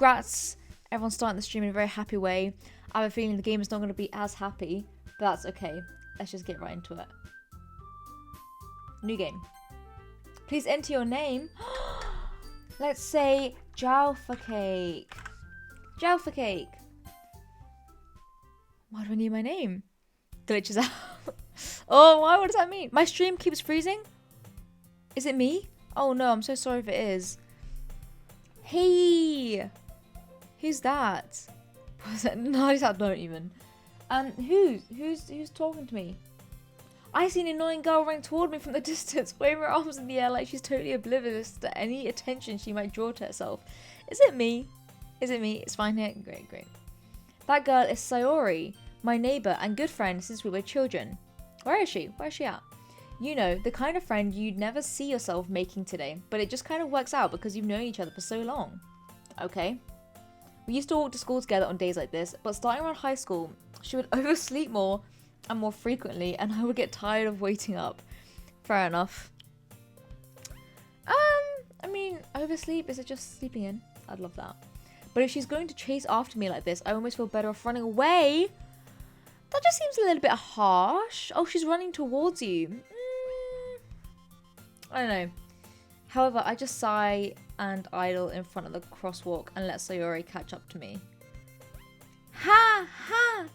Grats. Everyone's starting the stream in a very happy way. I have a feeling the game is not going to be as happy, but that's okay. Let's just get right into it. New game. Please enter your name. Let's say Jalfa Cake. Jalfa Cake. Why do I need my name? Glitches out. Oh, why? What does that mean? My stream keeps freezing? Is it me? Oh no, I'm so sorry if it is. Hey! Who's that? No, I don't even. Who's talking to me? I see an annoying girl running toward me from the distance, waving her arms in the air like she's totally oblivious to any attention she might draw to herself. Is it me? Is it me? It's fine here. Great, great. That girl is Sayori, my neighbor and good friend since we were children. Where is she? Where is she at? You know, the kind of friend you'd never see yourself making today, but it just kind of works out because you've known each other for so long. Okay. We used to walk to school together on days like this, but starting around high school, she would oversleep more and more frequently, and I would get tired of waiting up. Fair enough. I mean, oversleep, is it just sleeping in? I'd love that. But if she's going to chase after me like this, I almost feel better off running away. That just seems a little bit harsh. Oh, she's running towards you. I don't know. However, I just sigh and idle in front of the crosswalk and let Sayori catch up to me. Ha! Ha!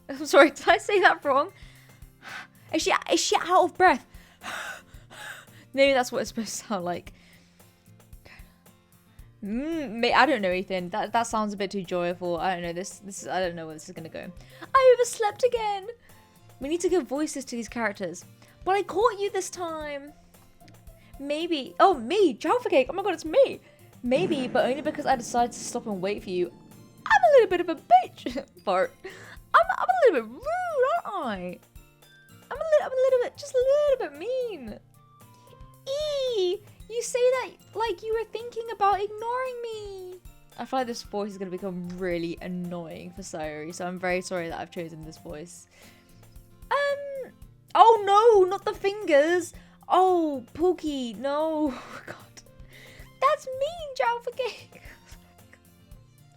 I'm sorry, did I say that wrong? Is she out of breath? Maybe that's what it's supposed to sound like. I don't know, Ethan. That sounds a bit too joyful. I don't know. This is, I don't know where this is gonna go. I overslept again. We need to give voices to these characters. But I caught you this time. Maybe. Oh, me, Jalfa Cake. Oh my god, it's me. Maybe, but only because I decided to stop and wait for you. I'm a little bit of a bitch. Fart. I'm a little bit rude, aren't I? I'm a little bit, just a little bit mean. You say that like you were thinking about ignoring me. I feel like this voice is going to become really annoying for Sayori, so I'm very sorry that I've chosen this voice. Oh no, not the fingers. Oh, Pookie, no. God. That's mean, Jalfa Cake.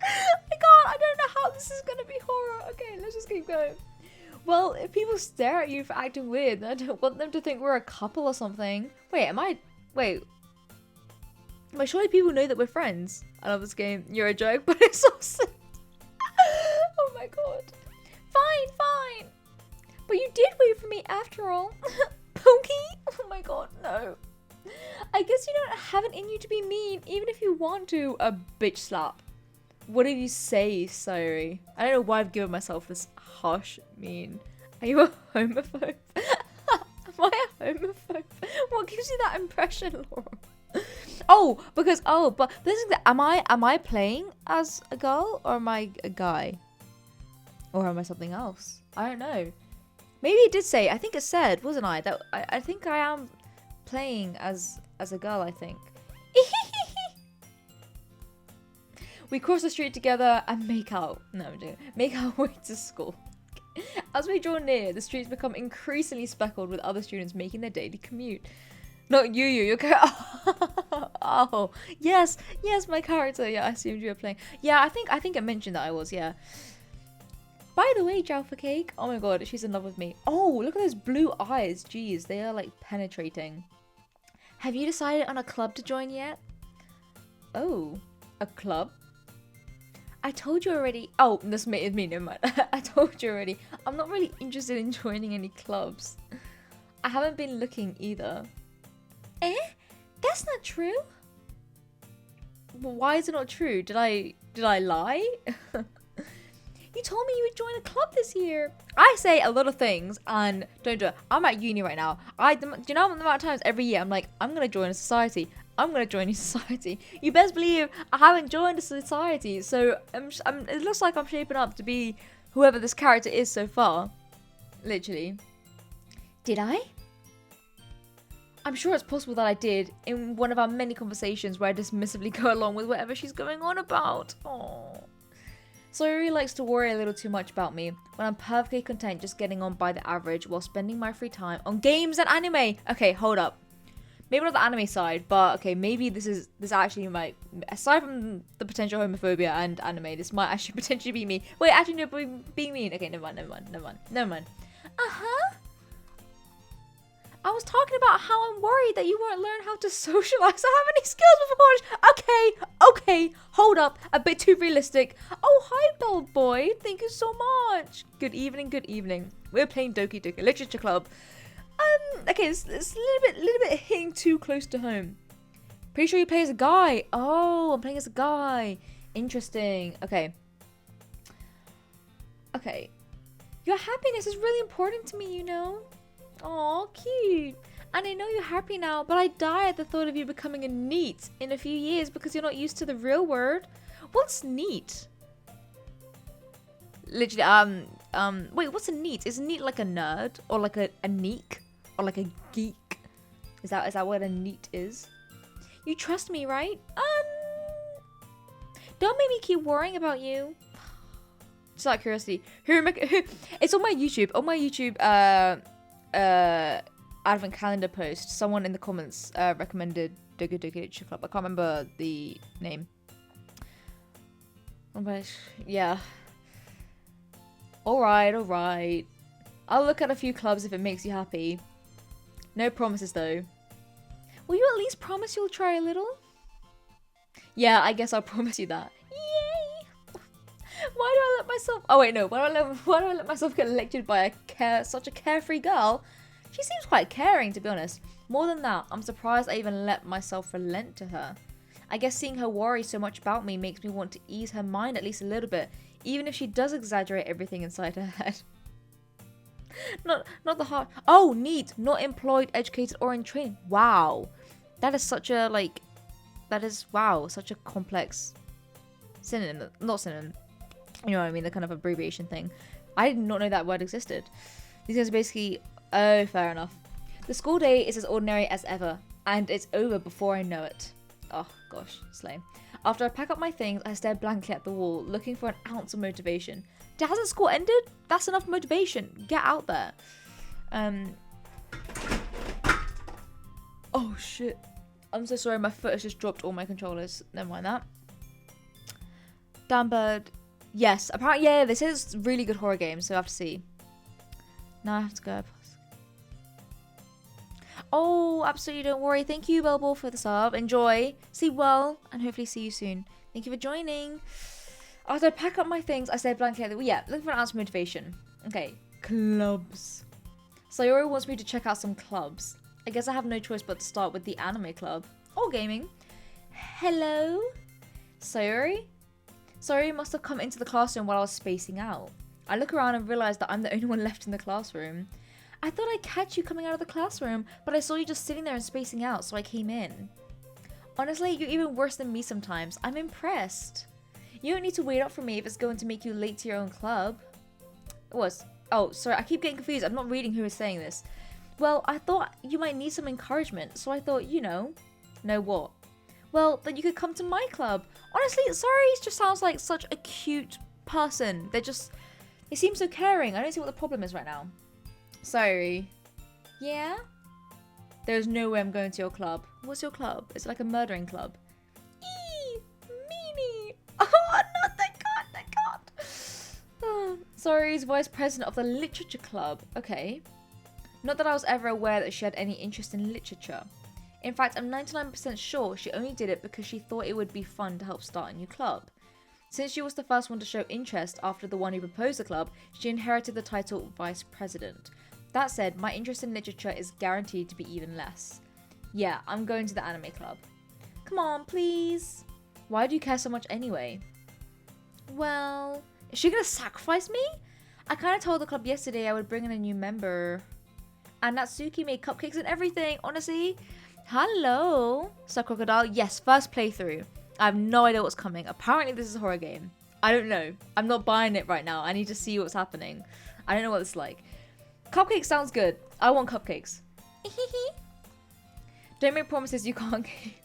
I don't know how this is going to be horror. Okay, let's just keep going. Well, if people stare at you for acting weird, then I don't want them to think we're a couple or something. Wait, surely people know that we're friends. I love this game. You're a joke, but it's awesome. Oh my god. Fine. But you did wait for me after all. Pokey? Oh my god, no. I guess you don't have it in you to be mean, even if you want to. A bitch slap. What did you say, Sayori? I don't know why I've given myself this harsh mean. Are you a homophobe? Am I a homophobe? What gives you that impression, Laura? But this is am I playing as a girl or am I a guy? Or am I something else? I don't know. Maybe it did say, I think it said, wasn't I? That I think I am playing as a girl, I think. We cross the street together and make out. No, I'm joking. Make our way to school. As we draw near, the streets become increasingly speckled with other students making their daily commute. Not you're Oh, yes, my character. Yeah, I assumed you were playing. Yeah, I think it mentioned that I was, yeah. By the way, Jalfa Cake. Oh my god, she's in love with me. Oh, look at those blue eyes. Jeez, they are like penetrating. Have you decided on a club to join yet? Oh, a club? I told you already. Oh, this is me, never mind. I told you already. I'm not really interested in joining any clubs. I haven't been looking either. That's not true. Well, why is it not true? Did I lie? You told me you would join a club this year. I say a lot of things and don't do it. I'm at uni right now. Do you know the amount of times every year I'm like, I'm gonna join a society. I'm gonna join a society. You best believe I haven't joined a society, so it looks like I'm shaping up to be whoever this character is so far. Literally. Did I? I'm sure it's possible that I did in one of our many conversations where I dismissively go along with whatever she's going on about. Aww. Sayori likes to worry a little too much about me when I'm perfectly content just getting on by the average while spending my free time on games and anime. Okay, hold up. Maybe not the anime side, but okay, maybe this actually might, aside from the potential homophobia and anime, this might actually potentially be me. Wait, actually no, being mean. Okay, never mind. Uh-huh. I was talking about how I'm worried that you won't learn how to socialize or have any skills before college. Okay, hold up. A bit too realistic. Oh, hi, Bell Boy. Thank you so much. Good evening. We're playing Doki Doki Literature Club. Okay, it's a little bit hitting too close to home. Pretty sure you play as a guy. Oh, I'm playing as a guy. Interesting. Okay. Your happiness is really important to me, you know? Aw, cute. And I know you're happy now, but I die at the thought of you becoming a NEET in a few years because you're not used to the real word. What's NEET? Literally, wait, what's a NEET? Is a NEET like a nerd? Or like a neek? Or like a geek? Is that what a NEET is? You trust me, right? Don't make me keep worrying about you. Just out of curiosity. It's on my YouTube. On my YouTube, advent calendar post, someone in the comments recommended Doki Doki Literature Club. I can't remember the name. But yeah. Alright. I'll look at a few clubs if it makes you happy. No promises though. Will you at least promise you'll try a little? Yeah, I guess I'll promise you that. Yay! Why do I let myself... Oh wait, no. Why do I let myself get lectured by such a carefree girl? She seems quite caring, to be honest. More than that, I'm surprised I even let myself relent to her. I guess seeing her worry so much about me makes me want to ease her mind at least a little bit, even if she does exaggerate everything inside her head. Not the heart. Oh, neat. Not employed, educated, or in training. Wow. That is such a, such a complex synonym. Not synonym. You know what I mean? The kind of abbreviation thing. I did not know that word existed. These guys are basically... Oh, fair enough. The school day is as ordinary as ever, and it's over before I know it. Oh, gosh. Slay. After I pack up my things, I stare blankly at the wall, looking for an ounce of motivation. Hasn't school ended? That's enough motivation. Get out there. Oh, shit. I'm so sorry. My foot has just dropped all my controllers. Never mind that. Damn bird. Yes. Apparently, yeah, this is really good horror game, so I have to see. Now I have to go. Oh, absolutely, don't worry. Thank you, Bellball, for the sub. Enjoy. Sleep well, and hopefully see you soon. Thank you for joining. After I pack up my things, I stay blankly at the... Yeah, looking for an ounce of motivation. Okay, clubs. Sayori wants me to check out some clubs. I guess I have no choice but to start with the anime club. Or gaming. Hello? Sayori? Sayori must have come into the classroom while I was spacing out. I look around and realize that I'm the only one left in the classroom. I thought I'd catch you coming out of the classroom, but I saw you just sitting there and spacing out, so I came in. Honestly, you're even worse than me sometimes. I'm impressed. You don't need to wait up for me if it's going to make you late to your own club. Oh, sorry, I keep getting confused. I'm not reading who is saying this. Well, I thought you might need some encouragement, so I thought, you know. Know what? Well, that you could come to my club. Honestly, sorry, just sounds like such a cute person. They seem so caring. I don't see what the problem is right now. Sorry. Yeah? There's no way I'm going to your club. What's your club? It's like a murdering club. Eee! Meanie! Oh, no, thank God. Oh, sorry, he's vice president of the literature club. Okay. Not that I was ever aware that she had any interest in literature. In fact, I'm 99% sure she only did it because she thought it would be fun to help start a new club. Since she was the first one to show interest after the one who proposed the club, she inherited the title vice president. That said, my interest in literature is guaranteed to be even less. Yeah, I'm going to the anime club. Come on, please. Why do you care so much anyway? Well, is she gonna sacrifice me? I kind of told the club yesterday I would bring in a new member. And Natsuki made cupcakes and everything, honestly. Hello. So Crocodile, yes, first playthrough. I have no idea what's coming. Apparently this is a horror game. I don't know. I'm not buying it right now. I need to see what's happening. I don't know what it's like. Cupcake sounds good. I want cupcakes. Don't make promises you can't keep.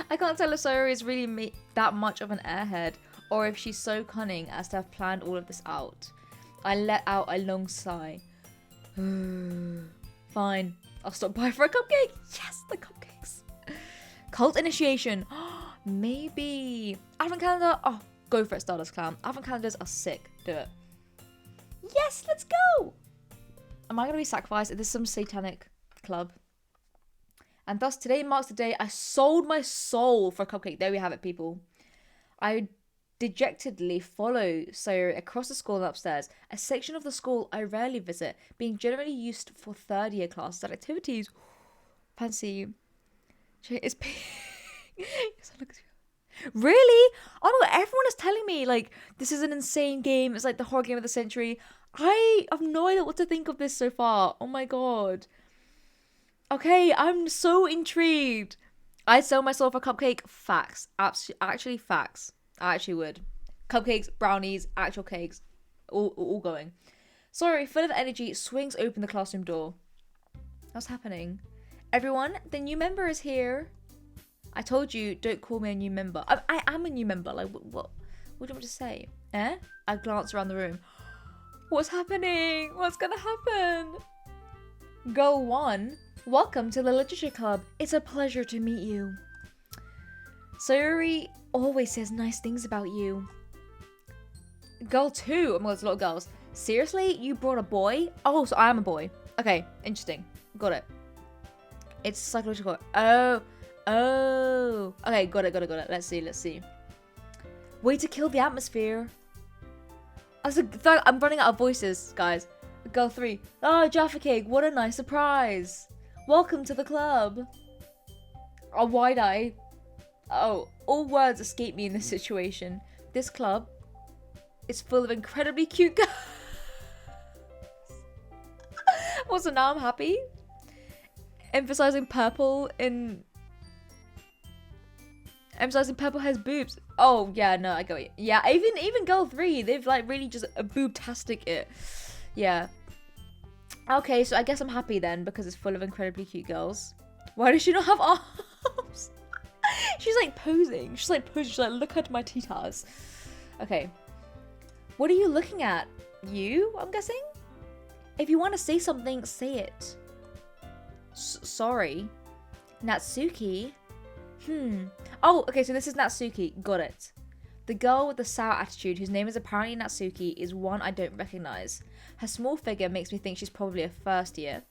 I can't tell if Sayori is really that much of an airhead, or if she's so cunning as to have planned all of this out. I let out a long sigh. Fine. I'll stop by for a cupcake. Yes, the cupcakes. Cult initiation. Maybe. Advent calendar. Oh, go for it, Stardust Clown. Advent calendars are sick. Do it. Yes, let's go. Am I going to be sacrificed? Is this some satanic club? And thus today marks the day I sold my soul for a cupcake. There we have it, people. I dejectedly follow Sayuri across the school and upstairs, a section of the school I rarely visit, being generally used for third year classes and activities. Fancy. It's really? Oh no, everyone is telling me like this is an insane game. It's like the horror game of the century. I have no idea what to think of this so far. Oh my god. Okay, I'm so intrigued. I'd sell myself a cupcake. Facts. Actually, facts. I actually would. Cupcakes, brownies, actual cakes. All going. Sorry, full of energy, swings open the classroom door. What's happening? Everyone, the new member is here. I told you, don't call me a new member. I am a new member. Like, what do you want me to say? I glance around the room. What's happening? What's gonna happen? Girl 1, welcome to the Literature Club. It's a pleasure to meet you. Sayuri always says nice things about you. Girl 2, oh my god, there's a lot of girls. Seriously? You brought a boy? Oh, so I am a boy. Okay, interesting. Got it. It's psychological. Oh. Okay, got it. Let's see. Way to kill the atmosphere. I'm running out of voices, guys. Girl 3. Oh, Jaffa Cake, what a nice surprise. Welcome to the club. Oh, wide eye. Oh, all words escape me in this situation. This club is full of incredibly cute girls. Also, now I'm happy. Emphasizing purple has boobs. Oh, yeah, no, I got it. Yeah, even girl 3, they've like really just boobtastic it. Yeah. Okay, so I guess I'm happy then because it's full of incredibly cute girls. Why does she not have arms? She's like posing. She's like, look at my titas. Okay. What are you looking at? You, I'm guessing? If you want to say something, say it. Sorry. Natsuki? Oh, okay, so this is Natsuki. Got it. The girl with the sour attitude, whose name is apparently Natsuki, is one I don't recognize. Her small figure makes me think she's probably a first year.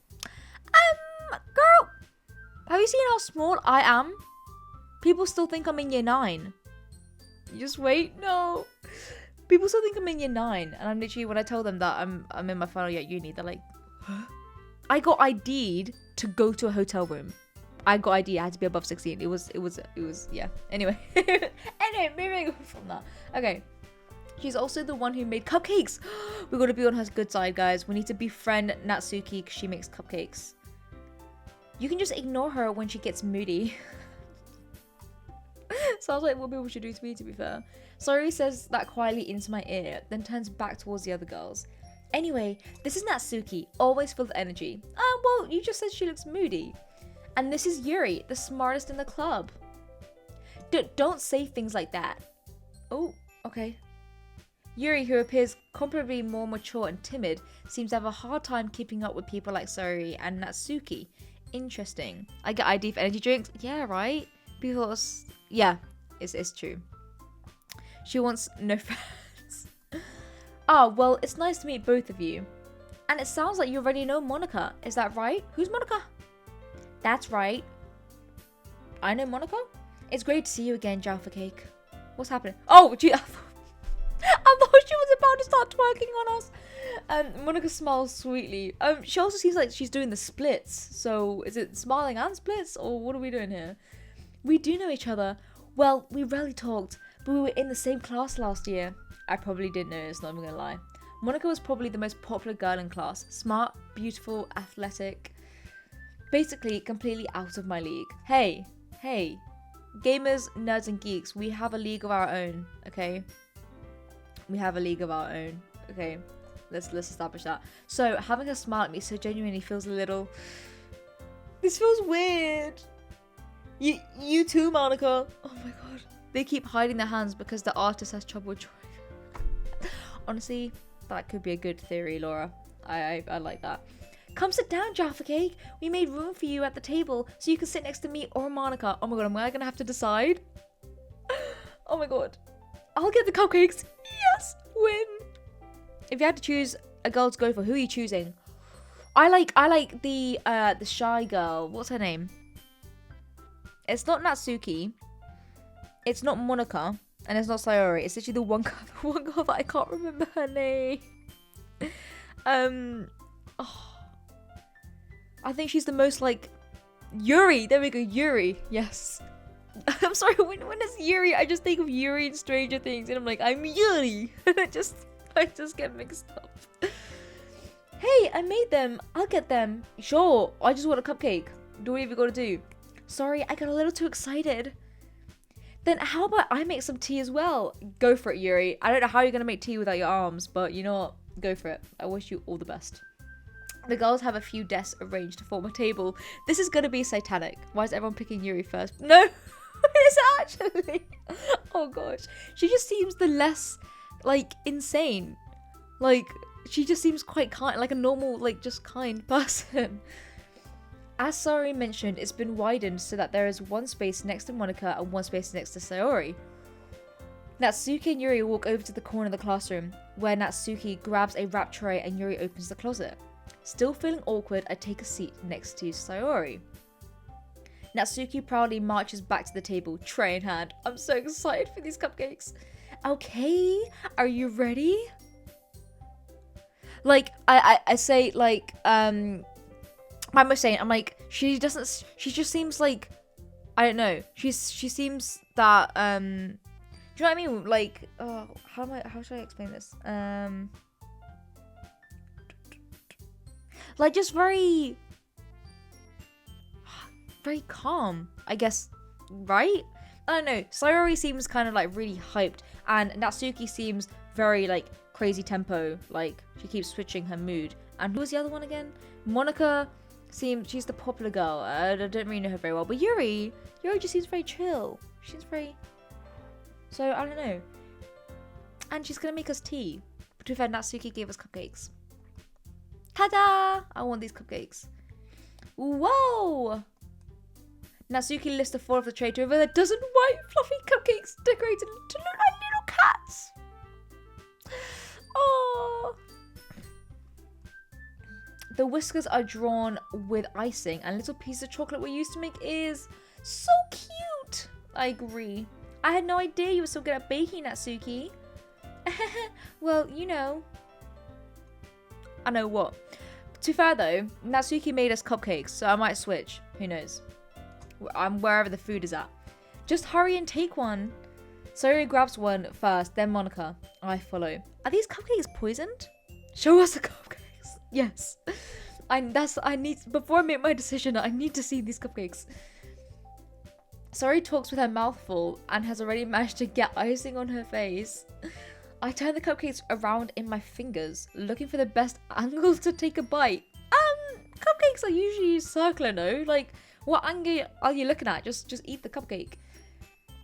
Girl! Have you seen how small I am? People still think I'm in year 9. Just wait, no. People still think I'm in year 9, and I'm literally, when I tell them that I'm in my final year at uni, they're like, huh? I got ID'd to go to a hotel room. I got ID. I had to be above 16. It was, yeah. Anyway, moving on from that. Okay. She's also the one who made cupcakes. We gotta be on her good side, guys. We need to befriend Natsuki because she makes cupcakes. You can just ignore her when she gets moody. Sounds like what people should do to me, to be fair. Sayuri says that quietly into my ear, then turns back towards the other girls. Anyway, this is Natsuki, always full of energy. Well, you just said she looks moody. And this is Yuri, the smartest in the club. Don't say things like that. Oh, okay. Yuri, who appears comparably more mature and timid, seems to have a hard time keeping up with people like Sayuri and Natsuki. Interesting. I get ID for energy drinks? Yeah, right? Because, yeah, it's true. She wants no friends. Well, it's nice to meet both of you. And it sounds like you already know Monica. Is that right? Who's Monica? That's right. I know Monica? It's great to see you again, Jaffa Cake. What's happening? Oh, gee, I thought she was about to start twerking on us. Monica smiles sweetly. She also seems like she's doing the splits. So, is it smiling and splits? Or what are we doing here? We do know each other. Well, we rarely talked, but we were in the same class last year. I probably didn't notice, not even gonna lie. Monica was probably the most popular girl in class. Smart, beautiful, athletic. Basically, completely out of my league. Hey. Gamers, nerds, and geeks, we have a league of our own, okay? We have a league of our own, okay? Let's establish that. So, having her smile at me so genuinely feels a little... This feels weird. You too, Monica. Oh my god. They keep hiding their hands because the artist has trouble drawing. Honestly, that could be a good theory, Laura. I like that. Come sit down, Jaffa Cake. We made room for you at the table so you can sit next to me or Monica. Oh my god, am I gonna have to decide? Oh my god. I'll get the cupcakes. Yes, win. If you had to choose a girl to go for, who are you choosing? I like the shy girl. What's her name? It's not Natsuki. It's not Monica. And it's not Sayori. It's literally the one girl that I can't remember her name. I think she's the most like Yuri. There we go, Yuri. Yes. I'm sorry. When it's Yuri, I just think of Yuri in Stranger Things, and I'm like, I'm Yuri. I just get mixed up. Hey, I made them. I'll get them. Sure. I just want a cupcake. Do whatever you gotta do. Sorry, I got a little too excited. Then how about I make some tea as well? Go for it, Yuri. I don't know how you're gonna make tea without your arms, but you know what? Go for it. I wish you all the best. The girls have a few desks arranged to form a table. This is gonna be satanic. Why is everyone picking Yuri first? No, it's actually. Oh gosh, she just seems the less like insane. Like she just seems quite kind, like a normal, like just kind person. As Sayori mentioned, it's been widened so that there is one space next to Monica and one space next to Sayori. Natsuki and Yuri walk over to the corner of the classroom, where Natsuki grabs a wrap tray and Yuri opens the closet. Still feeling awkward, I take a seat next to Sayori. Natsuki proudly marches back to the table, tray in hand. I'm so excited for these cupcakes. Okay, are you ready? Like, I say, like, I'm saying, I'm like, she just seems like, I don't know, she seems that, do you know what I mean? Like, how should I explain this? Like, just very calm, I guess, right? I don't know. Sayori seems kind of like really hyped, and Natsuki seems very like crazy tempo, like she keeps switching her mood. And who was the other one again? Monica seems, she's the popular girl. I don't really know her very well, but Yuri just seems very chill. She seems very, so I don't know. And she's gonna make us tea. But to be fair, Natsuki gave us cupcakes. Ta-da! I want these cupcakes. Whoa! Natsuki lifts the four of the tray to reveal a dozen white fluffy cupcakes decorated to look like little cats. Oh! The whiskers are drawn with icing, and little pieces of chocolate were used to make ears. So cute! I agree. I had no idea you were so good at baking, Natsuki. Well, you know. I know what. To be fair though, Natsuki made us cupcakes, so I might switch. Who knows? I'm wherever the food is at. Just hurry and take one. Sayori grabs one first, then Monica. I follow. Are these cupcakes poisoned? Show us the cupcakes. Yes. Before I make my decision, I need to see these cupcakes. Sayori talks with her mouth full and has already managed to get icing on her face. I turn the cupcakes around in my fingers, looking for the best angle to take a bite. Cupcakes are usually circular, no? Like, what angle are you looking at? Just eat the cupcake.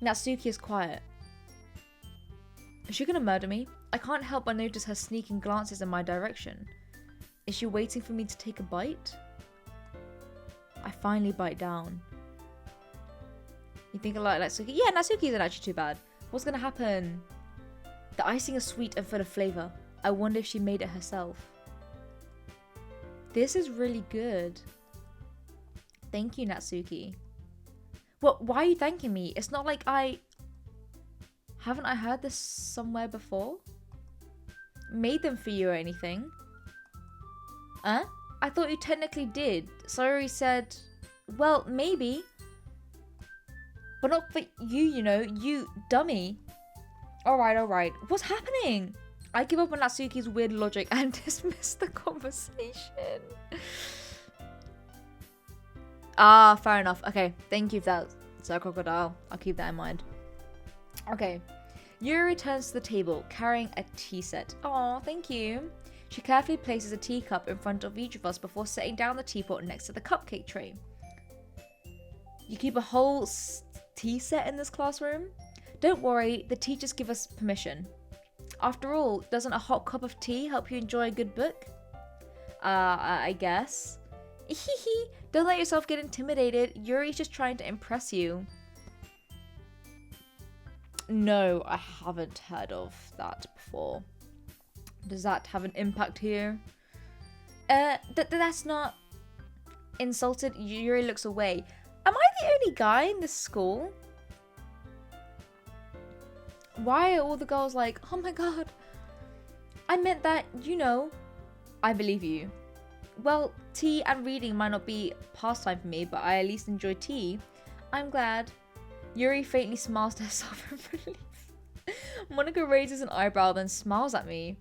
Natsuki is quiet. Is she gonna murder me? I can't help but notice her sneaking glances in my direction. Is she waiting for me to take a bite? I finally bite down. You think a lot like Natsuki? Yeah, Natsuki isn't actually too bad. What's gonna happen? The icing is sweet and full of flavor. I wonder if she made it herself. This is really good. Thank you, Natsuki. Well, why are you thanking me? It's not like haven't I heard this somewhere before? Made them for you or anything? Huh? I thought you technically did. Sayori said, well, maybe. But not for you, you know, you dummy. Alright. What's happening? I give up on Natsuki's weird logic and dismiss the conversation. Fair enough. Okay, thank you for that, Sir Crocodile. I'll keep that in mind. Okay. Yuri returns to the table, carrying a tea set. Aw, thank you. She carefully places a teacup in front of each of us before setting down the teapot next to the cupcake tray. You keep a whole tea set in this classroom? Don't worry, the teachers give us permission. After all, doesn't a hot cup of tea help you enjoy a good book? I guess. Don't let yourself get intimidated. Yuri's just trying to impress you. No, I haven't heard of that before. Does that have an impact here? That's not insulted. Yuri looks away. Am I the only guy in this school? Why are all the girls like, oh my god? I meant that, you know, I believe you. Well, tea and reading might not be pastime for me, but I at least enjoy tea. I'm glad. Yuri faintly smiles to herself in relief. Monica raises an eyebrow, then smiles at me.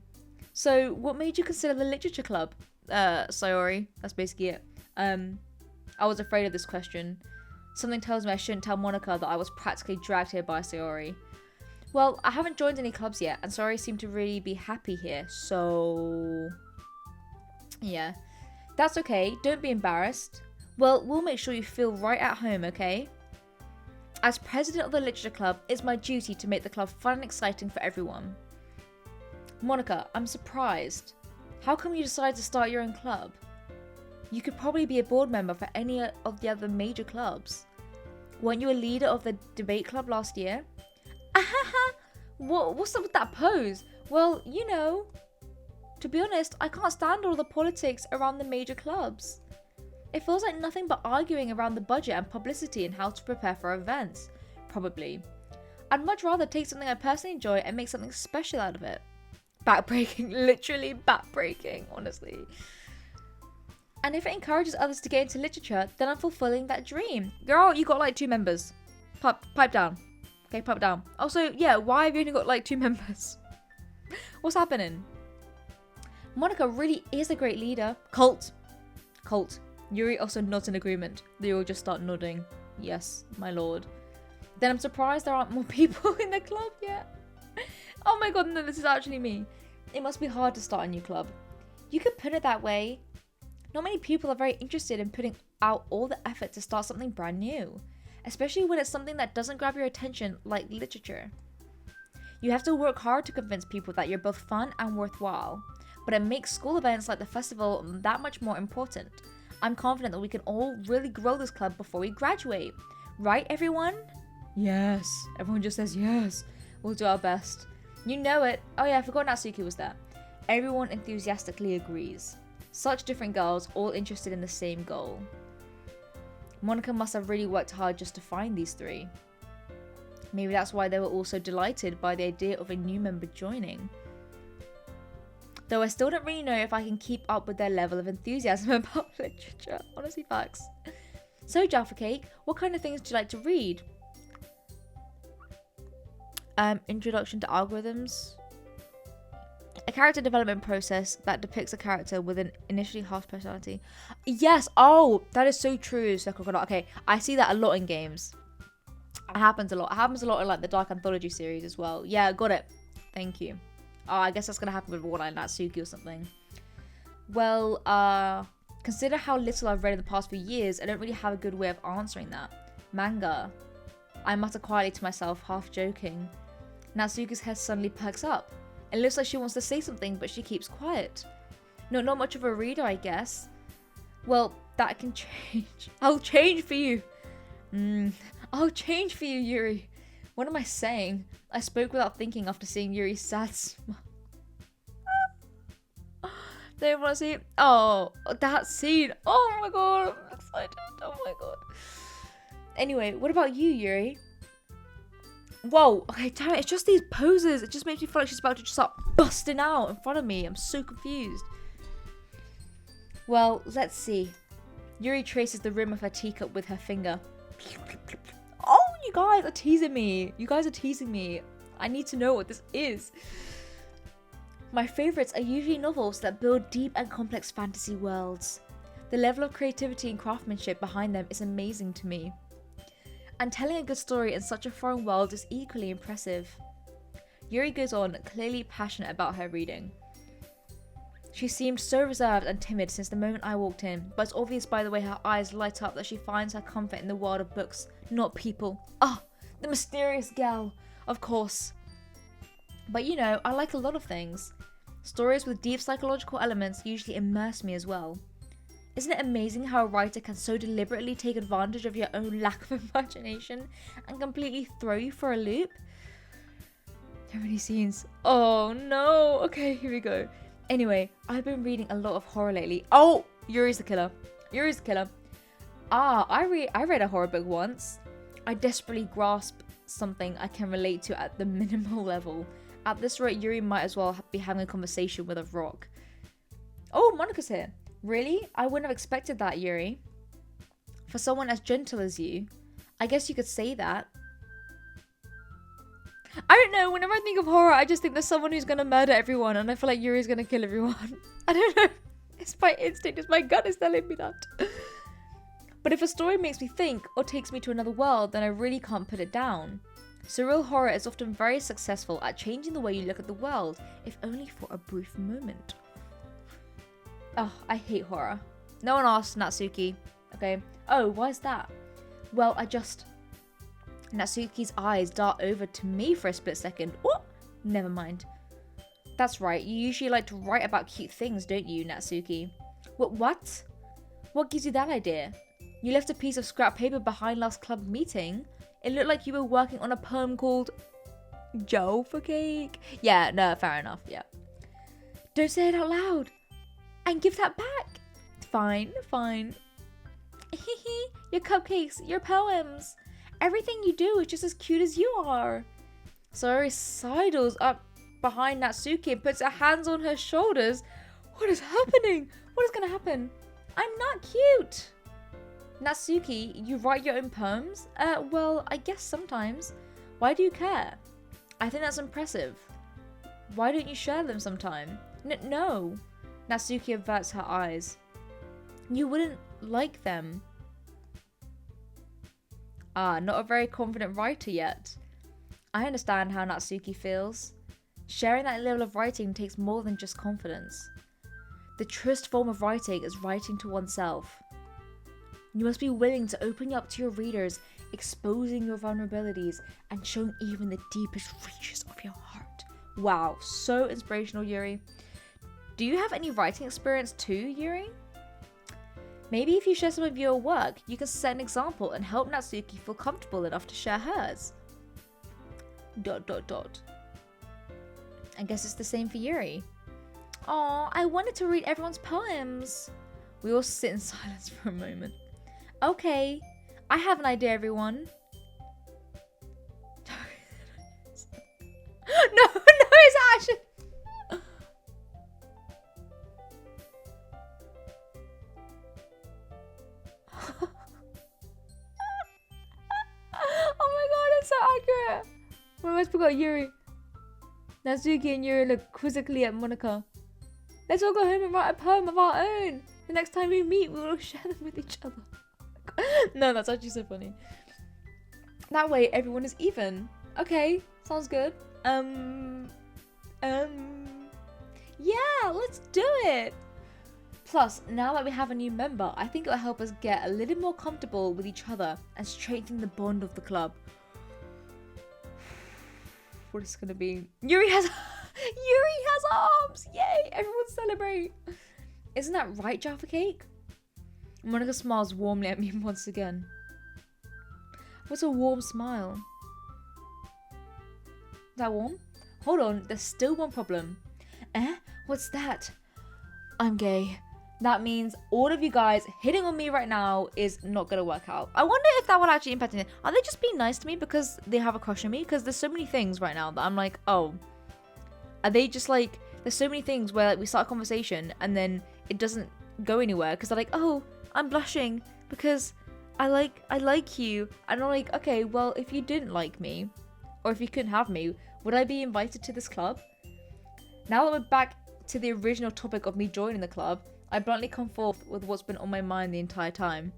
So, what made you consider the literature club? Sayori. That's basically it. I was afraid of this question. Something tells me I shouldn't tell Monica that I was practically dragged here by Sayori. Well, I haven't joined any clubs yet, and Sayori seemed to really be happy here, so... yeah. That's okay, don't be embarrassed. Well, we'll make sure you feel right at home, okay? As president of the literature club, it's my duty to make the club fun and exciting for everyone. Monica, I'm surprised. How come you decided to start your own club? You could probably be a board member for any of the other major clubs. Weren't you a leader of the debate club last year? Ahaha! What's up with that pose? Well, you know... To be honest, I can't stand all the politics around the major clubs. It feels like nothing but arguing around the budget and publicity and how to prepare for events. Probably. I'd much rather take something I personally enjoy and make something special out of it. Backbreaking, literally backbreaking, honestly. And if it encourages others to get into literature, then I'm fulfilling that dream. Girl, you got like 2 members. Pipe down. Okay, pipe down. Also, yeah, why have you only got like 2 members? What's happening? Monica really is a great leader. Cult. Yuri also nods in agreement. They all just start nodding. Yes, my lord. Then I'm surprised there aren't more people in the club yet. Oh my god, no, this is actually me. It must be hard to start a new club. You could put it that way. Not many people are very interested in putting out all the effort to start something brand new. Especially when it's something that doesn't grab your attention like literature. You have to work hard to convince people that you're both fun and worthwhile. But it makes school events like the festival that much more important. I'm confident that we can all really grow this club before we graduate. Right, everyone? Yes. Everyone just says yes. We'll do our best. You know it. Oh yeah, I forgot Natsuki was there. Everyone enthusiastically agrees. Such different girls, all interested in the same goal. Monica must have really worked hard just to find these 3. Maybe that's why they were all so delighted by the idea of a new member joining. Though I still don't really know if I can keep up with their level of enthusiasm about literature. Honestly, facts. So, Jaffa Cake, what kind of things do you like to read? Introduction to Algorithms. A character development process that depicts a character with an initially half personality. Yes, oh, that is so true. Okay, I see that a lot in games. It happens a lot. It happens a lot in like the Dark Anthology series as well. Yeah, got it. Thank you. Oh, I guess that's gonna happen with one like Natsuki or something. Well, consider how little I've read in the past few years. I don't really have a good way of answering that. Manga. I mutter quietly to myself, half joking. Natsuki's head suddenly perks up. It looks like she wants to say something, but she keeps quiet. No, not much of a reader, I guess. Well, that can change. I'll change for you. I'll change for you, Yuri. What am I saying? I spoke without thinking after seeing Yuri's sad smile. They want to see it? Oh, that scene. Oh my god, I'm excited. Oh my god. Anyway, what about you, Yuri? Whoa, okay, damn it, it's just these poses. It just makes me feel like she's about to just start busting out in front of me. I'm so confused. Well, let's see. Yuri traces the rim of her teacup with her finger. Oh, you guys are teasing me. You guys are teasing me. I need to know what this is. My favourites are usually novels that build deep and complex fantasy worlds. The level of creativity and craftsmanship behind them is amazing to me. And telling a good story in such a foreign world is equally impressive. Yuri goes on, clearly passionate about her reading. She seemed so reserved and timid since the moment I walked in, but it's obvious by the way her eyes light up that she finds her comfort in the world of books, not people. Ah, the mysterious gal, of course. But you know, I like a lot of things. Stories with deep psychological elements usually immerse me as well. Isn't it amazing how a writer can so deliberately take advantage of your own lack of imagination and completely throw you for a loop? There are many scenes. Oh no. Okay, here we go. Anyway, I've been reading a lot of horror lately. Oh, Yuri's the killer. Yuri's the killer. I read a horror book once. I desperately grasp something I can relate to at the minimal level. At this rate, Yuri might as well be having a conversation with a rock. Oh, Monica's here. Really? I wouldn't have expected that, Yuri. For someone as gentle as you, I guess you could say that. I don't know, whenever I think of horror, I just think there's someone who's gonna murder everyone, and I feel like Yuri's gonna kill everyone. I don't know. It's my instinct, it's my gut is telling me that. But if a story makes me think or takes me to another world, then I really can't put it down. Surreal horror is often very successful at changing the way you look at the world, if only for a brief moment. Oh, I hate horror. No one asked Natsuki. Okay. Oh, why is that? Well, Natsuki's eyes dart over to me for a split second. Oh, never mind. That's right, you usually like to write about cute things, don't you, Natsuki? What? What gives you that idea? You left a piece of scrap paper behind last club meeting. It looked like you were working on a poem called Jaffa Cake. Yeah, no, fair enough, yeah. Don't say it out loud. And give that back. Fine. Your cupcakes, your poems. Everything you do is just as cute as you are. Sayori sidles up behind Natsuki and puts her hands on her shoulders. What is happening? What is going to happen? I'm not cute. Natsuki, you write your own poems? Well, I guess sometimes. Why do you care? I think that's impressive. Why don't you share them sometime? No. Natsuki averts her eyes. You wouldn't like them. Not a very confident writer yet. I understand how Natsuki feels. Sharing that level of writing takes more than just confidence. The truest form of writing is writing to oneself. You must be willing to open up to your readers, exposing your vulnerabilities and showing even the deepest reaches of your heart. Wow, so inspirational, Yuri. Do you have any writing experience too, Yuri? Maybe if you share some of your work, you can set an example and help Natsuki feel comfortable enough to share hers. ... I guess it's the same for Yuri. Aw, I wanted to read everyone's poems. We all sit in silence for a moment. Okay, I have an idea, everyone. No, it's action. Oh my god, it's so accurate. We almost forgot Yuri. Natsuki and Yuri look quizzically at Monica. Let's all go home and write a poem of our own. The next time we meet, we will share them with each other. No, that's actually so funny. That way, everyone is even. Okay, sounds good. Yeah, let's do it. Plus, now that we have a new member, I think it'll help us get a little more comfortable with each other and strengthen the bond of the club. What is it gonna be? Yuri has arms! Yay! Everyone celebrate! Isn't that right, Jaffa Cake? Monica smiles warmly at me once again. What's a warm smile? Is that warm? Hold on, there's still one problem. What's that? I'm gay. That means all of you guys hitting on me right now is not gonna work out. I wonder if that will actually impact anything. Are they just being nice to me because they have a crush on me? Because there's so many things right now that I'm like, oh. Are they just like, there's so many things where like we start a conversation and then it doesn't go anywhere because they're like, oh, I'm blushing because I like you. And I'm like, okay, well, if you didn't like me or if you couldn't have me, would I be invited to this club? Now that we're back to the original topic of me joining the club, I bluntly come forth with what's been on my mind the entire time.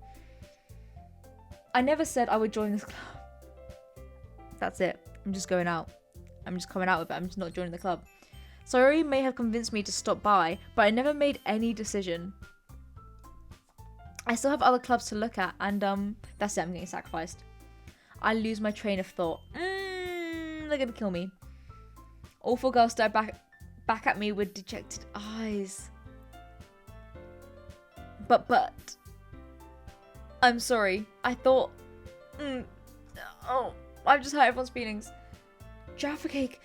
I never said I would join this club. That's it. I'm just going out. I'm just coming out with it. I'm just not joining the club. Sayori may have convinced me to stop by, but I never made any decision. I still have other clubs to look at, and that's it. I'm getting sacrificed. I lose my train of thought. They're gonna kill me. All four girls stare back back at me with dejected eyes. But, I'm sorry. I thought, I've just hurt everyone's feelings. Jaffa Cake.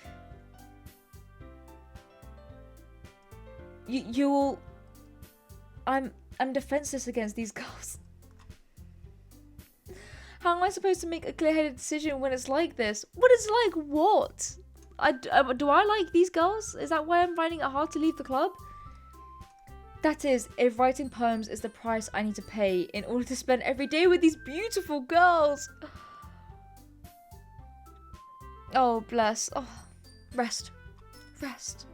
You'll... I'm defenseless against these girls. How am I supposed to make a clear-headed decision when it's like this? What is like what? Do I like these girls? Is that why I'm finding it hard to leave the club? That is, if writing poems is the price I need to pay in order to spend every day with these beautiful girls. Oh, bless. Oh, rest. Rest.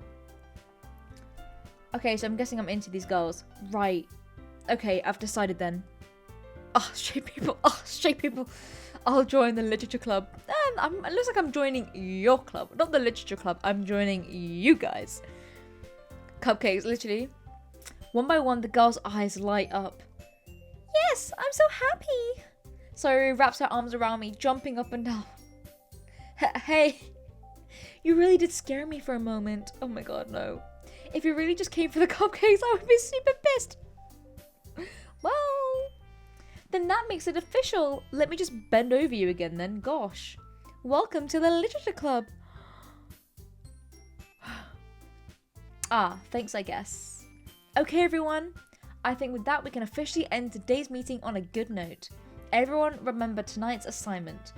Okay, so I'm guessing I'm into these girls. Right. Okay, I've decided then. Oh, straight people. Oh, straight people. I'll join the literature club. And it looks like I'm joining your club. Not the literature club. I'm joining you guys. Cupcakes, literally. One by one, the girl's eyes light up. Yes, I'm so happy. Saori wraps her arms around me, jumping up and down. Hey, you really did scare me for a moment. Oh my god, no. If you really just came for the cupcakes, I would be super pissed. Well, then that makes it official. Let me just bend over you again then. Gosh. Welcome to the literature club. Thanks, I guess. Okay, everyone. I think with that, we can officially end today's meeting on a good note. Everyone remember tonight's assignment.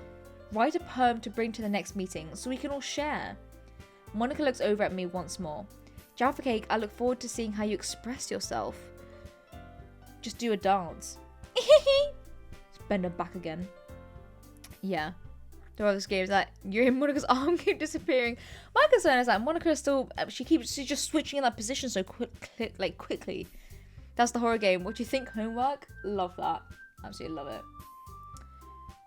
Write a poem to bring to the next meeting so we can all share. Monica looks over at me once more. Jaffa Cake, I look forward to seeing how you express yourself. Just do a dance. Just bend her back again. Yeah. The other games that you're in Monica's arm keep disappearing. My concern is that Monica is still she's just switching in that position so quickly. That's the horror game. What do you think? Homework? Love that. Absolutely love it.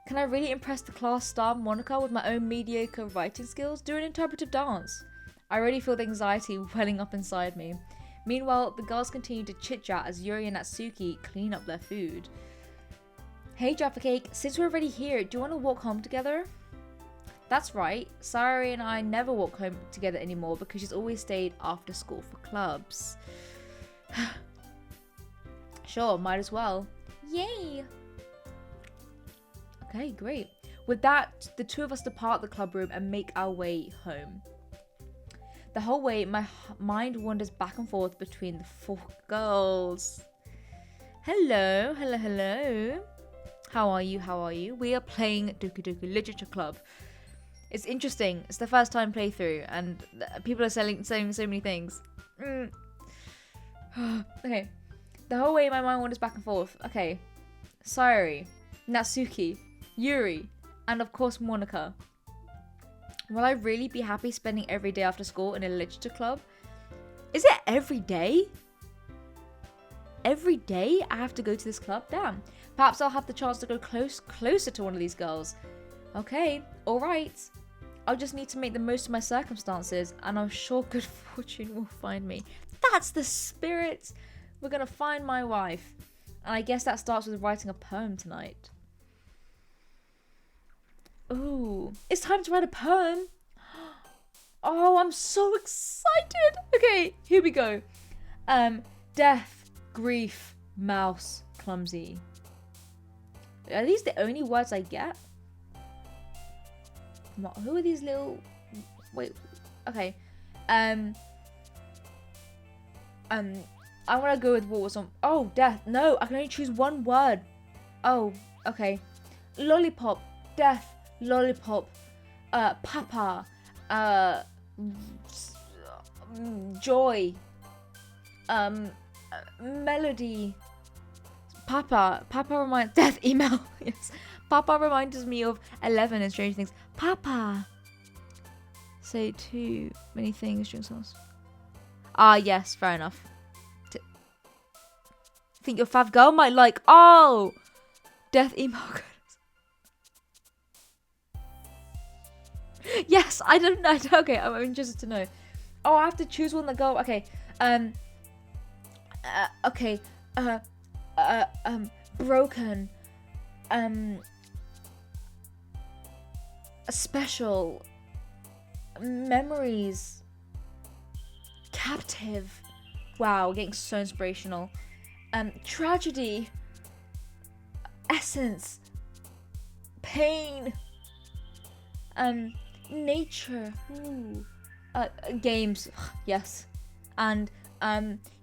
Can I really impress the class star Monica with my own mediocre writing skills? Do an interpretive dance. I already feel the anxiety welling up inside me. Meanwhile, the girls continue to chit-chat as Yuri and Natsuki clean up their food. Hey Jaffa Cake, since we're already here, do you want to walk home together? That's right, Saori and I never walk home together anymore because she's always stayed after school for clubs. Sure, might as well. Yay! Okay, great. With that, the two of us depart the club room and make our way home. The whole way, my mind wanders back and forth between the four girls. Hello, hello, hello. How are you? How are you? We are playing Doki Doki Literature Club. It's interesting. It's the first time playthrough, and people are saying so many things. Okay. The whole way, my mind wanders back and forth. Okay. Saori, Natsuki, Yuri, and of course Monica. Will I really be happy spending every day after school in a literature club? Is it every day? Every day I have to go to this club? Damn. Perhaps I'll have the chance to go closer to one of these girls. Okay, alright. I'll just need to make the most of my circumstances, and I'm sure good fortune will find me. That's the spirit! We're gonna find my wife. And I guess that starts with writing a poem tonight. Ooh, it's time to write a poem. Oh, I'm so excited. Okay, here we go. Death, grief, mouse, clumsy. Are these the only words I get? Who are these little... Wait, okay. I'm gonna go with what was on... Oh, death. No, I can only choose one word. Oh, okay. Lollipop, death, lollipop, papa, joy, melody, papa reminds... Death email. Yes. Papa reminds me of 11 and Strange Things. Papa. Say too many things during songs. Ah, yes, fair enough. Think your fav girl might like... Oh! Death email. Yes, I don't know. Okay, I'm interested to know. Oh, I have to choose one that go... Okay. Okay. Broken. Special. Memories. Captive. Wow, getting so inspirational. Tragedy. Essence. Pain. Nature. Ooh. Games. Yes. And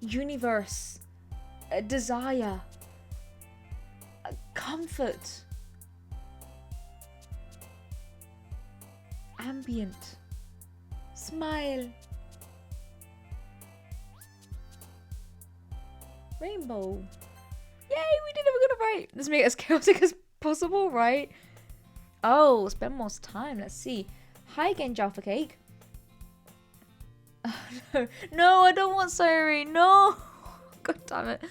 universe. Desire. Comfort. Ambient. Smile. Rainbow. Yay, we did it, we got it right. Let's make it as chaotic as possible, right? Oh, spend more time. Let's see. Hi again, Jaffa Cake. Oh, no. No, I don't want Sayuri. No. God damn it.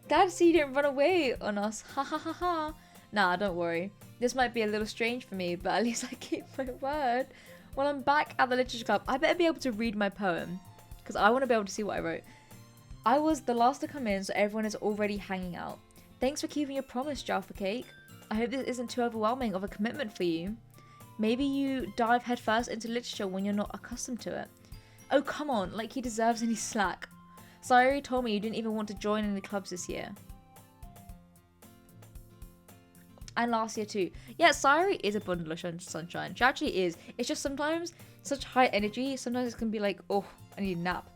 Glad to see you didn't run away on us. Ha ha ha ha. Nah, don't worry. This might be a little strange for me, but at least I keep my word. When I'm back at the Literature Club, I better be able to read my poem. Because I want to be able to see what I wrote. I was the last to come in, so everyone is already hanging out. Thanks for keeping your promise, Jaffa Cake. I hope this isn't too overwhelming of a commitment for you. Maybe you dive headfirst into literature when you're not accustomed to it. Oh, come on, like he deserves any slack. Sayuri told me you didn't even want to join any clubs this year. And last year too. Yeah, Sayuri is a bundle of sunshine. She actually is. It's just sometimes such high energy. Sometimes it can be like, oh, I need a nap.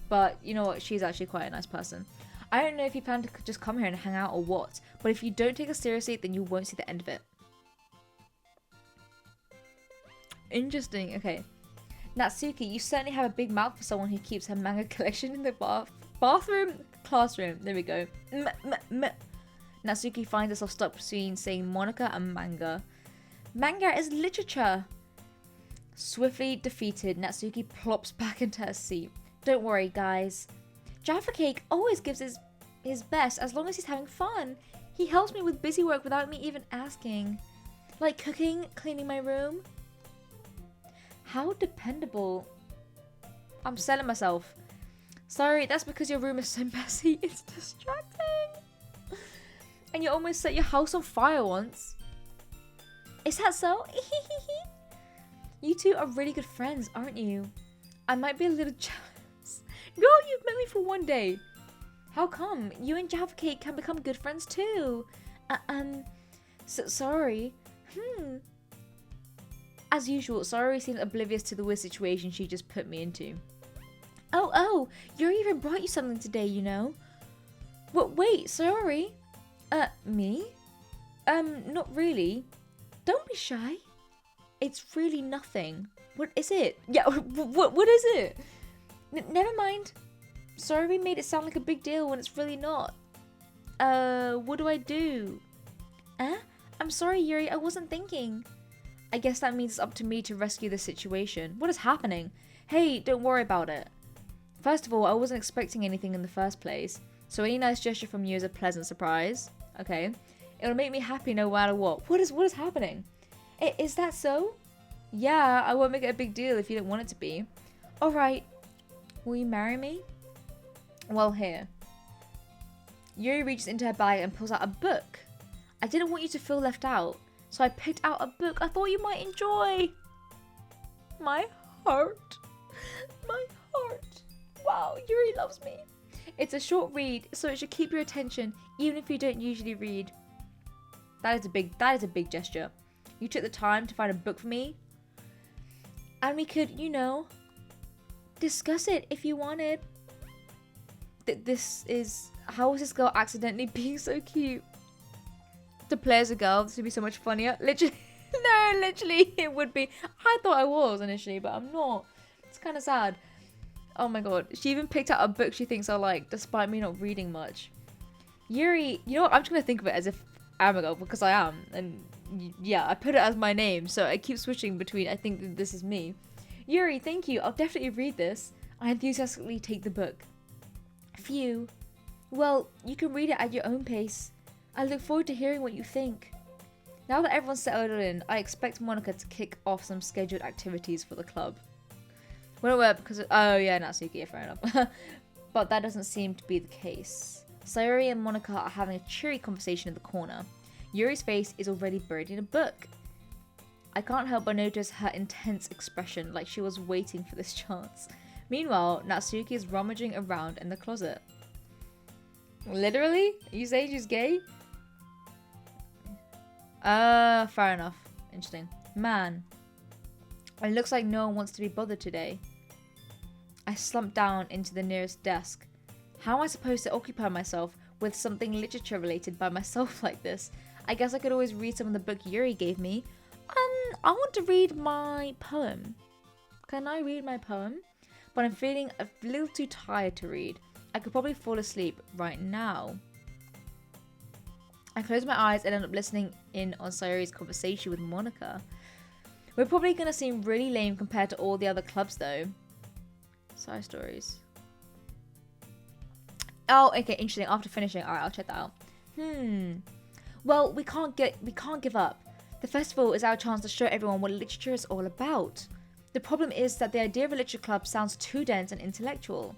But you know what? She's actually quite a nice person. I don't know if you plan to just come here and hang out or what. But if you don't take us seriously, then you won't see the end of it. Interesting. Okay. Natsuki, you certainly have a big mouth for someone who keeps her manga collection in the classroom. There we go. Natsuki finds herself stuck between saying Monica and manga. Manga is literature. Swiftly defeated, Natsuki plops back into her seat. Don't worry, guys. Jaffa Cake always gives his best as long as he's having fun. He helps me with busy work without me even asking. Like cooking, cleaning my room. How dependable. I'm selling myself. Sorry, that's because your room is so messy. It's distracting. And you almost set your house on fire once. Is that so? You two are really good friends, aren't you? I might be a little jealous. Girl, you've met me for one day. How come? You and Jaffa Cake can become good friends too. Sorry. As usual, Sayuri seems oblivious to the weird situation she just put me into. Oh, Yuri even brought you something today, you know. Wait, Sayuri? Me? Not really. Don't be shy. It's really nothing. What is it? Yeah, what is it? Never mind. Sayuri made it sound like a big deal when it's really not. What do I do? I'm sorry, Yuri, I wasn't thinking. I guess that means it's up to me to rescue the situation. What is happening? Hey, don't worry about it. First of all, I wasn't expecting anything in the first place, so any nice gesture from you is a pleasant surprise. Okay. It'll make me happy no matter what. What is happening? Is that so? Yeah, I won't make it a big deal if you don't want it to be. Alright. Will you marry me? Well, here. Yuri reaches into her bag and pulls out a book. I didn't want you to feel left out, so I picked out a book I thought you might enjoy. My heart. My heart. Wow, Yuri loves me. It's a short read, so it should keep your attention, even if you don't usually read. That is a big gesture. You took the time to find a book for me. And we could, you know, discuss it if you wanted. How was this girl accidentally being so cute? To play as a girl, this would be so much funnier. Literally, no, literally, it would be. I thought I was initially, but I'm not. It's kind of sad. Oh my god. She even picked out a book she thinks I like, despite me not reading much. Yuri, you know what? I'm just going to think of it as if I'm a girl, because I am. And yeah, I put it as my name, so I keep switching between I think that this is me. Yuri, thank you. I'll definitely read this. I enthusiastically take the book. Phew. Well, you can read it at your own pace. I look forward to hearing what you think. Now that everyone's settled in, I expect Monica to kick off some scheduled activities for the club. Won't work because oh yeah, Natsuki, yeah, fair enough. But that doesn't seem to be the case. Sayuri and Monica are having a cheery conversation in the corner. Yuri's face is already buried in a book. I can't help but notice her intense expression, like she was waiting for this chance. Meanwhile, Natsuki is rummaging around in the closet. Literally? Are you saying she's gay? Fair enough. Interesting. Man, it looks like no one wants to be bothered today. I slumped down into the nearest desk. How am I supposed to occupy myself with something literature related by myself like this? I guess I could always read some of the book Yuri gave me. I want to read my poem. Can I read my poem? But I'm feeling a little too tired to read. I could probably fall asleep right now. I close my eyes and end up listening in on Sayori's conversation with Monica. We're probably going to seem really lame compared to all the other clubs though. Side stories. Oh, okay, interesting. After finishing, alright, I'll check that out. Well, we can't give up. The festival is our chance to show everyone what literature is all about. The problem is that the idea of a literature club sounds too dense and intellectual.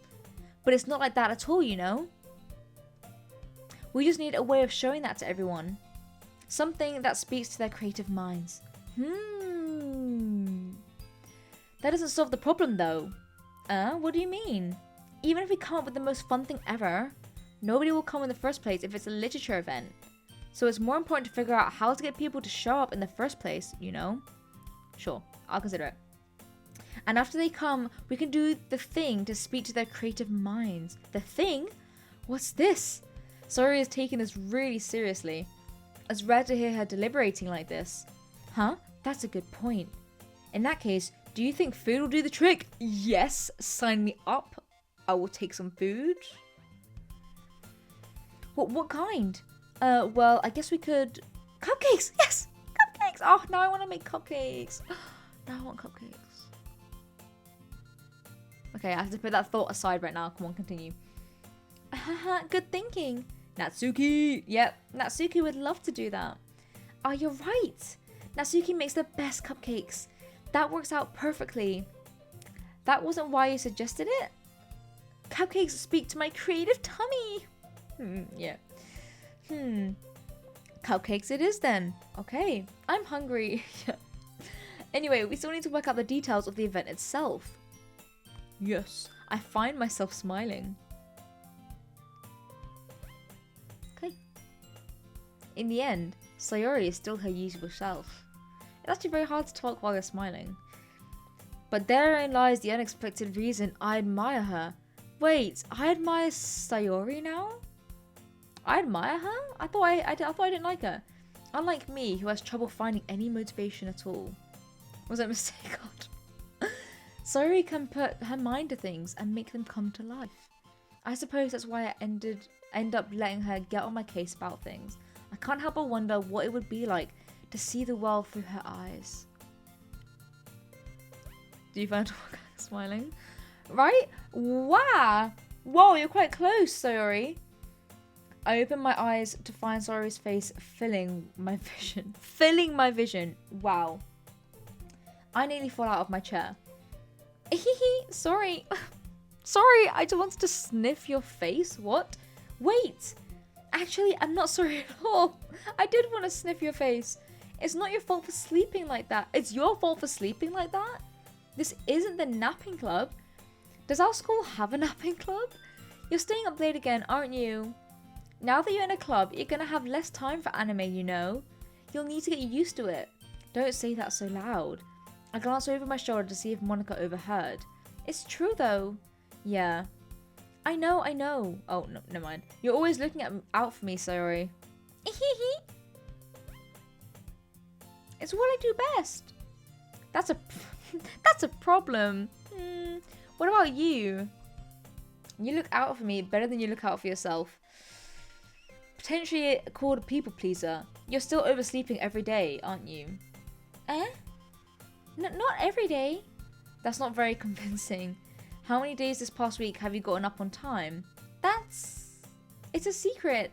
But it's not like that at all, you know? We just need a way of showing that to everyone. Something that speaks to their creative minds. That doesn't solve the problem though. What do you mean? Even if we come up with the most fun thing ever, nobody will come in the first place if it's a literature event. So it's more important to figure out how to get people to show up in the first place, you know? Sure, I'll consider it. And after they come, we can do the thing to speak to their creative minds. The thing? What's this? Sayori is taking this really seriously. It's rare to hear her deliberating like this. Huh? That's a good point. In that case, do you think food will do the trick? Yes, sign me up. I will take some food. What kind? Well, I guess we could... Cupcakes! Yes! Cupcakes! Oh, now I want to make cupcakes. Now I want cupcakes. Okay, I have to put that thought aside right now. Come on, continue. Good thinking. Natsuki! Yep, Natsuki would love to do that. Oh, you're right. Natsuki makes the best cupcakes. That works out perfectly. That wasn't why you suggested it? Cupcakes speak to my creative tummy. Yeah. Cupcakes it is then. Okay, I'm hungry. Anyway, we still need to work out the details of the event itself. Yes, I find myself smiling. Okay. In the end, Sayori is still her usual self. It's actually very hard to talk while you're smiling. But therein lies the unexpected reason I admire her. Wait, I admire Sayori now? I admire her? I thought I didn't like her. Unlike me, who has trouble finding any motivation at all. Was that a mistake? God. Sayori can put her mind to things and make them come to life. I suppose that's why I end up letting her get on my case about things. I can't help but wonder what it would be like to see the world through her eyes. Do you find smiling? Right? Wow! Whoa, you're quite close, Sayori. I open my eyes to find Sayori's face filling my vision. Filling my vision. Wow. I nearly fall out of my chair. Sorry. Sorry, I just wanted to sniff your face. What? Wait. Actually, I'm not sorry at all. I did want to sniff your face. It's not your fault for sleeping like that. It's your fault for sleeping like that? This isn't the napping club. Does our school have a napping club? You're staying up late again, aren't you? Now that you're in a club, you're gonna have less time for anime, you know? You'll need to get used to it. Don't say that so loud. I glance over my shoulder to see if Monica overheard. It's true though. Yeah. I know. Oh, no, never mind. You're always looking out for me, Sayori. It's what I do best. That's a problem. What about you? You look out for me better than you look out for yourself. Potentially called a people pleaser. You're still oversleeping every day, aren't you? Not every day. That's not very convincing. How many days this past week have you gotten up on time? It's a secret.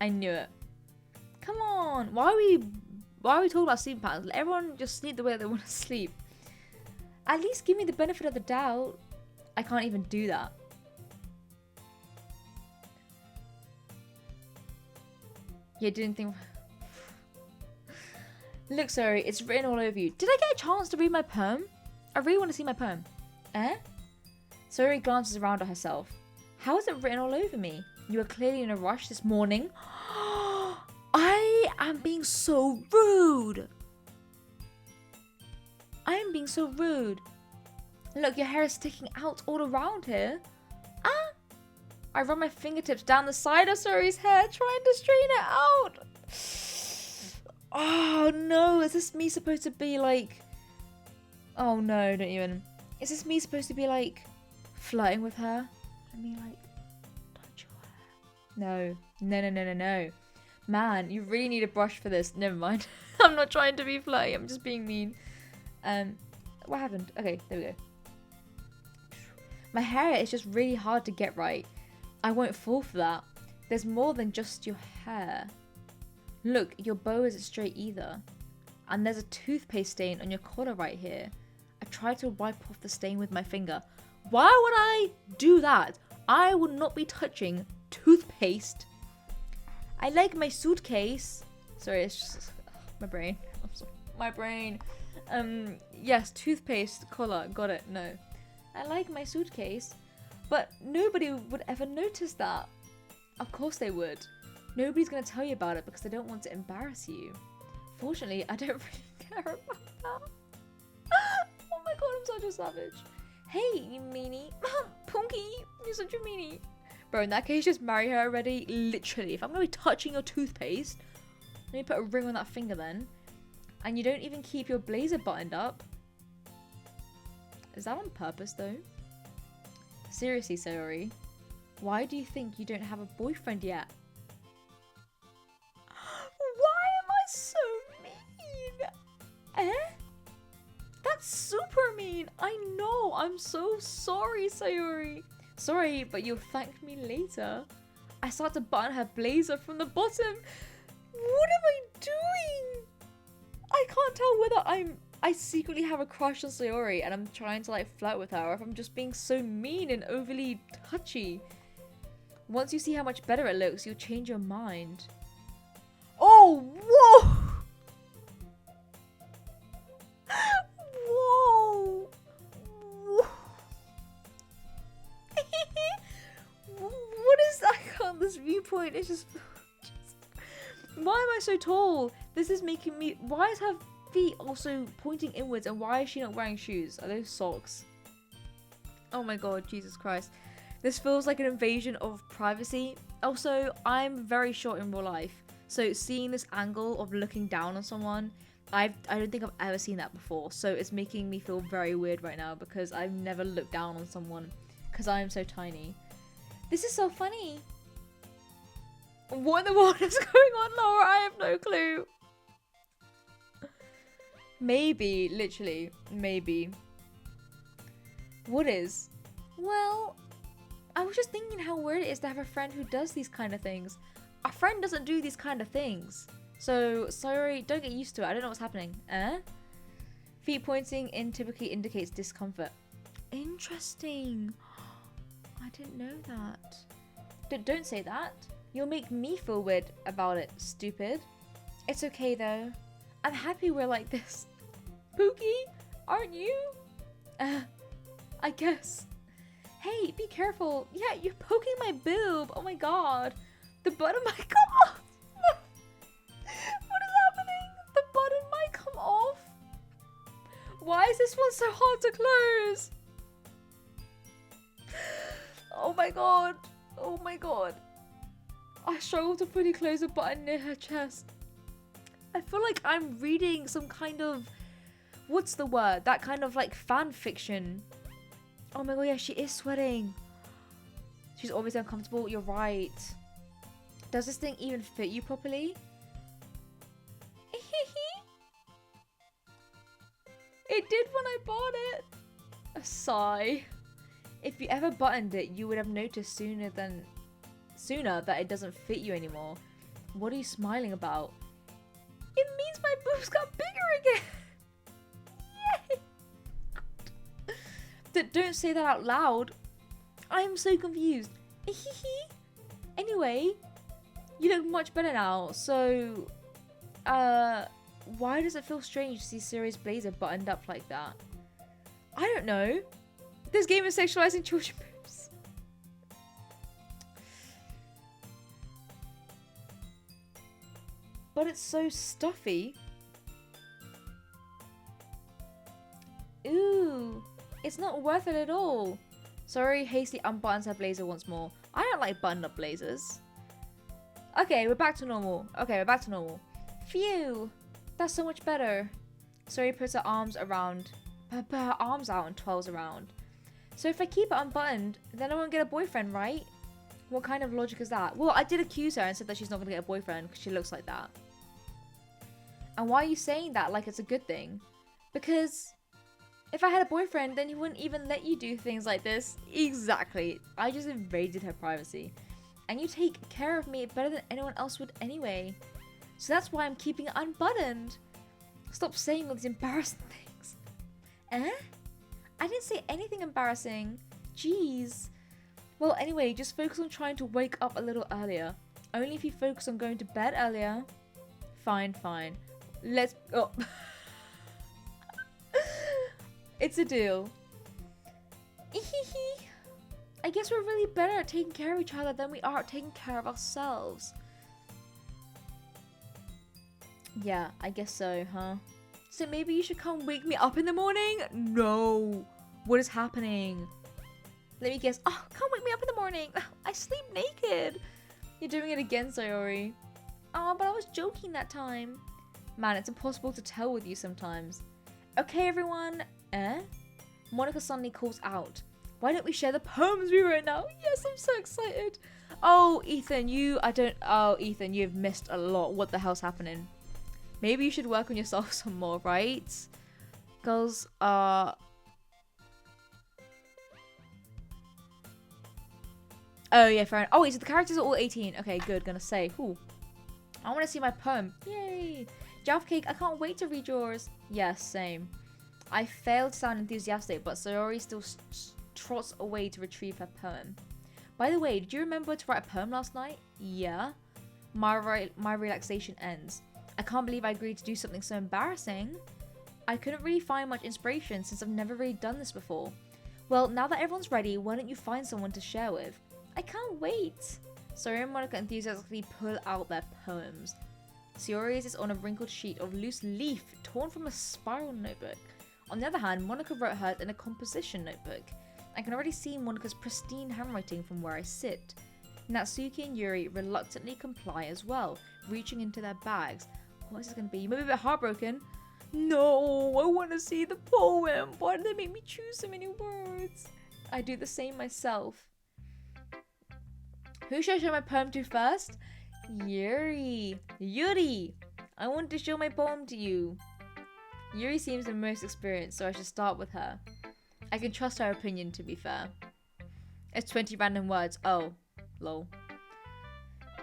I knew it. Come on. Why are we talking about sleep patterns? Let everyone just sleep the way they want to sleep. At least give me the benefit of the doubt. I can't even do that. Yeah, didn't think... Look, sorry, it's written all over you. Did I get a chance to read my poem? I really want to see my poem. Sayori glances around at herself. How is it written all over me? You were clearly in a rush this morning. I am being so rude. I am being so rude. Look, your hair is sticking out all around here. Ah! I run my fingertips down the side of Sayori's hair, trying to straighten it out. Oh no, is this me supposed to be like... Oh no, don't even. Is this me supposed to be like flirting with her? Let me like touch your hair. No. Man, you really need a brush for this. Never mind. I'm not trying to be flirty, I'm just being mean. What happened? Okay, there we go. My hair is just really hard to get right. I won't fall for that. There's more than just your hair. Look, your bow isn't straight either. And there's a toothpaste stain on your collar right here. I tried to wipe off the stain with my finger. Why would I do that? I would not be touching toothpaste. I like my suitcase. Sorry, it's just my brain. I'm sorry. My brain. Yes, toothpaste collar. Got it. No. I like my suitcase. But nobody would ever notice that. Of course they would. Nobody's going to tell you about it because they don't want to embarrass you. Fortunately, I don't really care about that. Oh my god, I'm such a savage. Hey, you meanie. Punky, you're such a meanie. Bro, in that case, just marry her already. Literally. If I'm going to be touching your toothpaste, let me put a ring on that finger then. And you don't even keep your blazer buttoned up. Is that on purpose though? Seriously, Sayori. Why do you think you don't have a boyfriend yet? Why am I so mean? Eh? That's super mean. I know. I'm so sorry, Sayori. Sorry, but you'll thank me later. I start to button her blazer from the bottom. What am I doing? I can't tell whether I secretly have a crush on Sayori and I'm trying to like flirt with her, or if I'm just being so mean and overly touchy. Once you see how much better it looks, you'll change your mind. Oh, whoa! Whoa! Whoa. What is that? I can't, this viewpoint is just... Why am I so tall? This is making me... Why is her feet also pointing inwards, and why is she not wearing shoes? Are those socks? Oh my god, Jesus Christ. This feels like an invasion of privacy. Also, I'm very short in real life. So seeing this angle of looking down on someone, I don't think I've ever seen that before. So it's making me feel very weird right now because I've never looked down on someone because I am so tiny. This is so funny. What in the world is going on, Laura? I have no clue. Maybe, literally, maybe. What is? Well, I was just thinking how weird it is to have a friend who does these kind of things. A friend doesn't do these kind of things. So, sorry, don't get used to it. I don't know what's happening. Feet pointing in typically indicates discomfort. Interesting. I didn't know that. Don't say that. You'll make me feel weird about it, stupid. It's okay though. I'm happy we're like this. Pookie, aren't you? I guess. Hey, be careful. Yeah, you're poking my boob. Oh my god. The button might come off. What is happening? The button might come off. Why is this one so hard to close? Oh my god. Oh my god. I struggle to fully close a button near her chest. I feel like I'm reading some kind of... What's the word? That kind of like fan fiction. Oh my god, yeah, she is sweating. She's obviously uncomfortable. You're right. Does this thing even fit you properly? It did when I bought it. A sigh. If you ever buttoned it, you would have noticed sooner that it doesn't fit you anymore. What are you smiling about? It means my boobs got bigger again. Yay! Don't say that out loud. I am so confused. Anyway, you look much better now. So, why does it feel strange to see Sayori's blazer buttoned up like that? I don't know. This game is sexualizing children boobs. But it's so stuffy. Ooh, it's not worth it at all. Sorry, Hasty unbuttons her blazer once more. I don't like buttoned up blazers. Okay, we're back to normal. Phew, that's so much better. Sorry puts her arms around, her arms out and twirls around. So if I keep it unbuttoned, then I won't get a boyfriend, right? What kind of logic is that? Well, I did accuse her and said that she's not going to get a boyfriend because she looks like that. And why are you saying that like it's a good thing? Because if I had a boyfriend, then he wouldn't even let you do things like this. Exactly. I just invaded her privacy. And you take care of me better than anyone else would anyway. So that's why I'm keeping it unbuttoned. Stop saying all these embarrassing things. Eh? I didn't say anything embarrassing. Jeez. Well, anyway, just focus on trying to wake up a little earlier. Only if you focus on going to bed earlier. Fine. Let's... Oh. It's a deal. I guess we're really better at taking care of each other than we are at taking care of ourselves. Yeah, I guess so, huh? So maybe you should come wake me up in the morning? No. What is happening? Let me guess. Oh, come wake me up in the morning. I sleep naked. You're doing it again, Sayori. Oh, but I was joking that time. Man, it's impossible to tell with you sometimes. Okay, everyone. Monica suddenly calls out. Why don't we share the poems we wrote now? Yes, I'm so excited. Oh, Ethan, Ethan, you've missed a lot. What the hell's happening? Maybe you should work on yourself some more, right? Girls are... Oh, yeah, fair enough. Oh, wait, so the characters are all 18. Okay, good. Gonna say. Ooh. I want to see my poem. Yay. Jaffa Cake, I can't wait to read yours. Yes, same. I failed to sound enthusiastic, but Sayori still trots away to retrieve her poem. By the way, did you remember to write a poem last night? Yeah. My relaxation ends. I can't believe I agreed to do something so embarrassing. I couldn't really find much inspiration since I've never really done this before. Well, now that everyone's ready, why don't you find someone to share with? I can't wait. Sayori and Monica enthusiastically pull out their poems. Sayori's is on a wrinkled sheet of loose leaf torn from a spiral notebook. On the other hand, Monica wrote hers in a composition notebook. I can already see Monica's pristine handwriting from where I sit. Natsuki and Yuri reluctantly comply as well, reaching into their bags. What is this going to be? You may be a bit heartbroken. No, I want to see the poem. Why did they make me choose so many words? I do the same myself. Who should I show my poem to first? Yuri. I want to show my poem to you. Yuri seems the most experienced, so I should start with her. I can trust her opinion, to be fair. It's 20 random words. Oh, lol.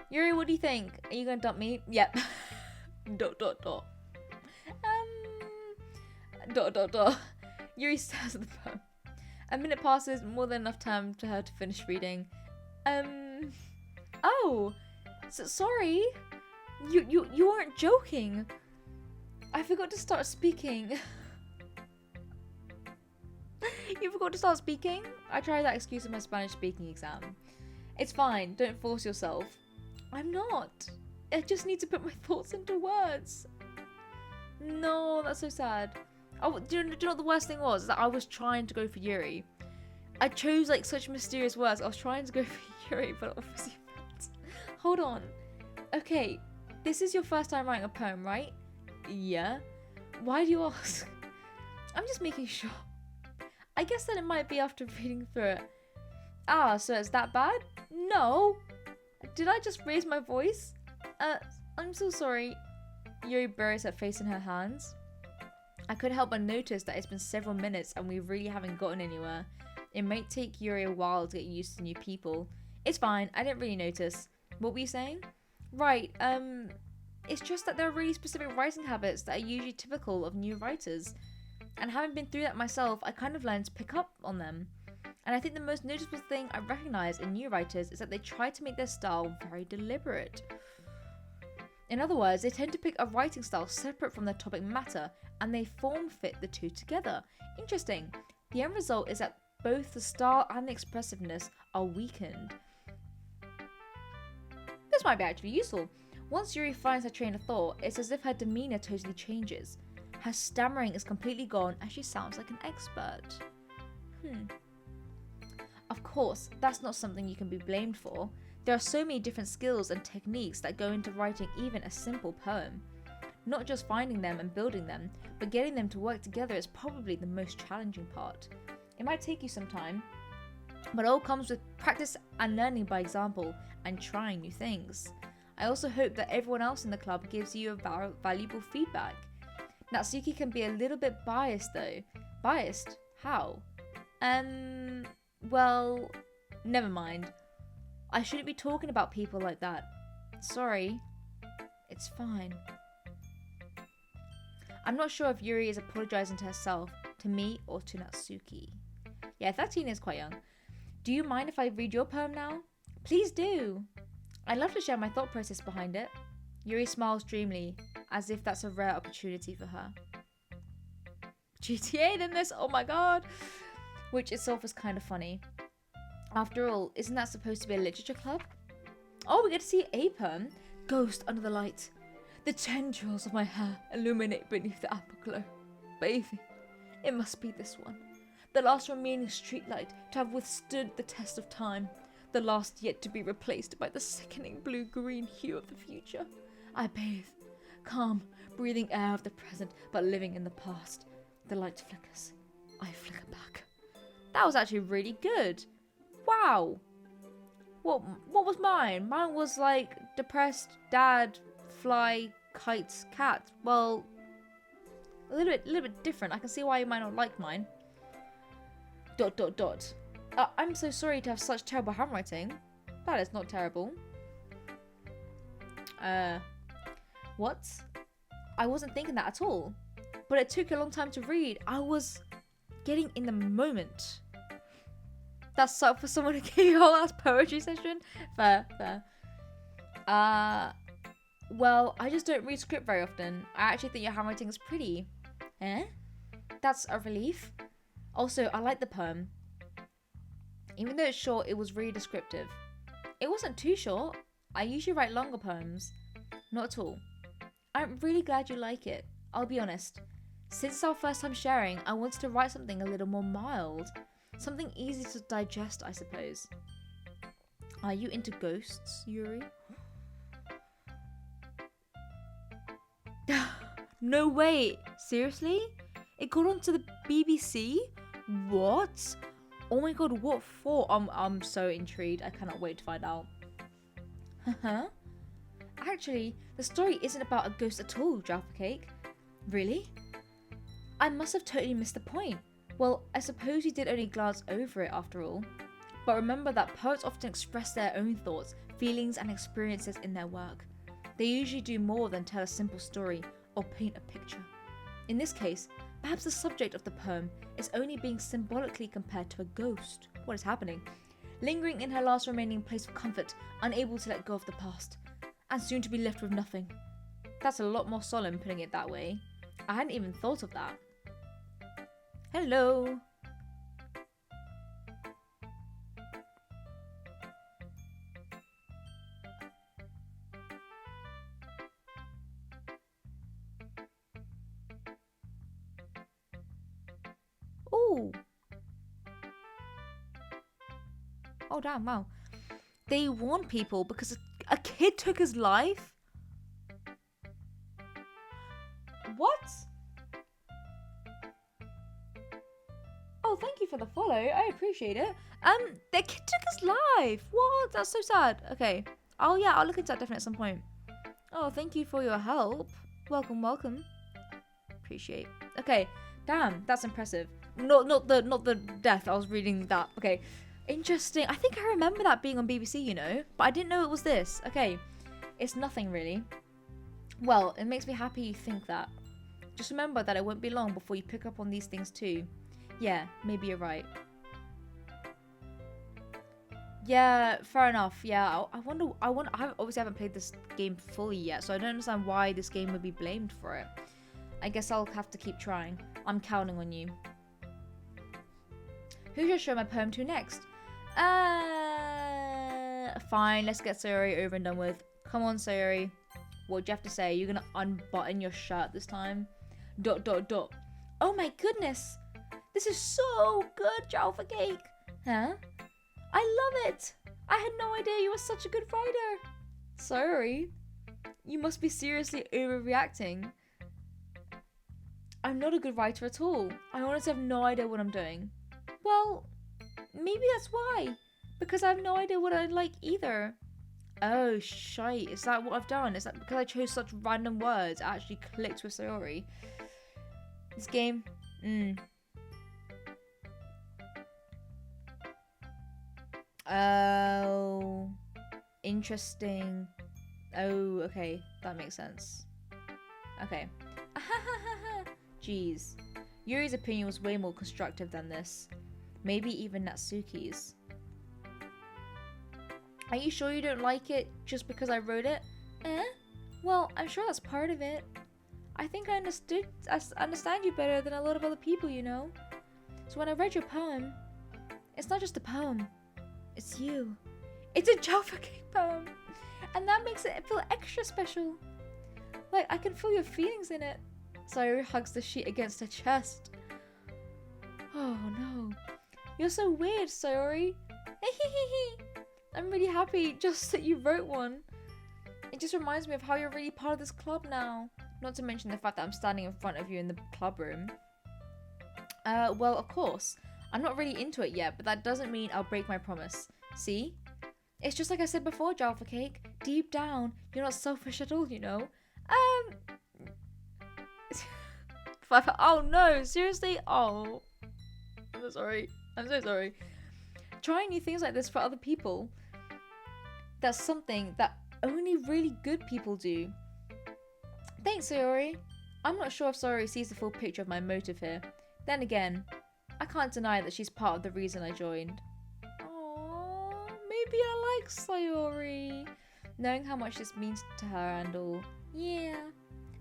Yuri, what do you think? Are you gonna dump me? Yep. ... Yuri stares at the poem. A minute passes, more than enough time for her to finish reading. Oh, so sorry. You weren't joking. I forgot to start speaking. You forgot to start speaking? I tried that excuse in my Spanish speaking exam. It's fine, don't force yourself. I'm not. I just need to put my thoughts into words. No, that's so sad. Oh, do you know what the worst thing was? That I was trying to go for Yuri. I chose like such mysterious words. I was trying to go for Yuri, but obviously failed. Hold on. Okay, this is your first time writing a poem, right? Yeah. Why do you ask? I'm just making sure. I guess that it might be after reading through it. Ah, so it's that bad? No. Did I just raise my voice? I'm so sorry. Yuri buries her face in her hands. I couldn't help but notice that it's been several minutes and we really haven't gotten anywhere. It might take Yuri a while to get used to new people. It's fine, I didn't really notice. What were you saying? Right, it's just that there are really specific writing habits that are usually typical of new writers. And having been through that myself, I kind of learned to pick up on them. And I think the most noticeable thing I recognise in new writers is that they try to make their style very deliberate. In other words, they tend to pick a writing style separate from their topic matter, and they form fit the two together. Interesting. The end result is that both the style and the expressiveness are weakened. This might be actually useful. Once Yuri finds her train of thought, it's as if her demeanour totally changes. Her stammering is completely gone and she sounds like an expert. Of course, that's not something you can be blamed for. There are so many different skills and techniques that go into writing even a simple poem. Not just finding them and building them, but getting them to work together is probably the most challenging part. It might take you some time, but it all comes with practice and learning by example and trying new things. I also hope that everyone else in the club gives you a valuable feedback. Natsuki can be a little bit biased though. Biased? How? Well, never mind. I shouldn't be talking about people like that. Sorry. It's fine. I'm not sure if Yuri is apologizing to herself, to me, or to Natsuki. Yeah, 13 is quite young. Do you mind if I read your poem now? Please do. I'd love to share my thought process behind it. Yuri smiles dreamily, as if that's a rare opportunity for her. GTA than this, oh my god! Which itself is kind of funny. After all, isn't that supposed to be a literature club? Oh, we get to see a poem. Ghost under the light. The tendrils of my hair illuminate beneath the afterglow. Bathing. It must be this one. The last remaining streetlight to have withstood the test of time. The last yet to be replaced by the sickening blue-green hue of the future. I bathe. Calm, breathing air of the present, but living in the past. The light flickers. I flicker back. That was actually really good. Wow. What was mine? Mine was like depressed, dad, fly, kites, cat. Well, a little bit different. I can see why you might not like mine. ... I'm so sorry to have such terrible handwriting. That is not terrible. What? I wasn't thinking that at all. But it took a long time to read. I was getting in the moment. That's so for someone to give you a whole ass poetry session. Fair. Well, I just don't read script very often. I actually think your handwriting is pretty. Eh? That's a relief. Also, I like the poem. Even though it's short, it was really descriptive. It wasn't too short. I usually write longer poems. Not at all. I'm really glad you like it. I'll be honest. Since our first time sharing, I wanted to write something a little more mild. Something easy to digest, I suppose. Are you into ghosts, Yuri? No way! Seriously? It got onto the BBC? What? Oh my god, what for? I'm so intrigued. I cannot wait to find out. Actually, the story isn't about a ghost at all, Jaffa Cake. Really? I must have totally missed the point. Well, I suppose you did only glance over it after all. But remember that poets often express their own thoughts, feelings and experiences in their work. They usually do more than tell a simple story or paint a picture. In this case, perhaps the subject of the poem is only being symbolically compared to a ghost. What is happening? Lingering in her last remaining place of comfort, unable to let go of the past, and soon to be left with nothing. That's a lot more solemn putting it that way. I hadn't even thought of that. Hello. Ooh. Oh damn, wow. They warned people because a kid took his life? What? Oh, thank you for the follow. I appreciate it. Their kid took his life. What? That's so sad. Okay. Oh yeah, I'll look into that definitely at some point. Oh, thank you for your help. Welcome. Appreciate. Okay. Damn, that's impressive. Not the death. I was reading that. Okay. Interesting. I think I remember that being on BBC, you know, but I didn't know it was this. Okay. It's nothing really. Well, it makes me happy you think that. Just remember that it won't be long before you pick up on these things too. Yeah, maybe you're right. Yeah, fair enough. Yeah, I wonder. I obviously haven't played this game fully yet, so I don't understand why this game would be blamed for it. I guess I'll have to keep trying. I'm counting on you. Who should I show my poem to next? Fine, let's get Sayori over and done with. Come on, Sayori. What do you have to say? You're gonna unbutton your shirt this time? ... Oh my goodness! This is so good, Jaffa Cake! Huh? I love it! I had no idea you were such a good writer! Sorry. You must be seriously overreacting. I'm not a good writer at all. I honestly have no idea what I'm doing. Well, maybe that's why. Because I have no idea what I like either. Oh, shite. Is that what I've done? Is that because I chose such random words? I actually clicked with Sayori. This game? Oh. Interesting. Oh, okay. That makes sense. Okay. Jeez. Yuri's opinion was way more constructive than this. Maybe even Natsuki's. Are you sure you don't like it just because I wrote it? Well, I'm sure that's part of it. I think I understand you better than a lot of other people, you know? So when I read your poem, it's not just a poem. It's you. It's a Jaffa Cake poem. And that makes it feel extra special. Like, I can feel your feelings in it. Sayori hugs the sheet against her chest. Oh no. You're so weird, Sayori. I'm really happy just that you wrote one. It just reminds me of how you're really part of this club now. Not to mention the fact that I'm standing in front of you in the club room. Well, of course. I'm not really into it yet, but that doesn't mean I'll break my promise. See? It's just like I said before, Jaffa Cake. Deep down, you're not selfish at all, you know? Oh no, seriously? Oh. I'm so sorry. I'm so sorry. Trying new things like this for other people, that's something that only really good people do. Thanks, Sayori. I'm not sure if Sayori sees the full picture of my motive here. Then again, I can't deny that she's part of the reason I joined. Aww, maybe I like Sayori. Knowing how much this means to her and all. Yeah.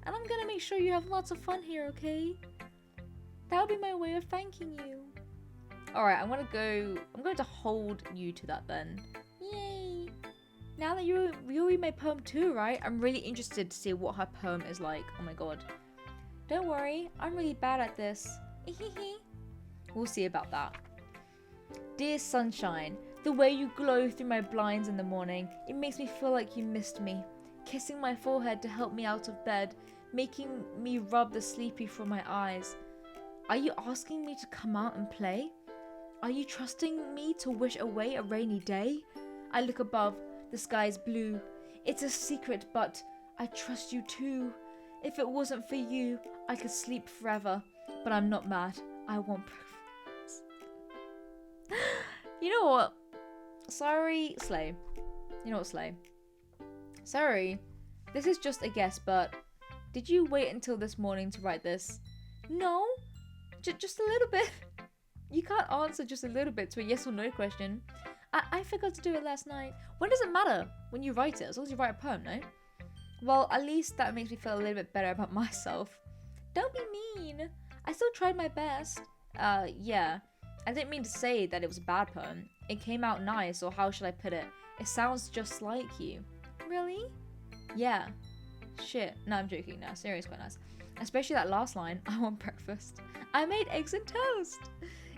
And I'm gonna make sure you have lots of fun here, okay? That'll be my way of thanking you. Alright, I'm going to hold you to that then. Yay! Now that you'll read my poem too, right? I'm really interested to see what her poem is like. Oh my god. Don't worry, I'm really bad at this. We'll see about that. Dear sunshine, the way you glow through my blinds in the morning, it makes me feel like you missed me. Kissing my forehead to help me out of bed, making me rub the sleepy from my eyes. Are you asking me to come out and play? Are you trusting me to wish away a rainy day? I look above, the sky's blue. It's a secret, but I trust you too. If it wasn't for you, I could sleep forever. But I'm not mad. I want breakfast. You know what? Sorry, Slay. You know what, Slay? Sorry, this is just a guess, but did you wait until this morning to write this? No, just a little bit. You can't answer just a little bit to a yes or no question. I forgot to do it last night. When does it matter when you write it? As long as you write a poem, no? Well, at least that makes me feel a little bit better about myself. Don't be mean. I still tried my best. Yeah. I didn't mean to say that it was a bad poem. It came out nice, or how should I put it? It sounds just like you. Really? Yeah. Shit. No, I'm joking. No, serious, quite nice. Especially that last line. I want breakfast. I made eggs and toast.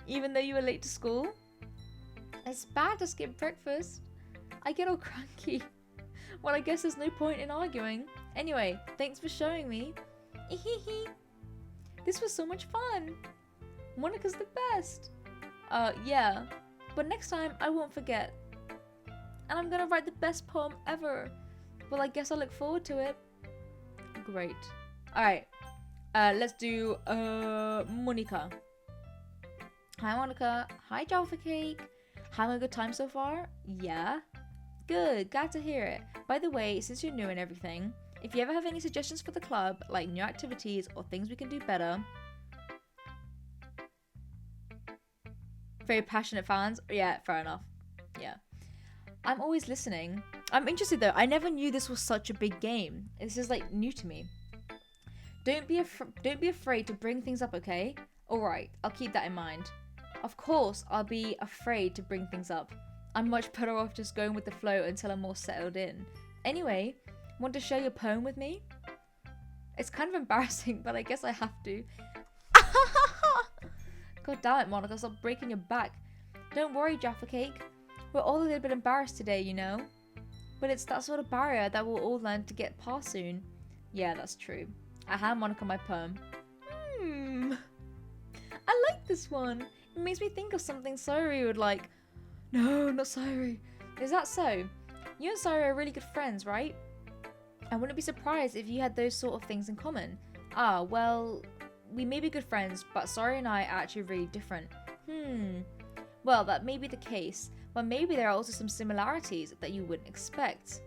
Even though you were late to school. It's bad to skip breakfast. I get all cranky. Well, I guess there's no point in arguing. Anyway, thanks for showing me. This was so much fun. Monica's the best. Yeah. But next time, I won't forget. And I'm gonna write the best poem ever. Well, I guess I look forward to it. Great. Alright. Let's do, Monica. Hi, Monica. Hi, Jaffa Cake. Having a good time so far? Yeah. Good. Glad to hear it. By the way, since you're new and everything, if you ever have any suggestions for the club, like new activities or things we can do better. Very passionate fans? Yeah, fair enough. Yeah. I'm always listening. I'm interested though. I never knew this was such a big game. This is like new to me. Don't be afraid to bring things up, okay? Alright, I'll keep that in mind. Of course, I'll be afraid to bring things up. I'm much better off just going with the flow until I'm more settled in. Anyway, want to share your poem with me? It's kind of embarrassing, but I guess I have to. God damn it, Monica, stop breaking your back. Don't worry, Jaffa Cake. We're all a little bit embarrassed today, you know? But it's that sort of barrier that we'll all learn to get past soon. Yeah, that's true. I hand Monica my poem. I like this one. It makes me think of something Sayuri would like. No, not Sayuri. Is that so? You and Sayuri are really good friends, right? I wouldn't be surprised if you had those sort of things in common. Ah, well, we may be good friends, but Sayuri and I are actually really different. Well, that may be the case, but maybe there are also some similarities that you wouldn't expect.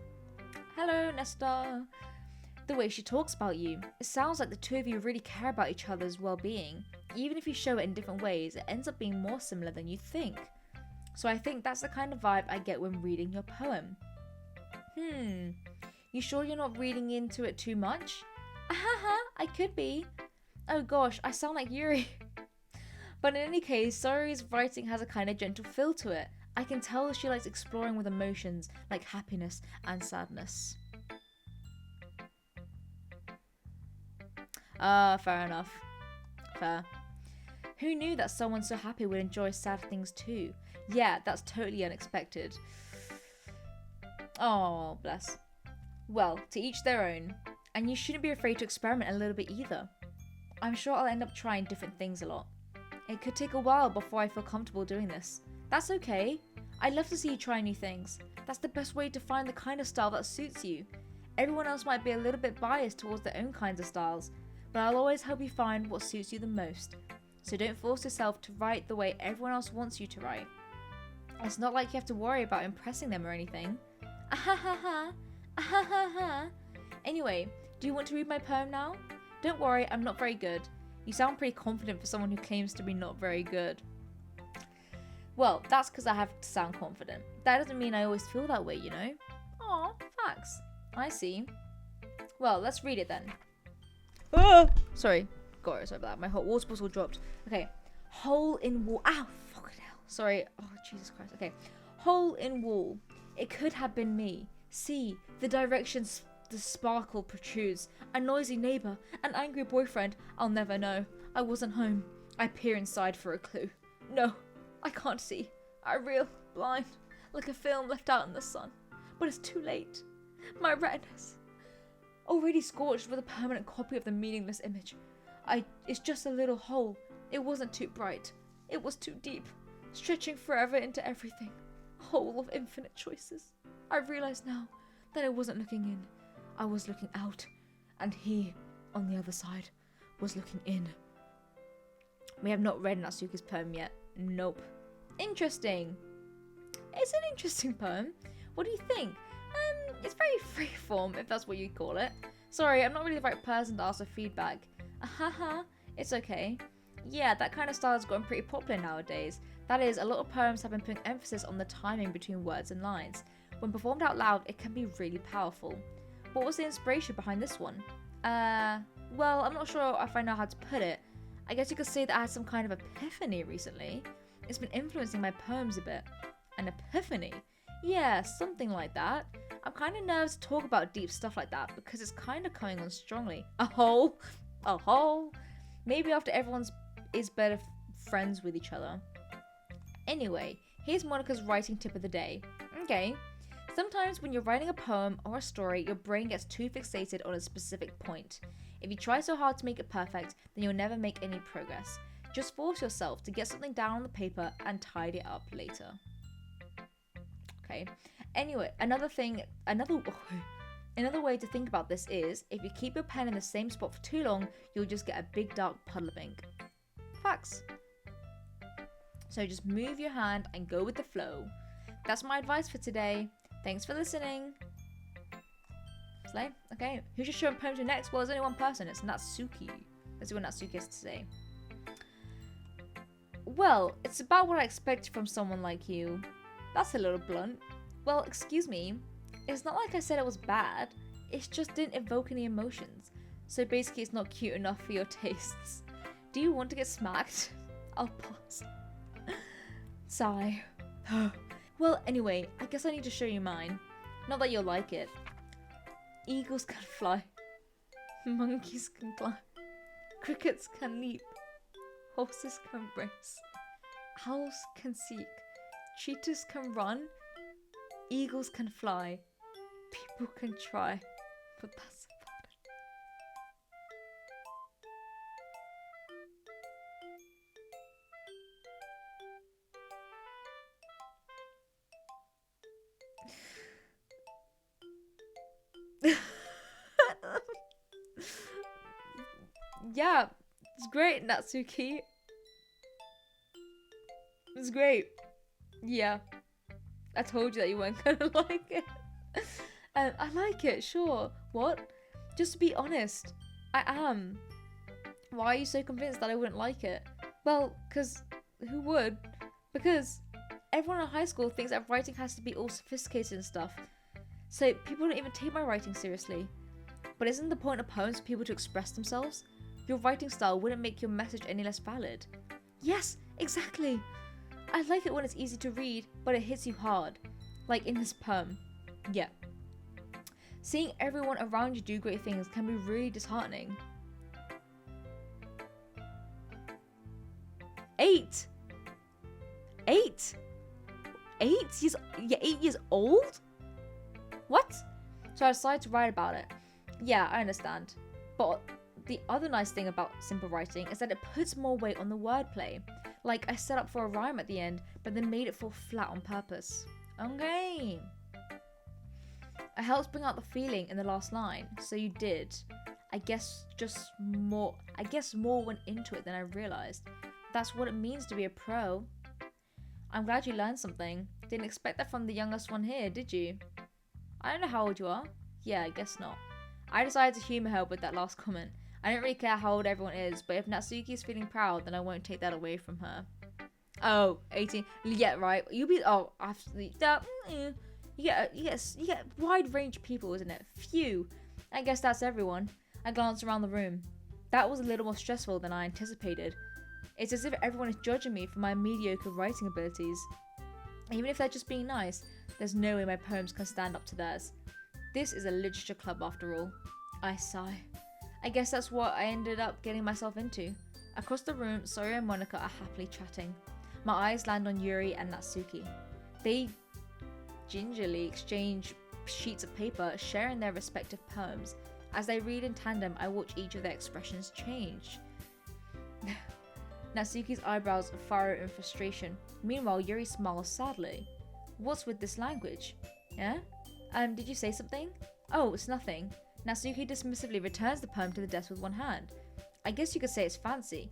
Hello, Nesta. The way she talks about you, it sounds like the two of you really care about each other's well-being. Even if you show it in different ways, it ends up being more similar than you think. So I think that's the kind of vibe I get when reading your poem. You sure you're not reading into it too much? I could be. Oh gosh, I sound like Yuri. But in any case, Sayuri's writing has a kind of gentle feel to it. I can tell she likes exploring with emotions like happiness and sadness. Fair enough. Fair. Who knew that someone so happy would enjoy sad things too? Yeah, that's totally unexpected. Oh, bless. Well, to each their own. And you shouldn't be afraid to experiment a little bit either. I'm sure I'll end up trying different things a lot. It could take a while before I feel comfortable doing this. That's okay. I'd love to see you try new things. That's the best way to find the kind of style that suits you. Everyone else might be a little bit biased towards their own kinds of styles, but I'll always help you find what suits you the most. So don't force yourself to write the way everyone else wants you to write. It's not like you have to worry about impressing them or anything. Anyway, do you want to read my poem now? Don't worry, I'm not very good. You sound pretty confident for someone who claims to be not very good. Well, that's because I have to sound confident. That doesn't mean I always feel that way, you know? Aw, facts. I see. Well, let's read it then. Sorry. Sorry about that. My hot water bottle dropped. Okay. Hole in wall. Ow, fucking hell. Sorry. Oh, Jesus Christ. Okay. Hole in wall. It could have been me. See, the direction the sparkle protrudes. A noisy neighbour. An angry boyfriend. I'll never know. I wasn't home. I peer inside for a clue. No, I can't see. I reel blind. Like a film left out in the sun. But it's too late. My retinas. Already scorched with a permanent copy of the meaningless image. It's just a little hole. It wasn't too bright. It was too deep, stretching forever into everything. A hole of infinite choices. I realize now that I wasn't looking in. I was looking out. And he, on the other side, was looking in. We have not read Natsuki's poem yet. Nope. Interesting. It's an interesting poem. What do you think? It's very freeform, if that's what you call it. Sorry, I'm not really the right person to ask for feedback. It's okay. Yeah, that kind of style has gotten pretty popular nowadays. That is, a lot of poems have been putting emphasis on the timing between words and lines. When performed out loud, it can be really powerful. What was the inspiration behind this one? Well, I'm not sure if I know how to put it. I guess you could say that I had some kind of epiphany recently. It's been influencing my poems a bit. An epiphany? Yeah, something like that. I'm kind of nervous to talk about deep stuff like that because it's kind of coming on strongly. A hole? Maybe after everyone's is better friends with each other. Anyway, here's Monica's writing tip of the day. Okay, sometimes when you're writing a poem or a story, your brain gets too fixated on a specific point. If you try so hard to make it perfect, then you'll never make any progress. Just force yourself to get something down on the paper and tidy it up later. Okay. Anyway, another way to think about this is, if you keep your pen in the same spot for too long, you'll just get a big dark puddle of ink. Facts. So just move your hand and go with the flow. That's my advice for today. Thanks for listening. Slay. Okay, who should show a poem to next? Well, there's only one person. It's Natsuki. Let's see what Natsuki has to say. Well, it's about what I expected from someone like you. That's a little blunt. Well, excuse me. It's not like I said it was bad. It just didn't evoke any emotions. So basically it's not cute enough for your tastes. Do you want to get smacked? I'll pause. Sigh. Well, anyway, I guess I need to show you mine. Not that you'll like it. Eagles can fly. Monkeys can climb. Crickets can leap. Horses can race. Owls can seek. Cheetahs can run. Eagles can fly. People can try. But that's about it. Yeah, it's great, Natsuki. It's great. Yeah, I told you that you weren't gonna like it. I like it, sure. What? Just to be honest, I am. Why are you so convinced that I wouldn't like it? Well, because who would? Because everyone in high school thinks that writing has to be all sophisticated and stuff. So people don't even take my writing seriously. But isn't the point of poems for people to express themselves? Your writing style wouldn't make your message any less valid. Yes, exactly. I like it when it's easy to read, but it hits you hard. Like in this poem. Yeah. Seeing everyone around you do great things can be really disheartening. 8 8 8 years old? What? So I decided to write about it. Yeah, I understand. But the other nice thing about simple writing is that it puts more weight on the wordplay. Like I set up for a rhyme at the end, but then made it fall flat on purpose. Okay. I helped bring out the feeling in the last line, so you did. I guess more went into it than I realized. That's what it means to be a pro. I'm glad you learned something. Didn't expect that from the youngest one here, did you? I don't know how old you are. Yeah, I guess not. I decided to humour her with that last comment. I don't really care how old everyone is, but if Natsuki's feeling proud, then I won't take that away from her. Oh, 18. Yeah, right. You'll be. Oh, absolutely. You get wide range of people, isn't it? Phew. I guess that's everyone. I glanced around the room. That was a little more stressful than I anticipated. It's as if everyone is judging me for my mediocre writing abilities. Even if they're just being nice, there's no way my poems can stand up to theirs. This is a literature club after all. I sigh. I guess that's what I ended up getting myself into. Across the room, Soria and Monika are happily chatting. My eyes land on Yuri and Natsuki. They gingerly exchange sheets of paper, sharing their respective poems. As they read in tandem, I watch each of their expressions change. Natsuki's eyebrows furrow in frustration. Meanwhile, Yuri smiles sadly. What's with this language? Yeah? Did you say something? Oh, it's nothing. Natsuki dismissively returns the poem to the desk with one hand. I guess you could say it's fancy.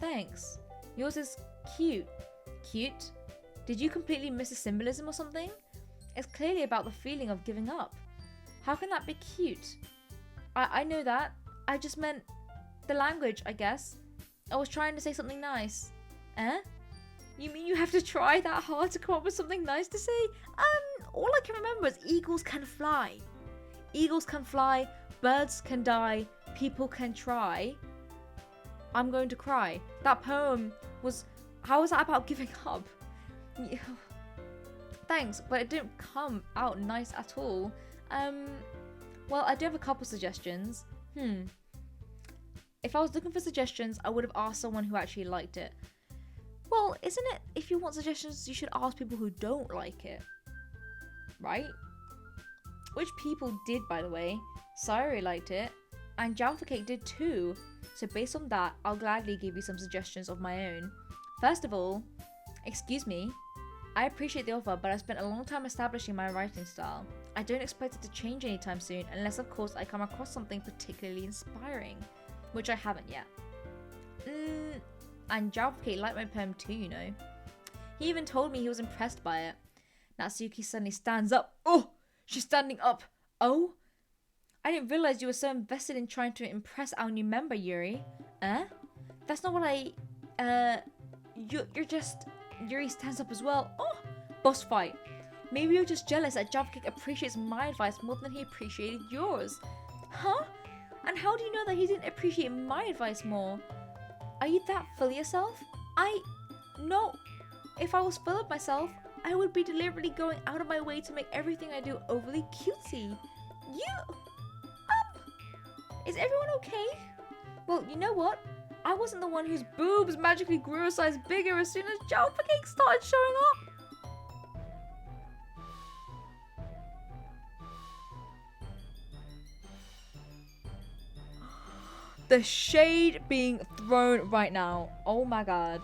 Thanks. Yours is cute. Cute? Did you completely miss the symbolism or something? It's clearly about the feeling of giving up. How can that be cute? I know that. I just meant the language, I guess. I was trying to say something nice. Eh? You mean you have to try that hard to come up with something nice to say? All I can remember is eagles can fly. Eagles can fly, birds can die, people can try. I'm going to cry. That poem was... How was that about giving up? Yeah. Thanks, but it didn't come out nice at all. Well, I do have a couple suggestions. If I was looking for suggestions, I would have asked someone who actually liked it. Well, isn't it, if you want suggestions, you should ask people who don't like it. Right? Which people did, by the way. Sayori liked it, and Jam for Cake did too. So based on that, I'll gladly give you some suggestions of my own. First of all, excuse me, I appreciate the offer, but I spent a long time establishing my writing style. I don't expect it to change anytime soon, unless of course I come across something particularly inspiring, which I haven't yet. And Jam for Cake liked my poem too, you know. He even told me he was impressed by it. Natsuki suddenly stands up. Oh! She's standing up. Oh? I didn't realize you were so invested in trying to impress our new member, Yuri. That's not what I... You're just... Yuri stands up as well. Oh! Boss fight. Maybe you're just jealous that Javkick appreciates my advice more than he appreciated yours. Huh? And how do you know that he didn't appreciate my advice more? Are you that full of yourself? No. If I was full of myself, I would be deliberately going out of my way to make everything I do overly cutesy. Is everyone okay? Well, you know what? I wasn't the one whose boobs magically grew a size bigger as soon as Jaffa Cake started showing up. The shade being thrown right now. Oh my god.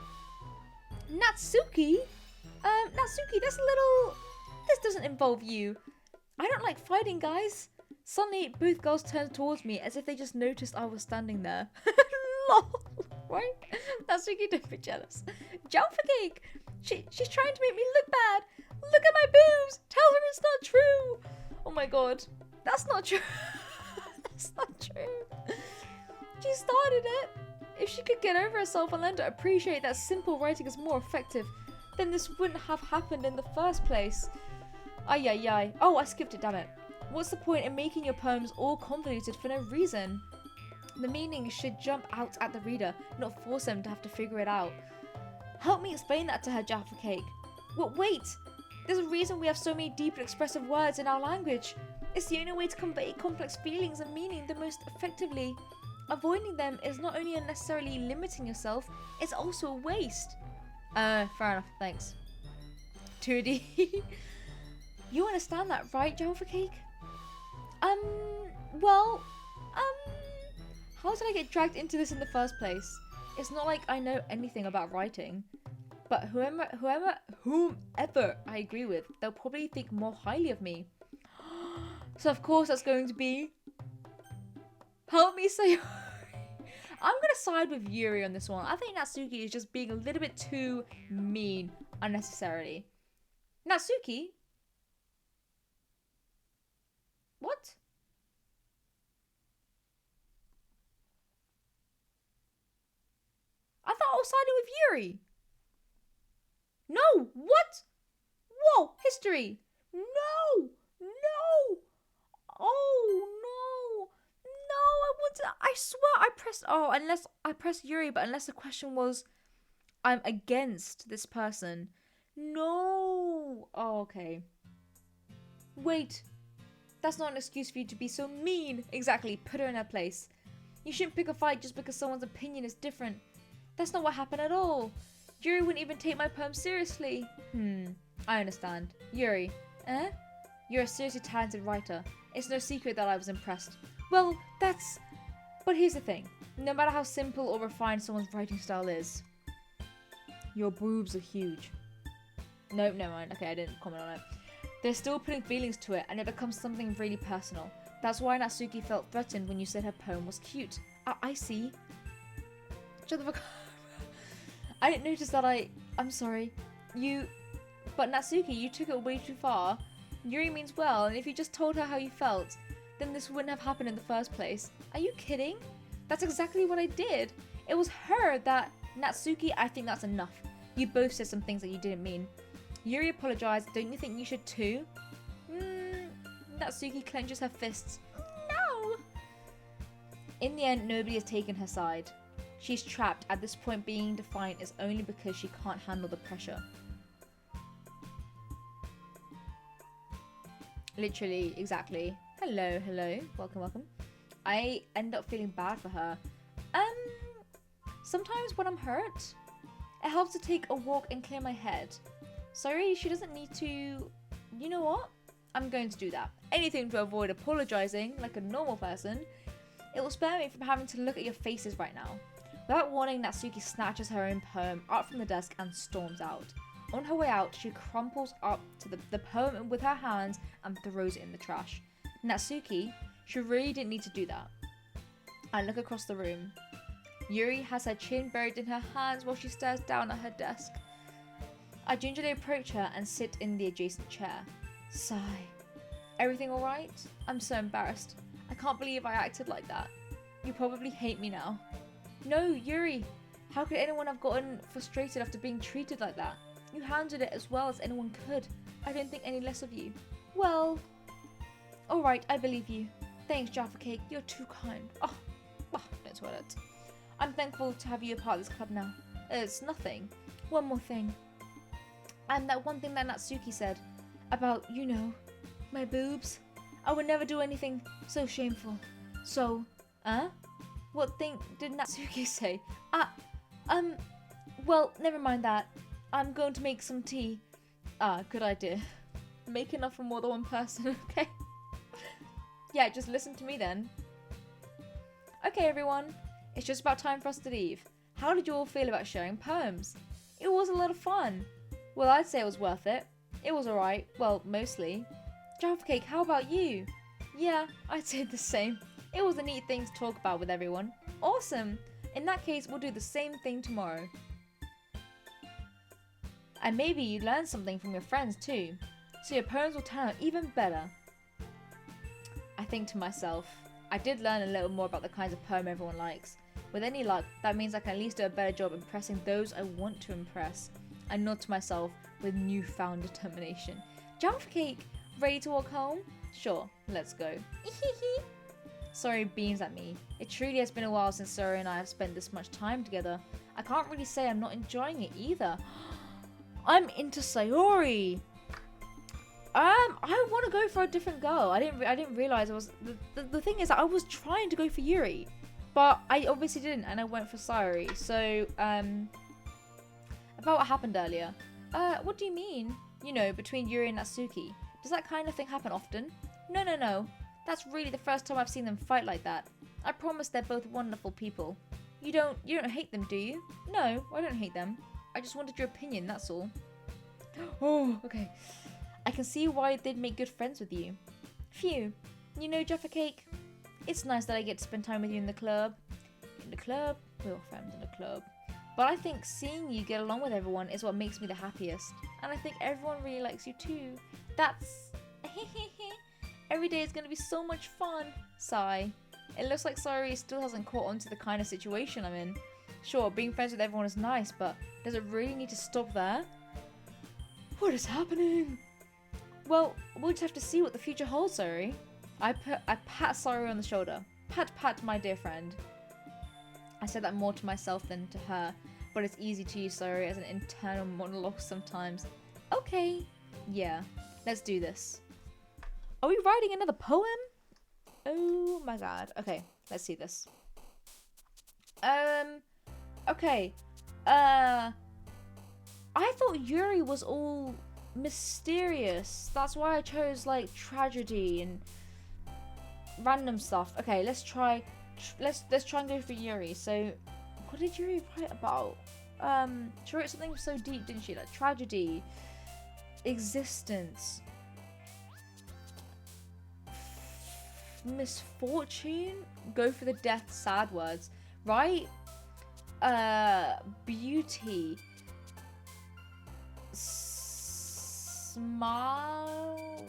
Natsuki? Natsuki, that's a little... This doesn't involve you. I don't like fighting, guys. Suddenly, both girls turned towards me as if they just noticed I was standing there. Lol. Right? Natsuki, don't be jealous. Jaffa Cake! She's trying to make me look bad. Look at my boobs! Tell her it's not true! Oh my god. That's not true. That's not true. She started it. If she could get over herself and learn to appreciate that simple writing is more effective, then this wouldn't have happened in the first place. Ay ay ay. Oh, I skipped it, damn it. What's the point in making your poems all convoluted for no reason? The meaning should jump out at the reader, not force them to have to figure it out. Help me explain that to her, Jaffa Cake. Wait! There's a reason we have so many deep and expressive words in our language. It's the only way to convey complex feelings and meaning the most effectively. Avoiding them is not only unnecessarily limiting yourself, it's also a waste. Fair enough, thanks. 2D. You understand that, right, Jaffa Cake? How did I get dragged into this in the first place? It's not like I know anything about writing. But whomever I agree with, they'll probably think more highly of me. So of course that's going to be... Help me say... I'm going to side with Yuri on this one. I think Natsuki is just being a little bit too mean unnecessarily. Natsuki? What? I thought I was siding with Yuri. No! What? Whoa! History! No! No! Oh, no! I swear I pressed... Oh, unless I pressed Yuri, but unless the question was... I'm against this person. No! Oh, okay. Wait. That's not an excuse for you to be so mean. Exactly. Put her in her place. You shouldn't pick a fight just because someone's opinion is different. That's not what happened at all. Yuri wouldn't even take my poem seriously. I understand. Yuri. You're a seriously talented writer. It's no secret that I was impressed. Well, that's... But here's the thing. No matter how simple or refined someone's writing style is, your boobs are huge. Nope, never mind. Okay, I didn't comment on it. They're still putting feelings to it, and it becomes something really personal. That's why Natsuki felt threatened when you said her poem was cute. I see. Shut the fuck up. I didn't notice that I'm sorry. But Natsuki, you took it way too far. Yuri means well, and if you just told her how you felt, then this wouldn't have happened in the first place. Are you kidding? That's exactly what I did. It was her that... Natsuki, I think that's enough. You both said some things that you didn't mean. Yuri apologized. Don't you think you should too? Natsuki clenches her fists. No! In the end, nobody has taken her side. She's trapped. At this point, being defiant is only because she can't handle the pressure. Literally, exactly. Hello, hello. Welcome, welcome. I end up feeling bad for her. Sometimes when I'm hurt, it helps to take a walk and clear my head. Sorry, she doesn't need to... You know what? I'm going to do that. Anything to avoid apologizing like a normal person. It will spare me from having to look at your faces right now. Without warning, Natsuki snatches her own poem out from the desk and storms out. On her way out, she crumples up to the poem with her hands and throws it in the trash. Natsuki, she really didn't need to do that. I look across the room. Yuri has her chin buried in her hands while she stares down at her desk. I gingerly approach her and sit in the adjacent chair. Sigh. Everything alright? I'm so embarrassed. I can't believe I acted like that. You probably hate me now. No, Yuri. How could anyone have gotten frustrated after being treated like that? You handled it as well as anyone could. I don't think any less of you. Well... Alright, I believe you. Thanks, Jaffa Cake. You're too kind. Oh, don't sweat it. I'm thankful to have you a part of this club now. It's nothing. One more thing. And that one thing that Natsuki said about, you know, my boobs. I would never do anything so shameful. So, what thing did Natsuki say? Well, never mind that. I'm going to make some tea. Good idea. Make enough for more than one person, okay? Yeah, just listen to me then. Okay, everyone. It's just about time for us to leave. How did you all feel about sharing poems? It was a lot of fun. Well, I'd say it was worth it. It was alright. Well, mostly. Jaffa Cake, how about you? Yeah, I'd say the same. It was a neat thing to talk about with everyone. Awesome! In that case, we'll do the same thing tomorrow. And maybe you learn something from your friends too, so your poems will turn out even better. I think to myself, I did learn a little more about the kinds of poem everyone likes. With any luck, that means I can at least do a better job impressing those I want to impress. I nod to myself with newfound determination. Jaffa Cake, ready to walk home? Sure, let's go. Sorry beams at me. It truly has been a while since Sora and I have spent this much time together. I can't really say I'm not enjoying it either. I'm into Sayori. I want to go for a different girl. I didn't realize I was. The thing is that I was trying to go for Yuri, but I obviously didn't, and I went for Sayori. So about what happened earlier. What do you mean? You know, between Yuri and Natsuki. Does that kind of thing happen often? No. That's really the first time I've seen them fight like that. I promise they're both wonderful people. You don't hate them, do you? No, I don't hate them. I just wanted your opinion, that's all. Oh, okay. I can see why they'd make good friends with you. Phew. You know, Jaffa Cake, it's nice that I get to spend time with you in the club. In the club? We're all friends in the club. But I think seeing you get along with everyone is what makes me the happiest. And I think everyone really likes you too. That's... Every day is going to be so much fun. Sigh. It looks like Sayori still hasn't caught on to the kind of situation I'm in. Sure, being friends with everyone is nice, but does it really need to stop there? What is happening? Well, we'll just have to see what the future holds, Sayori. I pat Sayori on the shoulder. Pat, my dear friend. I said that more to myself than to her, but it's easy to use Sayori as an internal monologue sometimes. Okay. Yeah, let's do this. Are we writing another poem? Oh my god. Okay, let's see this. Okay. I thought Yuri was all mysterious. That's why I chose like tragedy and random stuff. Okay, let's try and go for Yuri. So, what did Yuri write about? She wrote something so deep, didn't she? Like tragedy, existence, misfortune. Go for the death, sad words, right? Beauty, smile,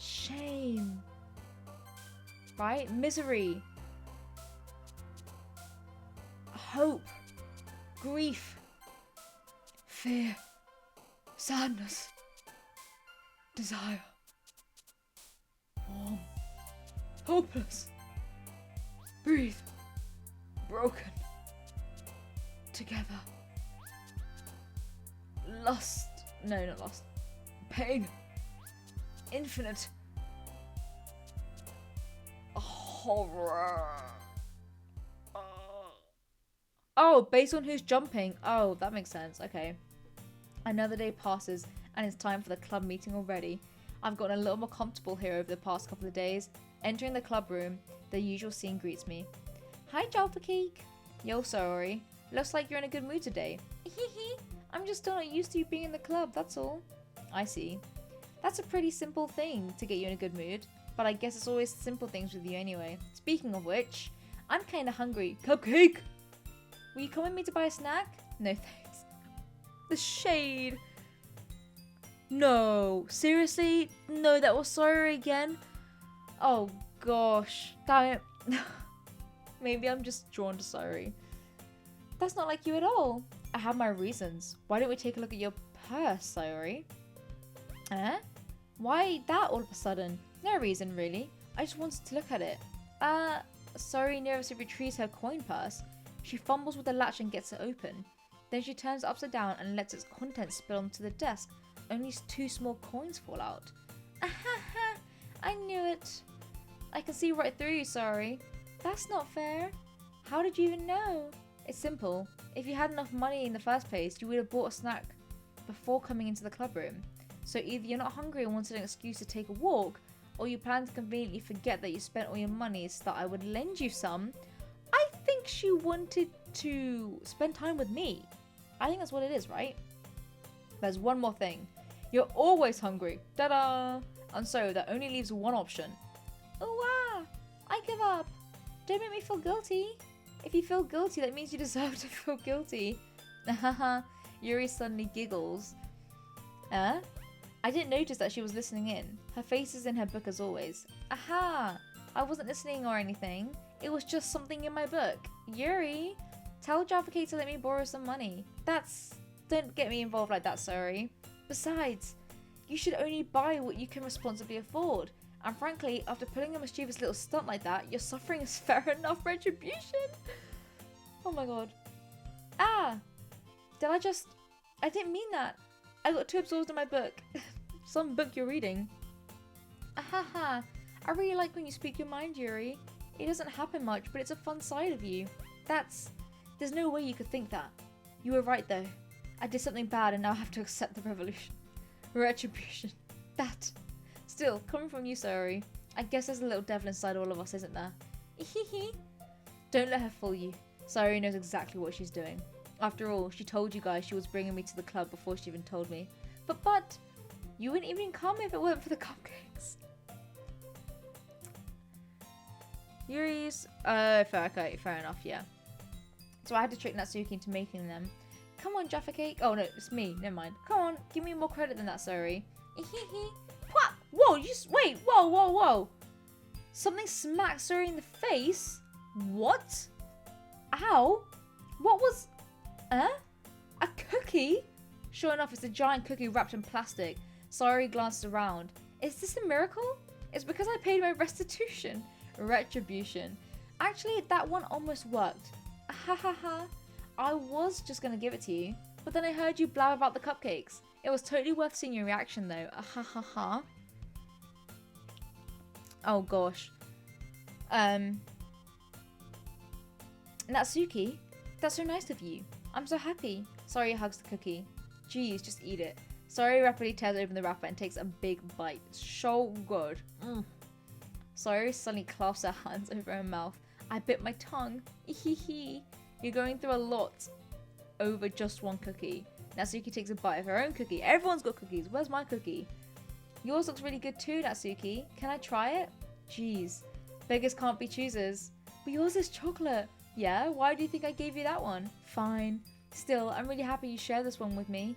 shame, right? Misery, hope, grief, fear, sadness, desire, warm, hopeless, breathe, broken, together, lust, no, not lust, pain, infinite, horror. Oh, based on who's jumping. Oh, that makes sense. Okay. Another day passes and it's time for the club meeting already. I've gotten a little more comfortable here over the past couple of days. Entering the club room, the usual scene greets me. Hi, Jaffa Cake. Yo, sorry. Looks like you're in a good mood today. I'm just still not used to you being in the club, that's all. I see. That's a pretty simple thing to get you in a good mood. But I guess it's always simple things with you anyway. Speaking of which, I'm kinda hungry. Cupcake! Will you come with me to buy a snack? No thanks. The shade. No. Seriously? No, that was sorry again? Oh gosh. Damn it. Maybe I'm just drawn to sorry. That's not like you at all. I have my reasons. Why don't we take a look at your purse, Sayori? Why that all of a sudden? No reason, really. I just wanted to look at it. Sayori nervously retrieves her coin purse. She fumbles with the latch and gets it open. Then she turns it upside down and lets its contents spill onto the desk. Only 2 small coins fall out. Ahaha, I knew it. I can see right through you, sorry. That's not fair. How did you even know? It's simple. If you had enough money in the first place, you would have bought a snack before coming into the club room. So either you're not hungry and wanted an excuse to take a walk, or you plan to conveniently forget that you spent all your money so that I would lend you some. I think she wanted to spend time with me. I think that's what it is, right? There's one more thing. You're always hungry. Ta-da! And so that only leaves one option. Oh, wow! I give up. Don't make me feel guilty. If you feel guilty, that means you deserve to feel guilty. Haha. Yuri suddenly giggles. I didn't notice that she was listening in. Her face is in her book as always. Aha! I wasn't listening or anything. It was just something in my book. Yuri, tell Java K to let me borrow some money. Don't get me involved like that, sorry. Besides, you should only buy what you can responsibly afford. And frankly, after pulling a mischievous little stunt like that, your suffering is fair enough retribution. Oh my god. I didn't mean that. I got too absorbed in my book. Some book you're reading. Ahaha. I really like when you speak your mind, Yuri. It doesn't happen much, but it's a fun side of you. There's no way you could think that. You were right though. I did something bad and now I have to accept the revolution. Retribution. Still, coming from you, sorry. I guess there's a little devil inside all of us, isn't there? Don't let her fool you. Sayori knows exactly what she's doing. After all, she told you guys she was bringing me to the club before she even told me. But, you wouldn't even come if it weren't for the cupcakes. Yuri's, fair enough, yeah. So I had to trick Natsuki into making them. Come on, Jaffa Cake. Oh no, it's me, never mind. Come on, give me more credit than that, sorry. What? Whoa, wait, whoa. Something smacked Suri in the face? What? Ow. What was... A cookie? Sure enough, it's a giant cookie wrapped in plastic. Sari glanced around. Is this a miracle? It's because I paid my restitution. Retribution. Actually, that one almost worked. Ha ha ha. I was just gonna give it to you, but then I heard you blab about the cupcakes. It was totally worth seeing your reaction though. Ha ha ha. Oh gosh. Natsuki, that's so nice of you. I'm so happy. Sari hugs the cookie. Jeez, just eat it. Sari rapidly tears open the wrapper and takes a big bite. So good. Sari suddenly clasps her hands over her mouth. I bit my tongue. You're going through a lot over just one cookie. Natsuki takes a bite of her own cookie. Everyone's got cookies. Where's my cookie? Yours looks really good too, Natsuki. Can I try it? Jeez. Beggars can't be choosers. But yours is chocolate. Yeah? Why do you think I gave you that one? Fine. Still, I'm really happy you share this one with me.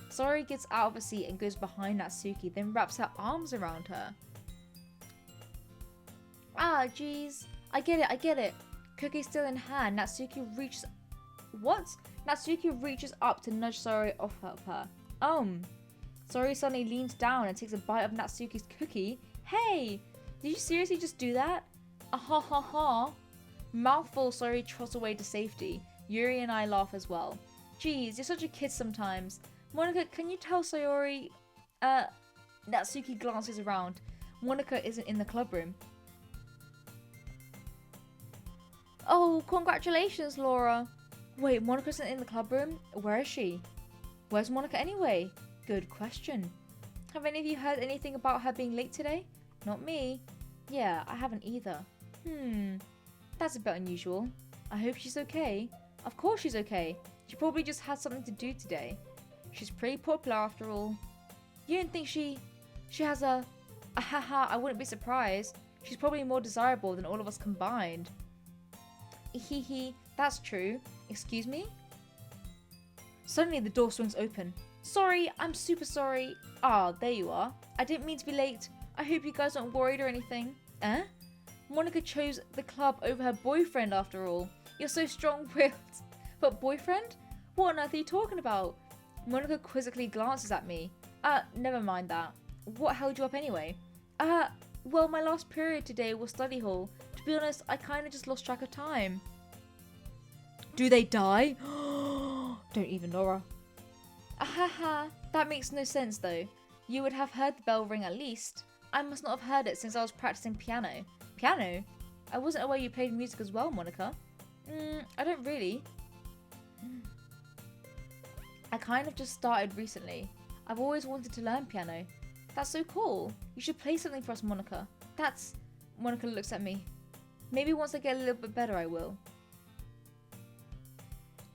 Sari gets out of her seat and goes behind Natsuki, then wraps her arms around her. Ah, jeez. I get it. Cookie still in hand, Natsuki reaches... What? Natsuki reaches up to nudge Sari off of her. Sari suddenly leans down and takes a bite of Natsuki's cookie. Hey! Did you seriously just do that? Ha ha ha. Mouthful, Sari trots away to safety. Yuri and I laugh as well. Geez, you're such a kid sometimes. Monica, can you tell Sayori... Natsuki glances around. Monica isn't in the club room. Oh, congratulations, Laura. Wait, Monica isn't in the club room? Where is she? Where's Monica anyway? Good question. Have any of you heard anything about her being late today? Not me. Yeah, I haven't either. That's a bit unusual. I hope she's okay. Of course she's okay. She probably just had something to do today. She's pretty popular after all. You don't think she has a... Haha, I wouldn't be surprised. She's probably more desirable than all of us combined. That's true. Excuse me? Suddenly the door swings open. Sorry, I'm super sorry. Ah, there you are. I didn't mean to be late. I hope you guys aren't worried or anything. Monica chose the club over her boyfriend after all. You're so strong-willed. But boyfriend? What on earth are you talking about? Monica quizzically glances at me. Never mind that. What held you up anyway? Well, my last period today was study hall. To be honest, I kinda just lost track of time. Do they die? Don't even, Nora. Ahaha, that makes no sense though. You would have heard the bell ring at least. I must not have heard it since I was practicing piano. Piano? I wasn't aware you played music as well, Monica. I don't really. I kind of just started recently. I've always wanted to learn piano. That's so cool. You should play something for us, Monica. Monica looks at me. Maybe once I get a little bit better, I will.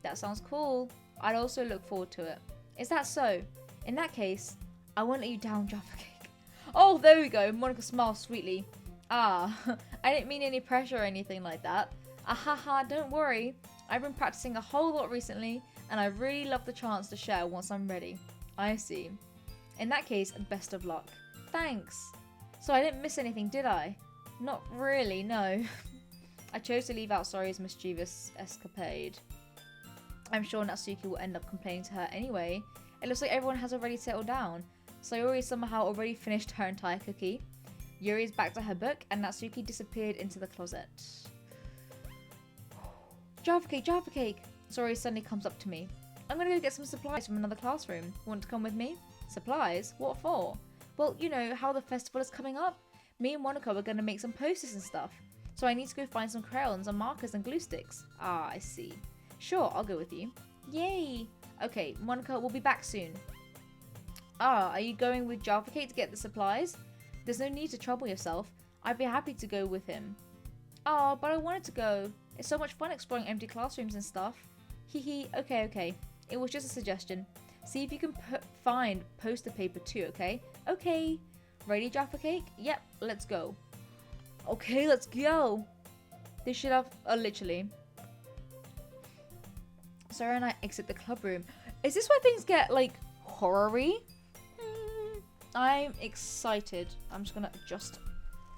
That sounds cool. I'd also look forward to it. Is that so? In that case, I won't let you down, Jaffa Cake. Oh, there we go. Monica smiles sweetly. Ah, I didn't mean any pressure or anything like that. Ahaha, don't worry. I've been practicing a whole lot recently, and I really love the chance to share once I'm ready. I see. In that case, best of luck. Thanks. So I didn't miss anything, did I? Not really, no. I chose to leave out Sori's mischievous escapade. I'm sure Natsuki will end up complaining to her anyway. It looks like everyone has already settled down. Sayori somehow already finished her entire cookie. Yuri is back to her book, and Natsuki disappeared into the closet. Java cake! Sayori suddenly comes up to me. I'm gonna go get some supplies from another classroom. Want to come with me? Supplies? What for? Well, you know how the festival is coming up? Me and Monica are gonna make some posters and stuff. So I need to go find some crayons and markers and glue sticks. Ah, I see. Sure, I'll go with you. Yay! Okay, Monica, we'll be back soon. Ah, are you going with Java Cake to get the supplies? There's no need to trouble yourself. I'd be happy to go with him. Ah, but I wanted to go. It's so much fun exploring empty classrooms and stuff. Hee. Okay. It was just a suggestion. See if you can find poster paper too, okay? Okay. Ready, Jaffa Cake? Yep, let's go. Okay, let's go. They should have, literally. Sarah and I exit the club room. Is this where things get, like, horror-y? I'm excited. I'm just gonna adjust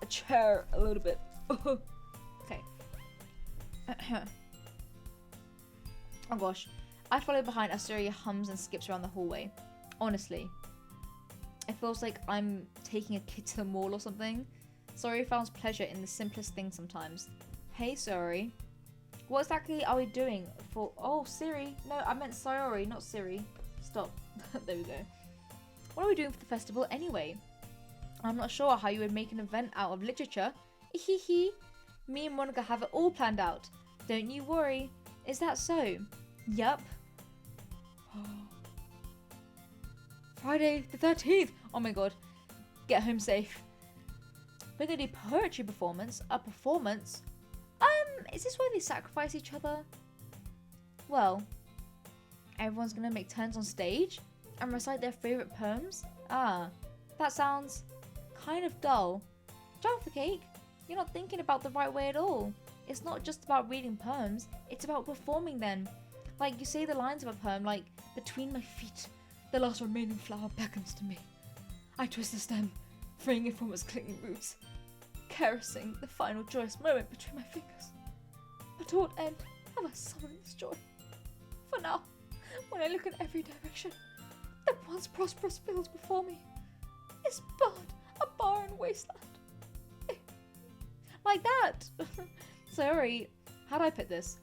a chair a little bit. Okay. Oh gosh. I follow behind as Surya hums and skips around the hallway. Honestly. It feels like I'm taking a kid to the mall or something. Sori finds pleasure in the simplest things sometimes. Hey Sori. What exactly are we doing for... Oh, Siri. No, I meant Sayori, not Siri. Stop. There we go. What are we doing for the festival anyway? I'm not sure how you would make an event out of literature. Hehe. Me and Monica have it all planned out. Don't you worry. Is that so? Yup. Friday the 13th. Oh my god. Get home safe. We're gonna do poetry performance. A performance? Is this where they sacrifice each other? Well, everyone's gonna make turns on stage and recite their favourite poems? Ah, that sounds kind of dull. Jaffa Cake, you're not thinking about the right way at all. It's not just about reading poems, it's about performing them. Like, you say the lines of a poem, like, between my feet, the last remaining flower beckons to me. I twist the stem, freeing it from its clinging roots, caressing the final joyous moment between my fingers. But to what end have I summoned this joy? For now, when I look in every direction, the once prosperous fields before me is but a barren wasteland. Like that! Sorry, how do I put this?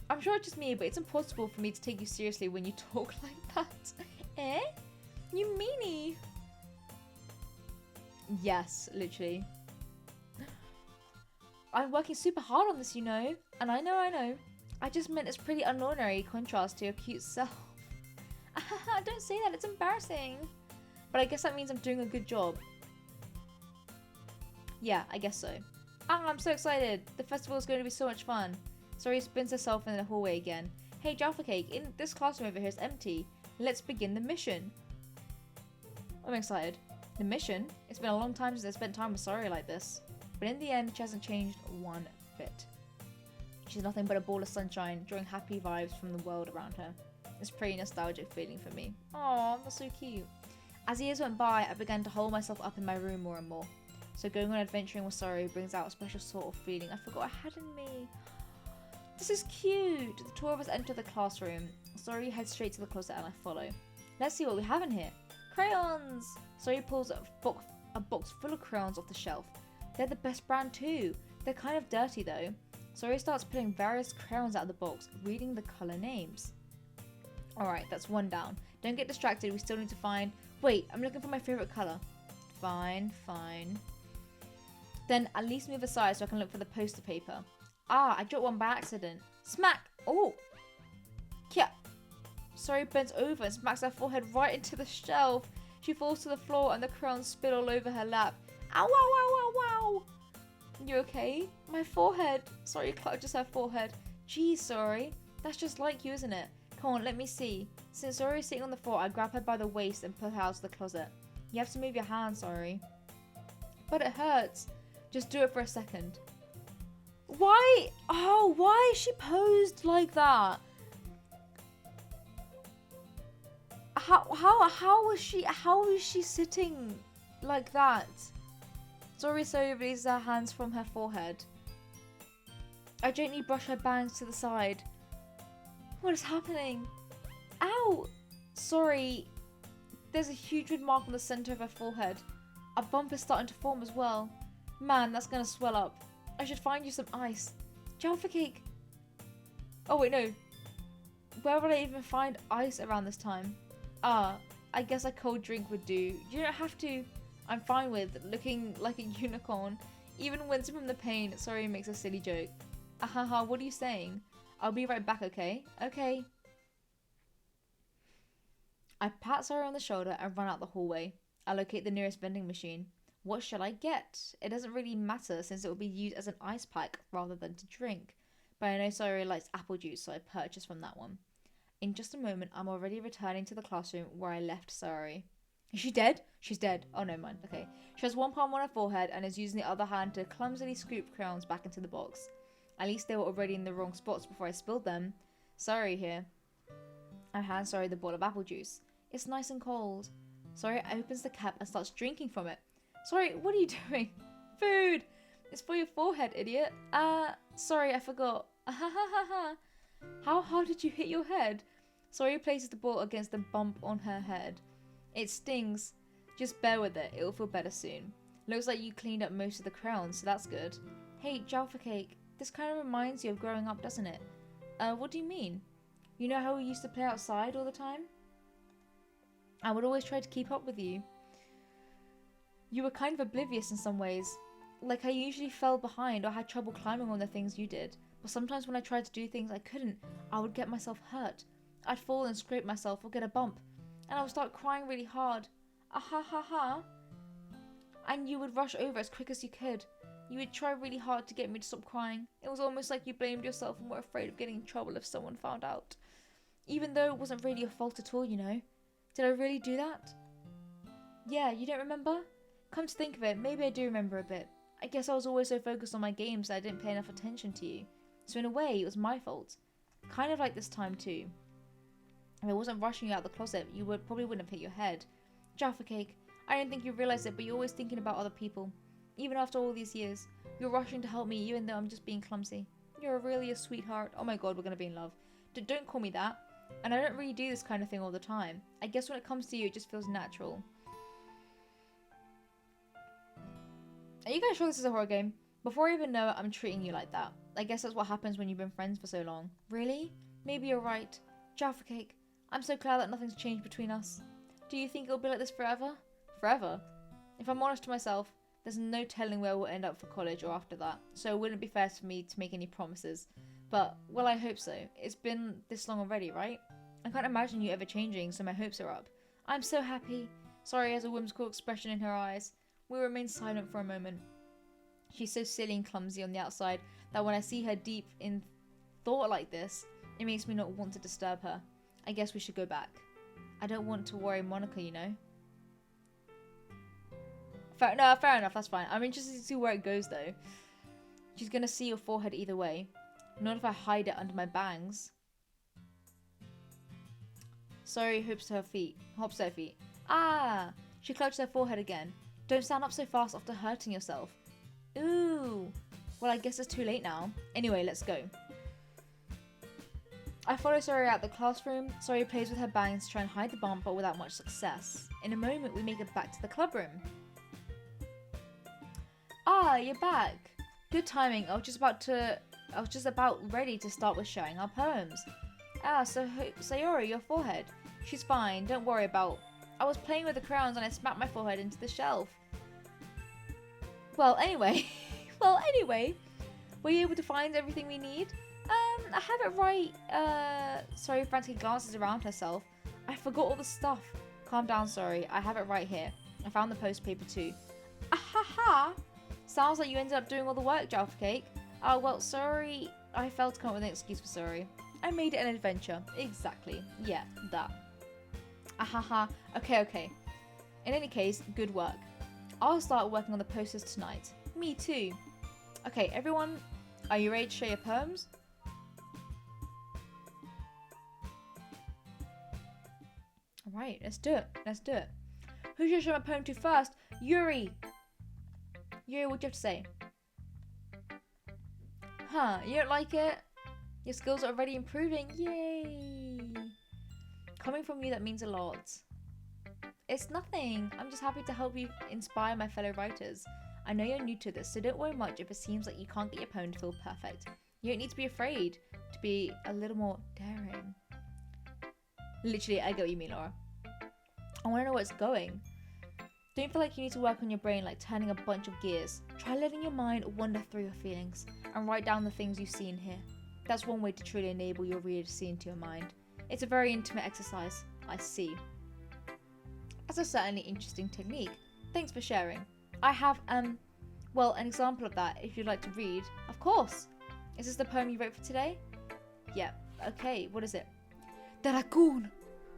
I'm sure it's just me, but it's impossible for me to take you seriously when you talk like that. Eh? You meanie! Yes, literally. I'm working super hard on this, you know. And I know. I just meant it's pretty unordinary contrast to your cute self. Don't say that, it's embarrassing. But I guess that means I'm doing a good job. Yeah, I guess so. I'm so excited. The festival is going to be so much fun. Sori spins herself in the hallway again. Hey, Jaffa Cake, in this classroom over here is empty. Let's begin the mission. I'm excited. The mission? It's been a long time since I spent time with Sori like this. But in the end, she hasn't changed one bit. She's nothing but a ball of sunshine, drawing happy vibes from the world around her. It's a pretty nostalgic feeling for me. Aww, that's so cute. As years went by, I began to hold myself up in my room more and more. So going on adventuring with Sori brings out a special sort of feeling I forgot I had in me. This is cute! The two of us enter the classroom. Sori heads straight to the closet and I follow. Let's see what we have in here. Crayons! Sori pulls a box full of crayons off the shelf. They're the best brand too. They're kind of dirty though. Sori starts pulling various crayons out of the box, reading the colour names. Alright, that's one down. Don't get distracted, we still need to find... Wait, I'm looking for my favourite colour. Fine. Then at least move aside so I can look for the poster paper. Ah, I dropped one by accident. Smack! Oh! Yeah. Sori bends over and smacks her forehead right into the shelf. She falls to the floor and the crayons spill all over her lap. Ow, ow, ow, ow, ow! You okay? My forehead. Sori clutches her forehead. Geez, Sori. That's just like you, isn't it? Come on, let me see. Since Sori is sitting on the floor, I grab her by the waist and pull her out of the closet. You have to move your hand, Sori. But it hurts. Just do it for a second. Why? Oh, why is she posed like that? How is she sitting like that? Sori slowly releases her hands from her forehead. I gently brush her bangs to the side. What is happening? Ow! Sorry. There's a huge red mark on the center of her forehead. A bump is starting to form as well. Man, that's gonna swell up. I should find you some ice. Jaffa cake. Oh wait, no. Where would I even find ice around this time? Ah, I guess a cold drink would do. You don't have to. I'm fine with looking like a unicorn. Even wincing from the pain, Sori makes a silly joke. Ahaha, what are you saying? I'll be right back, okay? Okay. I pat Sori on the shoulder and run out the hallway. I locate the nearest vending machine. What shall I get? It doesn't really matter since it will be used as an ice pack rather than to drink. But I know Sori likes apple juice, so I purchase from that one. In just a moment, I'm already returning to the classroom where I left Sori. Is she dead? She's dead. Oh, no, mind. Okay. She has one palm on her forehead and is using the other hand to clumsily scoop crayons back into the box. At least they were already in the wrong spots before I spilled them. Sori here. I hand Sori the bottle of apple juice. It's nice and cold. Sori opens the cap and starts drinking from it. Sori, what are you doing? Food! It's for your forehead, idiot. Sorry, I forgot. How hard did you hit your head? Sori places the ball against the bump on her head. It stings. Just bear with it. It'll feel better soon. Looks like you cleaned up most of the crayons, so that's good. Hey, Jaffa cake. This kind of reminds you of growing up, doesn't it? What do you mean? You know how we used to play outside all the time? I would always try to keep up with you. You were kind of oblivious in some ways. Like I usually fell behind or had trouble climbing on the things you did. But sometimes when I tried to do things I couldn't, I would get myself hurt. I'd fall and scrape myself or get a bump. And I would start crying really hard. Ah-ha-ha-ha. And you would rush over as quick as you could. You would try really hard to get me to stop crying. It was almost like you blamed yourself and were afraid of getting in trouble if someone found out. Even though it wasn't really your fault at all, you know. Did I really do that? Yeah, you don't remember? Come to think of it, maybe I do remember a bit. I guess I was always so focused on my games that I didn't pay enough attention to you. So in a way, it was my fault. Kind of like this time too. If I wasn't rushing you out the closet, you probably wouldn't have hit your head. Jaffa cake, I don't think you realise it, but you're always thinking about other people. Even after all these years, you're rushing to help me even though I'm just being clumsy. You're really a sweetheart. Oh my god, we're gonna be in love. Don't call me that. And I don't really do this kind of thing all the time. I guess when it comes to you, it just feels natural. Are you guys sure this is a horror game? Before I even know it, I'm treating you like that. I guess that's what happens when you've been friends for so long. Really? Maybe you're right. Jaffa cake, I'm so glad that nothing's changed between us. Do you think it'll be like this forever? Forever? If I'm honest to myself, there's no telling where we'll end up for college or after that, so it wouldn't be fair for me to make any promises. But, well, I hope so. It's been this long already, right? I can't imagine you ever changing, so my hopes are up. I'm so happy. Sori has a whimsical expression in her eyes. We remain silent for a moment. She's so silly and clumsy on the outside that when I see her deep in thought like this, it makes me not want to disturb her. I guess we should go back. I don't want to worry Monica, you know? Fair enough, that's fine. I'm interested to see where it goes, though. She's gonna see your forehead either way. Not if I hide it under my bangs. Sori hops to her feet. Ah! She clutches her forehead again. Don't stand up so fast after hurting yourself. Ooh! Well, I guess it's too late now. Anyway, let's go. I follow Sori out the classroom. Sori plays with her bangs to try and hide the bump, but without much success. In a moment, we make it back to the club room. Ah, you're back. Good timing. I was just about to I was just about ready to start with sharing our poems. Ah, so Sayori, your forehead. She's fine, don't worry about... I was playing with the crayons and I smacked my forehead into the shelf. Well, anyway. Were you able to find everything we need? I have it right. Sorry, frantically glances around herself. I forgot all the stuff. Calm down, sorry. I have it right here. I found the post paper too. Ahaha! Sounds like you ended up doing all the work, Jaffa Cake. Oh, well, sorry. I failed to come up with an excuse for sorry. I made it an adventure. Exactly. Yeah, that. Ahaha. Okay. In any case, good work. I'll start working on the posters tonight. Me too. Okay, everyone, are you ready to share your poems? Alright, let's do it. Who should I show my poem to first? Yuri! Yuri, what do you have to say? Huh, you don't like it? Your skills are already improving. Yay! Coming from you, that means a lot. It's nothing. I'm just happy to help you inspire my fellow writers. I know you're new to this, so don't worry much if it seems like you can't get your poem to feel perfect. You don't need to be afraid to be a little more daring. Literally, I get what you mean, Laura. I want to know where it's going. Don't feel like you need to work on your brain like turning a bunch of gears. Try letting your mind wander through your feelings and write down the things you see and hear. That's one way to truly enable your reader to see into your mind. It's a very intimate exercise. I see. That's a certainly interesting technique. Thanks for sharing. I have, well, an example of that if you'd like to read. Of course. Is this the poem you wrote for today? Yeah. Okay, what is it? The raccoon!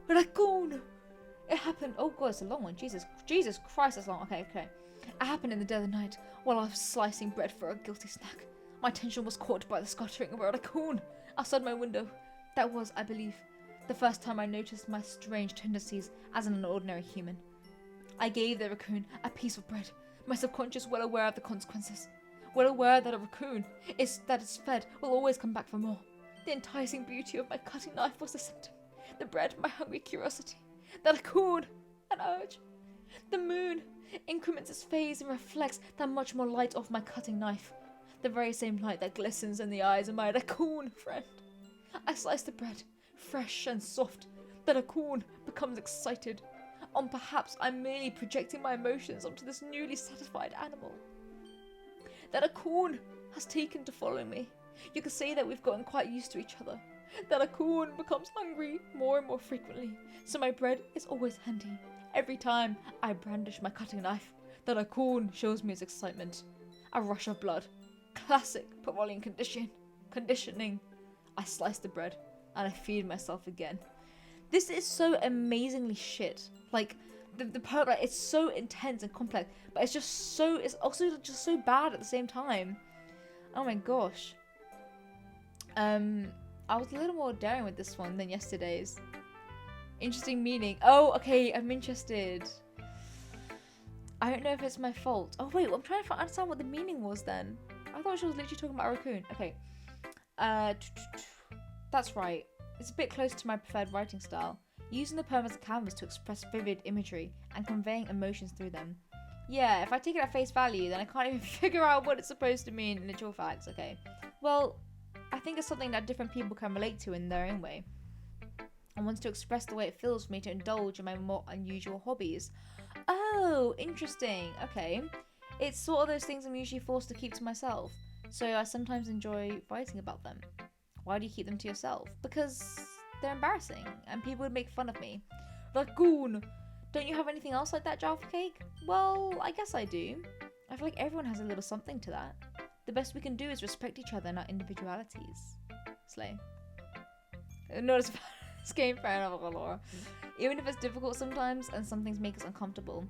Raccoon! It happened. Oh god, it's a long one. Jesus Christ, that's long. Okay. It happened in the dead of the night while I was slicing bread for a guilty snack. My attention was caught by the scattering of a raccoon outside my window. That was, I believe, the first time I noticed my strange tendencies as an ordinary human. I gave the raccoon a piece of bread, my subconscious well aware of the consequences. Well aware that a raccoon that is fed will always come back for more. The enticing beauty of my cutting knife was the symptom. The bread, my hungry curiosity. The raccoon, an urge. The moon increments its phase and reflects that much more light off my cutting knife. The very same light that glistens in the eyes of my raccoon friend. I slice the bread, fresh and soft. The raccoon becomes excited. Perhaps I'm merely projecting my emotions onto this newly satisfied animal. The raccoon has taken to follow me. You could say that we've gotten quite used to each other. The raccoon becomes hungry more and more frequently, so my bread is always handy. Every time I brandish my cutting knife, the raccoon shows me its excitement. A rush of blood. Classic Pavlovian conditioning. I slice the bread and I feed myself again. This is so amazingly shit. Like, the poem, like, it's so intense and complex, but it's also just so bad at the same time. Oh my gosh. I was a little more daring with this one than yesterday's. Interesting meaning. Oh, okay, I'm interested. I don't know if it's my fault. Oh wait, I'm trying to understand what the meaning was then. I thought she was literally talking about a raccoon. Okay. That's right. It's a bit close to my preferred writing style. Using the poem as a canvas to express vivid imagery and conveying emotions through them. Yeah, if I take it at face value, then I can't even figure out what it's supposed to mean in literal facts, okay? Well, I think it's something that different people can relate to in their own way. I want to express the way it feels for me to indulge in my more unusual hobbies. Oh, interesting. Okay. It's sort of those things I'm usually forced to keep to myself, so I sometimes enjoy writing about them. Why do you keep them to yourself? Because they're embarrassing, and people would make fun of me. Raccoon! Don't you have anything else like that, Jaffa Cake? Well, I guess I do. I feel like everyone has a little something to that. The best we can do is respect each other and our individualities. Slay. Notice this game, fair enough, Laura. Even if it's difficult sometimes, and some things make us uncomfortable.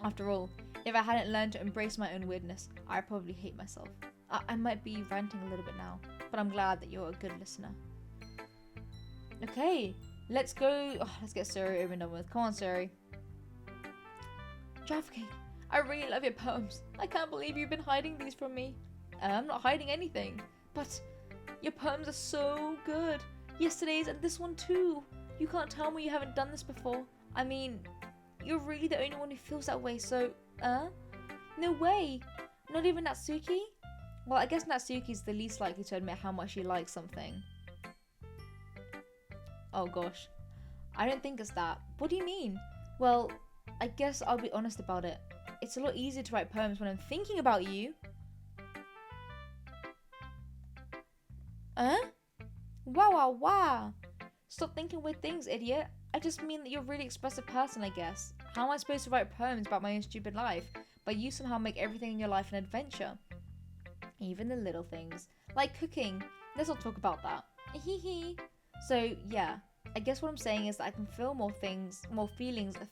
After all, if I hadn't learned to embrace my own weirdness, I'd probably hate myself. I might be ranting a little bit now, but I'm glad that you're a good listener. Okay, let's go. Oh, let's get Suri over and done with. Come on, Suri. Jaffa Cake, I really love your poems. I can't believe you've been hiding these from me. I'm not hiding anything, but your poems are so good. Yesterday's and this one too. You can't tell me you haven't done this before. I mean, you're really the only one who feels that way, so, no way. Not even Natsuki? Well, I guess Natsuki's the least likely to admit how much she likes something. Oh gosh. I don't think it's that. What do you mean? Well, I guess I'll be honest about it. It's a lot easier to write poems when I'm thinking about you. Huh? Wow. Stop thinking weird things, idiot. I just mean that you're a really expressive person, I guess. How am I supposed to write poems about my own stupid life? But you somehow make everything in your life an adventure. Even the little things. Like cooking. Let's not talk about that. Hehe. So, yeah. I guess what I'm saying is that I can feel more feelings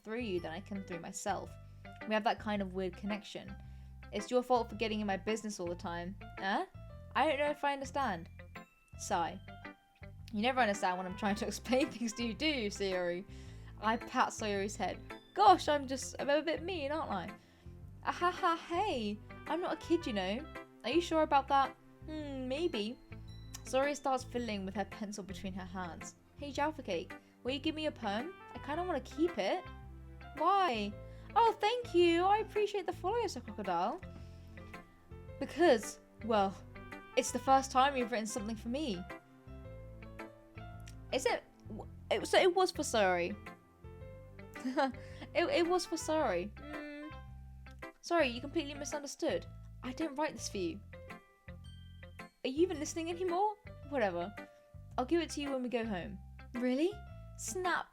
through you than I can through myself. We have that kind of weird connection. It's your fault for getting in my business all the time. Huh? I don't know if I understand. Sigh. You never understand when I'm trying to explain things to you, do you, Sayori? I pat Sayori's head. Gosh, I'm a bit mean, aren't I? Ahaha, hey. I'm not a kid, you know. Are you sure about that? Maybe. Sayori starts fiddling with her pencil between her hands. Hey, Jaffa Cake, will you give me a poem? I kind of want to keep it. Why? Oh, thank you. I appreciate the follow, Sir Crocodile. Because, well, it's the first time you've written something for me. Is it? So it was for Sayori. it was for Sayori. Sorry, you completely misunderstood. I didn't write this for you. Are you even listening anymore? Whatever. I'll give it to you when we go home. Really? Snap.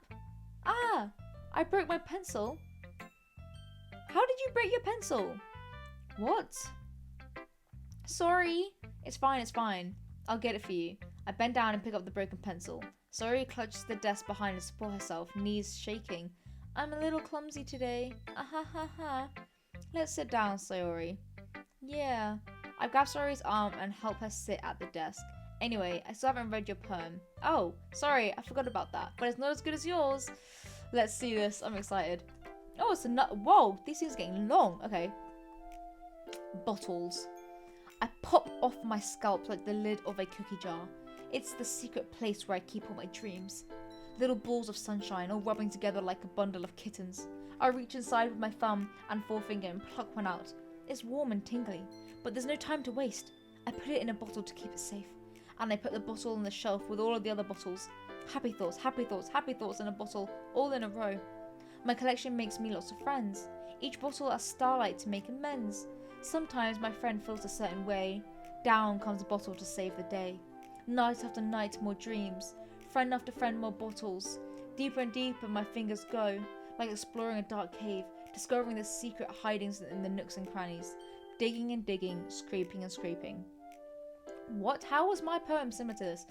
Ah! I broke my pencil. How did you break your pencil? What? Sorry. It's fine. I'll get it for you. I bend down and pick up the broken pencil. Sayori clutches the desk behind to support herself, knees shaking. I'm a little clumsy today. Ahahaha. Let's sit down, Sayori. Yeah. I grab Sayori's arm and help her sit at the desk. Anyway, I still haven't read your poem. Oh, sorry, I forgot about that. But it's not as good as yours. Let's see this. I'm excited. Oh, it's a nut. Whoa, these things are getting long. Okay. Bottles. I pop off my scalp like the lid of a cookie jar. It's the secret place where I keep all my dreams. Little balls of sunshine all rubbing together like a bundle of kittens. I reach inside with my thumb and forefinger and pluck one out. It's warm and tingly, but there's no time to waste. I put it in a bottle to keep it safe. And I put the bottle on the shelf with all of the other bottles. Happy thoughts in a bottle, all in a row. My collection makes me lots of friends. Each bottle has starlight to make amends. Sometimes my friend feels a certain way. Down comes a bottle to save the day. Night after night, more dreams. Friend after friend, more bottles. Deeper and deeper my fingers go, like exploring a dark cave, discovering the secret hidings in the nooks and crannies. Digging and digging, scraping and scraping. What? How was my poem similar to this?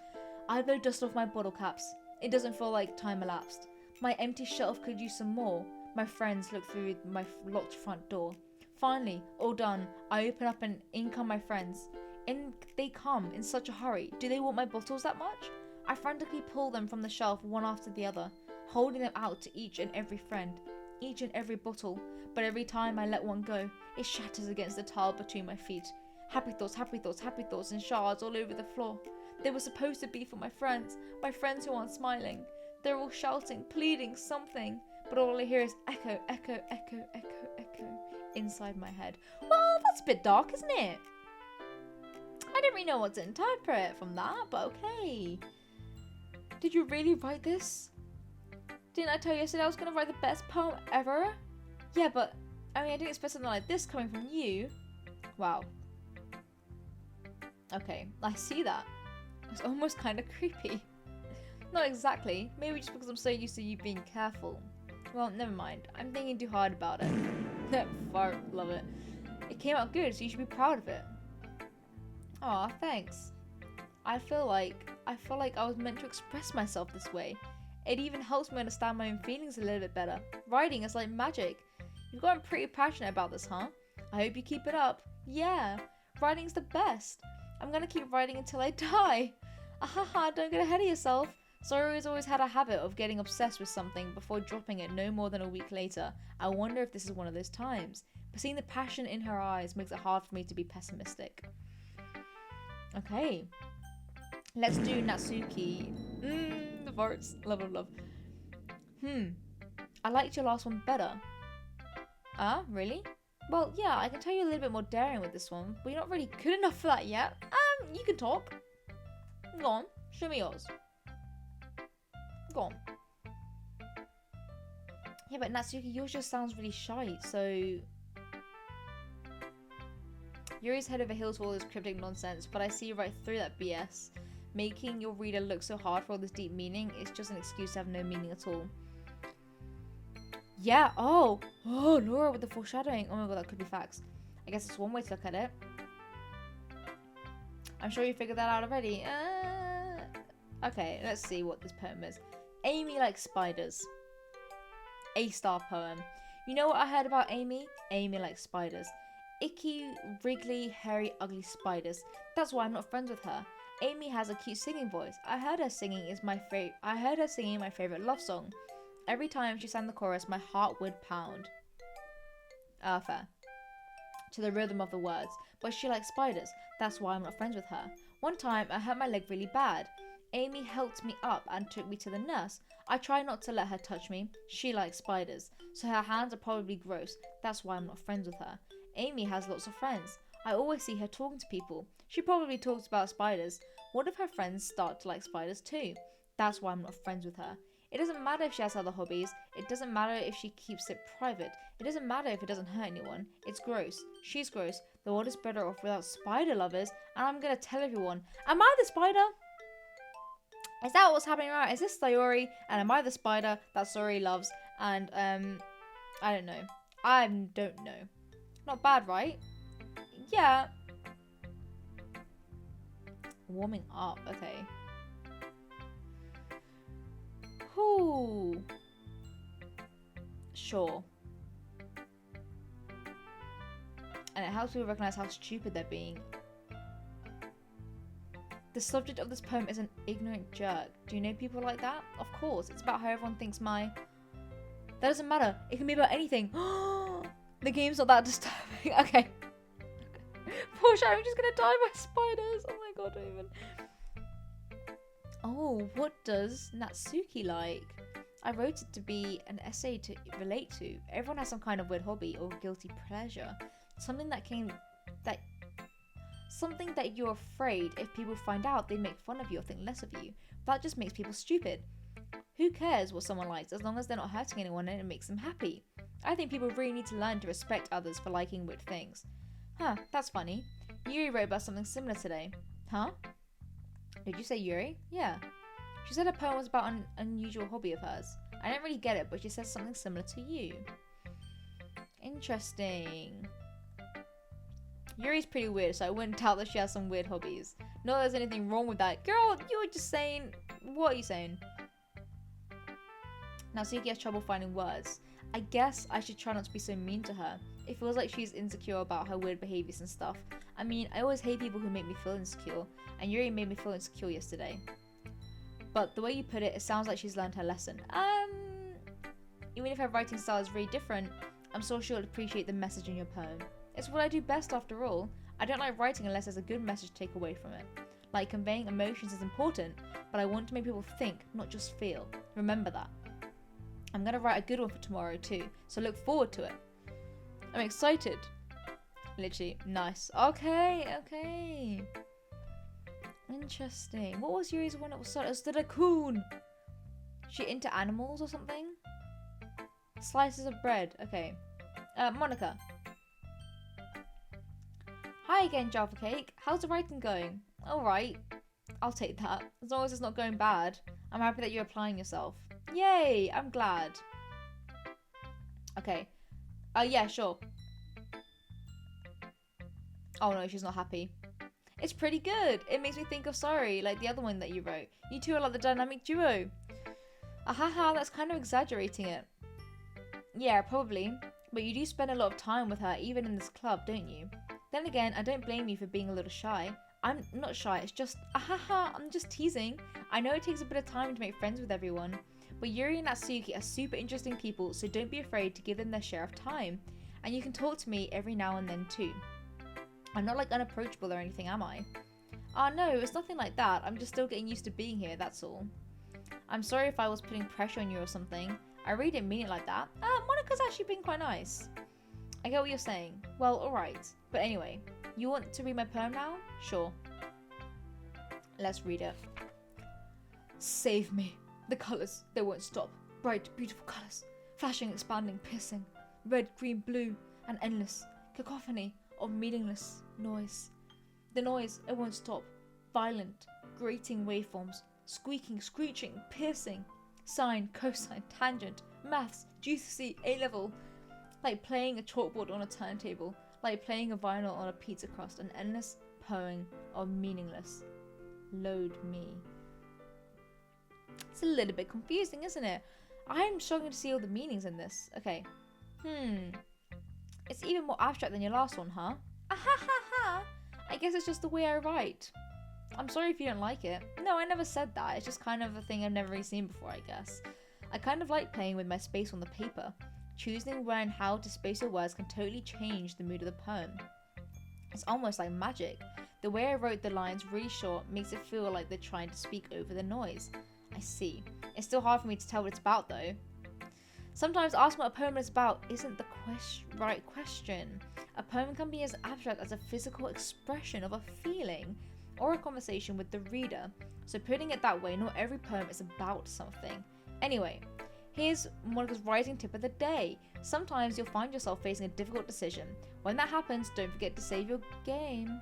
I blow dust off my bottle caps. It doesn't feel like time elapsed. My empty shelf could use some more. My friends look through my locked front door. Finally, all done, I open up and in come my friends. In they come in such a hurry. Do they want my bottles that much? I frantically pull them from the shelf one after the other, holding them out to each and every friend, each and every bottle. But every time I let one go, it shatters against the tile between my feet. Happy thoughts in shards all over the floor. They were supposed to be for my friends who aren't smiling. They're all shouting, pleading, something, but all I hear is echo, echo, echo, echo, echo inside my head. Well, that's a bit dark, isn't it? I didn't really know what to interpret from that, but okay. Did you really write this? Didn't I tell you yesterday I was going to write the best poem ever? Yeah, but I didn't expect something like this coming from you. Wow. Okay, I see that. It's almost kind of creepy. Not exactly. Maybe just because I'm so used to you being careful. Well, never mind. I'm thinking too hard about it. Fart, love it. It came out good, so you should be proud of it. Aw, thanks. I feel like I was meant to express myself this way. It even helps me understand my own feelings a little bit better. Writing is like magic. You've gotten pretty passionate about this, huh? I hope you keep it up. Yeah, writing's the best. I'm gonna keep writing until I die. Ahaha, don't get ahead of yourself. Sayori's always had a habit of getting obsessed with something before dropping it no more than a week later. I wonder if this is one of those times. But seeing the passion in her eyes makes it hard for me to be pessimistic. Okay. Let's do Natsuki. The farts. Love. I liked your last one better. Ah, really? Well, yeah, I can tell you a little bit more daring with this one, but you're not really good enough for that yet. You can talk. Go on, show me yours. Go on. Yeah, but Natsuki, yours just sounds really shy, so... Yuri's head over heels for all this cryptic nonsense, but I see right through that BS. Making your reader look so hard for all this deep meaning is just an excuse to have no meaning at all. Yeah, oh, Laura with the foreshadowing. Oh my god, that could be facts. I guess it's one way to look at it. I'm sure you figured that out already. Okay, let's see what this poem is. Amy likes spiders. A-star poem. You know what I heard about Amy? Amy likes spiders. Icky, wriggly, hairy, ugly spiders. That's why I'm not friends with her. Amy has a cute singing voice. I heard her singing my favorite love song. Every time she sang the chorus, my heart would pound. Fair. To the rhythm of the words. But she likes spiders. That's why I'm not friends with her. One time, I hurt my leg really bad. Amy helped me up and took me to the nurse. I try not to let her touch me. She likes spiders. So her hands are probably gross. That's why I'm not friends with her. Amy has lots of friends. I always see her talking to people. She probably talks about spiders. What if her friends start to like spiders too? That's why I'm not friends with her. It doesn't matter if she has other hobbies. It doesn't matter if she keeps it private. It doesn't matter if it doesn't hurt anyone. It's gross. She's gross. The world is better off without spider lovers. And I'm gonna tell everyone. Am I the spider? Is that what's happening right? Is this Sayori? And am I the spider that Sayori loves? And I don't know. I don't know. Not bad, right? Yeah. Warming up, okay. Whoo. Sure. And it helps people recognize how stupid they're being. The subject of this poem is an ignorant jerk. Do you know people like that? Of course. It's about how everyone thinks my... That doesn't matter. It can be about anything. The game's not that disturbing. Okay. Poor Sharon, just gonna die by spiders. Oh my god, don't even. Oh, what does Natsuki like? I wrote it to be an essay to relate to. Everyone has some kind of weird hobby or guilty pleasure. Something that you're afraid if people find out they make fun of you or think less of you. That just makes people stupid. Who cares what someone likes as long as they're not hurting anyone and it makes them happy? I think people really need to learn to respect others for liking weird things. Huh, that's funny. Yuri wrote about something similar today. Huh? Did you say Yuri? Yeah. She said her poem was about an unusual hobby of hers. I don't really get it, but she said something similar to you. Interesting. Yuri's pretty weird, so I wouldn't doubt that she has some weird hobbies. Not that there's anything wrong with that. Girl, you were just saying... What are you saying? Natsuki has trouble finding words. I guess I should try not to be so mean to her. It feels like she's insecure about her weird behaviors and stuff. I mean, I always hate people who make me feel insecure, and Yuri made me feel insecure yesterday. But the way you put it, it sounds like she's learned her lesson. Even if her writing style is really different, I'm so sure she'll appreciate the message in your poem. It's what I do best after all. I don't like writing unless there's a good message to take away from it. Like, conveying emotions is important, but I want to make people think, not just feel. Remember that. I'm gonna write a good one for tomorrow too, so look forward to it. I'm excited. Literally, nice. Okay. Interesting. What was Yuri's one? It was the raccoon. She into animals or something? Slices of bread. Okay. Monica. Hi again, Java Cake. How's the writing going? Alright. I'll take that. As long as it's not going bad. I'm happy that you're applying yourself. Yay! I'm glad. Okay. Yeah, sure. Oh no, she's not happy. It's pretty good. It makes me think of Sorry, like the other one that you wrote. You two are like the dynamic duo. Ahaha, that's kind of exaggerating it. Yeah, probably. But you do spend a lot of time with her, even in this club, don't you? Then again, I don't blame you for being a little shy. I'm not shy, it's just, ahaha, I'm just teasing. I know it takes a bit of time to make friends with everyone. But Yuri and Natsuki are super interesting people, so don't be afraid to give them their share of time. And you can talk to me every now and then too. I'm not like unapproachable or anything, am I? No, it's nothing like that. I'm just still getting used to being here, that's all. I'm sorry if I was putting pressure on you or something. I really didn't mean it like that. Monica's actually been quite nice. I get what you're saying. Well, alright. But anyway, you want to read my poem now? Sure. Let's read it. Save me. The colours, they won't stop. Bright, beautiful colours. Flashing, expanding, piercing. Red, green, blue, and endless. Cacophony of meaningless noise. The noise, it won't stop. Violent, grating waveforms. Squeaking, screeching, piercing. Sine, cosine, tangent. Maths, GCSE, A-level. Like playing a chalkboard on a turntable. Like playing a vinyl on a pizza crust. An endless poem of meaningless. Load me. It's a little bit confusing, isn't it? I'm struggling to see all the meanings in this. Okay. It's even more abstract than your last one, huh? Ahahaha! I guess it's just the way I write. I'm sorry if you don't like it. No, I never said that. It's just kind of a thing I've never really seen before, I guess. I kind of like playing with my space on the paper. Choosing where and how to space your words can totally change the mood of the poem. It's almost like magic. The way I wrote the lines really short makes it feel like they're trying to speak over the noise. I see. It's still hard for me to tell what it's about though. Sometimes asking what a poem is about isn't the right question. A poem can be as abstract as a physical expression of a feeling or a conversation with the reader. So putting it that way, not every poem is about something. Anyway, here's Monica's writing tip of the day. Sometimes you'll find yourself facing a difficult decision. When that happens, don't forget to save your game.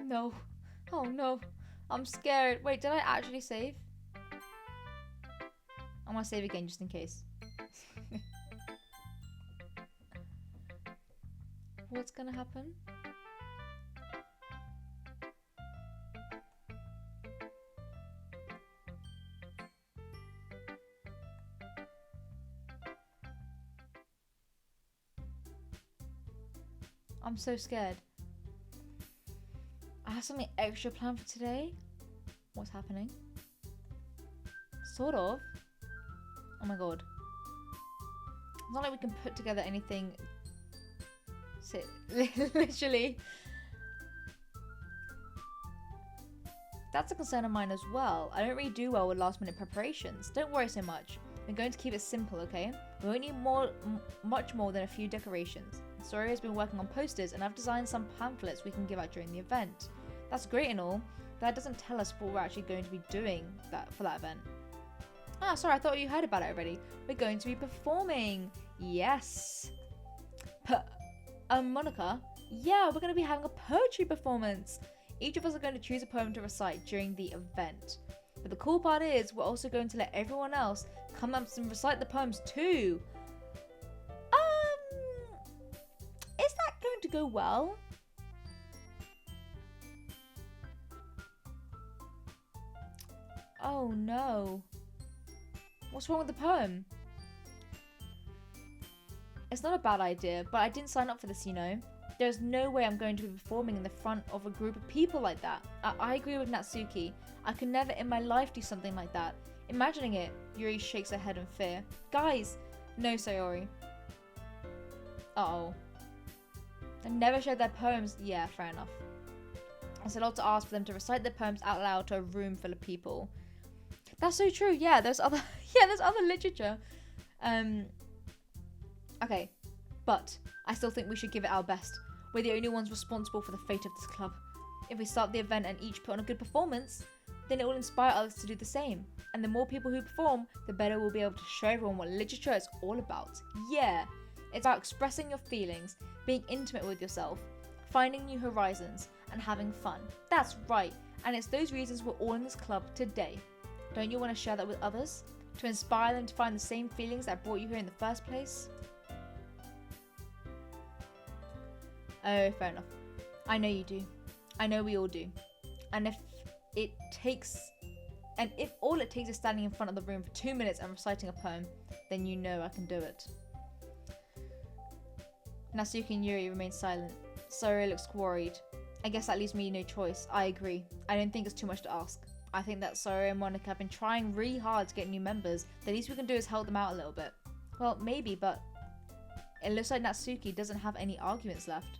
No. Oh no. I'm scared. Wait, did I actually save? I'm gonna save again just in case. What's gonna happen? I'm so scared. I have something extra planned for today. What's happening? Sort of. Oh my god. It's not like we can put together anything. Sit. Literally. That's a concern of mine as well. I don't really do well with last minute preparations. Don't worry so much. We're going to keep it simple, okay? We won't need much more than a few decorations. The story has been working on posters and I've designed some pamphlets we can give out during the event. That's great and all, but that doesn't tell us what we're actually going to be doing for that event. Ah, sorry, I thought you heard about it already. We're going to be performing. Yes. Monica? Yeah, we're going to be having a poetry performance. Each of us are going to choose a poem to recite during the event. But the cool part is, we're also going to let everyone else come up and recite the poems too. Is that going to go well? Oh no. What's wrong with the poem? It's not a bad idea, but I didn't sign up for this, you know. There's no way I'm going to be performing in the front of a group of people like that. I agree with Natsuki. I could never in my life do something like that. Imagining it, Yuri shakes her head in fear. Guys! No, Sayori. Uh-oh. They never shared their poems. Yeah, fair enough. It's a lot to ask for them to recite their poems out loud to a room full of people. That's so true. Yeah, there's other literature. Okay, but I still think we should give it our best. We're the only ones responsible for the fate of this club. If we start the event and each put on a good performance, then it will inspire others to do the same. And the more people who perform, the better we'll be able to show everyone what literature is all about. Yeah, it's about expressing your feelings, being intimate with yourself, finding new horizons, and having fun. That's right, and it's those reasons we're all in this club today. Don't you want to share that with others? To inspire them to find the same feelings that brought you here in the first place? Oh, fair enough. I know you do. I know we all do. And if all it takes is standing in front of the room for 2 minutes and reciting a poem, then you know I can do it. Natsuki and Yuri remain silent, Sayori looks worried. I guess that leaves me no choice. I agree. I don't think it's too much to ask. I think that Sayori and Monica have been trying really hard to get new members. The least we can do is help them out a little bit. Well, maybe, but it looks like Natsuki doesn't have any arguments left.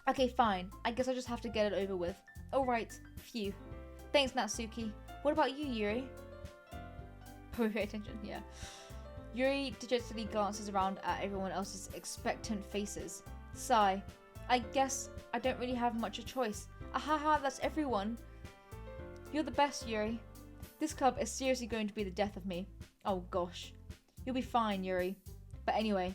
Okay, fine. I guess I just have to get it over with. Alright, phew. Thanks, Natsuki. What about you, Yuri? Pay attention, yeah. Yuri dejectedly glances around at everyone else's expectant faces. Sigh. I guess I don't really have much of a choice. Ahaha, that's everyone. You're the best, Yuri. This club is seriously going to be the death of me. Oh gosh. You'll be fine, Yuri. But anyway,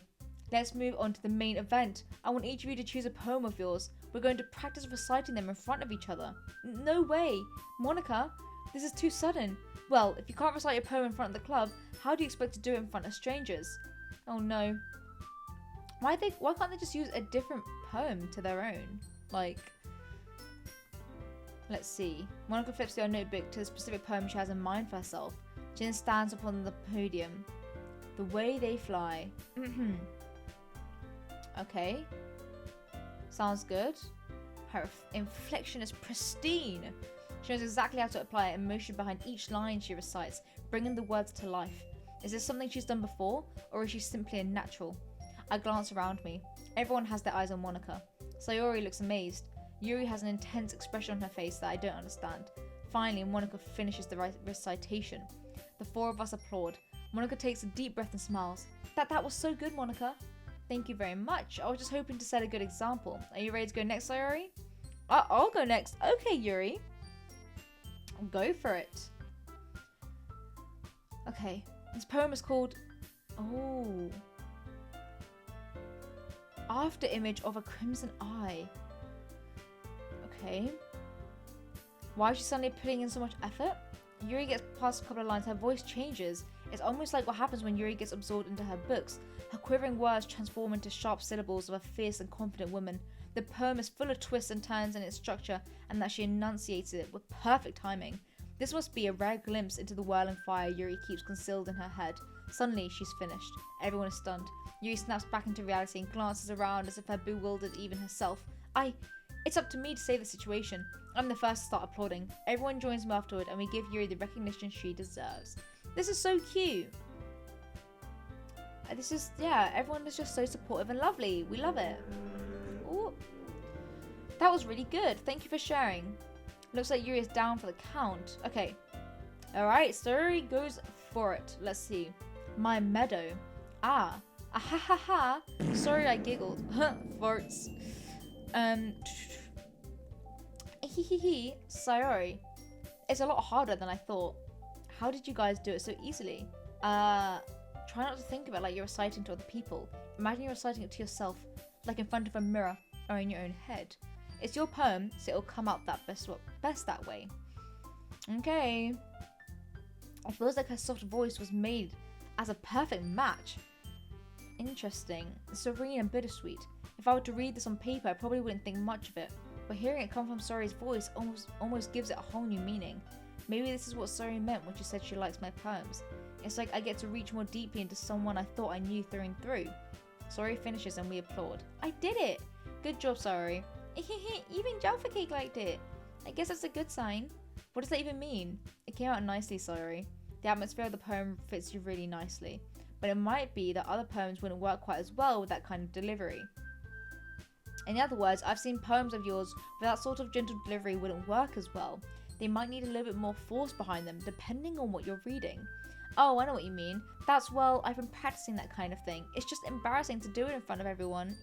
let's move on to the main event. I want each of you to choose a poem of yours. We're going to practice reciting them in front of each other. No way! Monica, this is too sudden. Well, if you can't recite your poem in front of the club, how do you expect to do it in front of strangers? Oh no. Why can't they just use a different poem to their own? Like, let's see. Monica flips through her notebook to the specific poem she has in mind for herself. She then stands upon the podium. The way they fly. Okay. Sounds good. Her inflection is pristine. She knows exactly how to apply emotion behind each line she recites, bringing the words to life. Is this something she's done before, or is she simply a natural? I glance around me. Everyone has their eyes on Monica. Sayori looks amazed. Yuri has an intense expression on her face that I don't understand. Finally, Monica finishes the recitation. The four of us applaud. Monica takes a deep breath and smiles. That was so good, Monica. Thank you very much. I was just hoping to set a good example. Are you ready to go next, Sayori? I'll go next. Okay, Yuri. Go for it. Okay. This poem is called... Oh. After image of a crimson eye. Okay. Why is she suddenly putting in so much effort? Yuri gets past a couple of lines. Her voice changes. It's almost like what happens when Yuri gets absorbed into her books. Her quivering words transform into sharp syllables of a fierce and confident woman. The poem is full of twists and turns in its structure, and that she enunciates it with perfect timing. This must be a rare glimpse into the whirling fire Yuri keeps concealed in her head. Suddenly, she's finished. Everyone is stunned. Yuri snaps back into reality and glances around as if her bewildered even herself. It's up to me to save the situation. I'm the first to start applauding. Everyone joins me afterward, and we give Yuri the recognition she deserves. This is so cute. Everyone is just so supportive and lovely. We love it. Ooh. That was really good. Thank you for sharing. Looks like Yuri is down for the count. Okay. Alright, Sayori goes for it. Let's see. My meadow. Ah ha ha ha. Sorry, I giggled. Farts. Sayori. It's a lot harder than I thought. How did you guys do it so easily? Try not to think about it like you're reciting to other people. Imagine you're reciting it to yourself, like in front of a mirror or in your own head. It's your poem, so it'll come out that best that way. Okay. It feels like her soft voice was made as a perfect match. Interesting. Serene and bittersweet. If I were to read this on paper, I probably wouldn't think much of it. But hearing it come from Sori's voice almost gives it a whole new meaning. Maybe this is what Sori meant when she said she likes my poems. It's like I get to reach more deeply into someone I thought I knew through and through. Sori finishes and we applaud. I did it! Good job, Sori. Even Jaffa Cake liked it. I guess that's a good sign. What does that even mean? It came out nicely, Sori. The atmosphere of the poem fits you really nicely. But it might be that other poems wouldn't work quite as well with that kind of delivery. In other words, I've seen poems of yours where that sort of gentle delivery wouldn't work as well. They might need a little bit more force behind them, depending on what you're reading. Oh, I know what you mean. I've been practicing that kind of thing. It's just embarrassing to do it in front of everyone.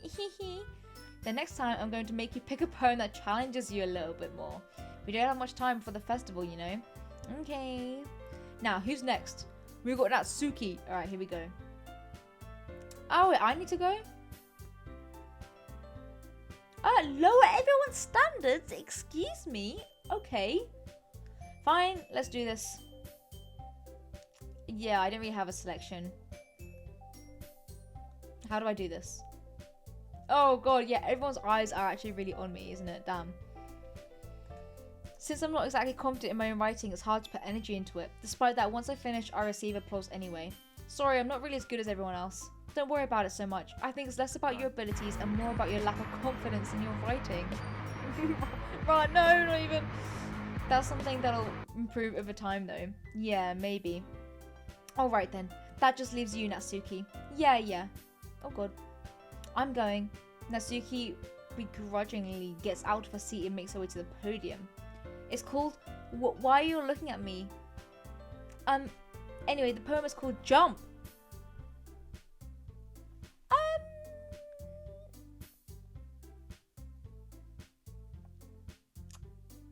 The next time, I'm going to make you pick a poem that challenges you a little bit more. We don't have much time for the festival, you know. Okay. Now, who's next? We've got Natsuki. Alright, here we go. Oh, wait, I need to go? Lower everyone's standards? Excuse me? Okay. Fine, let's do this. Yeah, I don't really have a selection. How do I do this? Oh god, yeah, everyone's eyes are actually really on me, isn't it? Damn. Since I'm not exactly confident in my own writing, it's hard to put energy into it. Despite that, once I finish, I receive applause anyway. Sorry, I'm not really as good as everyone else. Don't worry about it so much. I think it's less about your abilities and more about your lack of confidence in your writing. Right, no, not even. That's something that'll improve over time though. Yeah, maybe. Alright then. That just leaves you, Natsuki. Yeah. Oh god. I'm going. Natsuki begrudgingly gets out of her seat and makes her way to the podium. It's called Why Are You Looking at Me? Anyway, the poem is called Jump.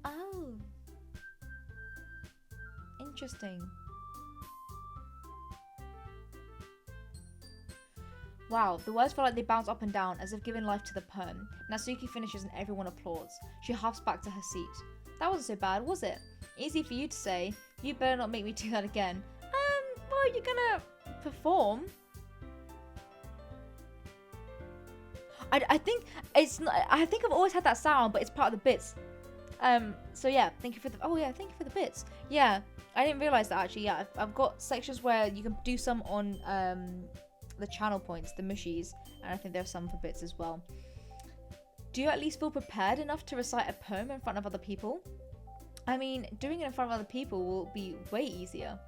Oh. Interesting. Wow, the words feel like they bounce up and down as if giving life to the poem. Natsuki finishes and everyone applauds. She hops back to her seat. That wasn't so bad, was it? Easy for you to say. You better not make me do that again. Well, you're gonna perform. I think it's not, I think I've always had that sound, but it's part of the bits. So yeah, thank you for the, thank you for the bits. Yeah, I didn't realize that actually. Yeah, I've got sections where you can do some on, the channel points, the mushies, and I think there's some for bits as well. Do you at least feel prepared enough to recite a poem in front of other people? I mean, doing it in front of other people will be way easier.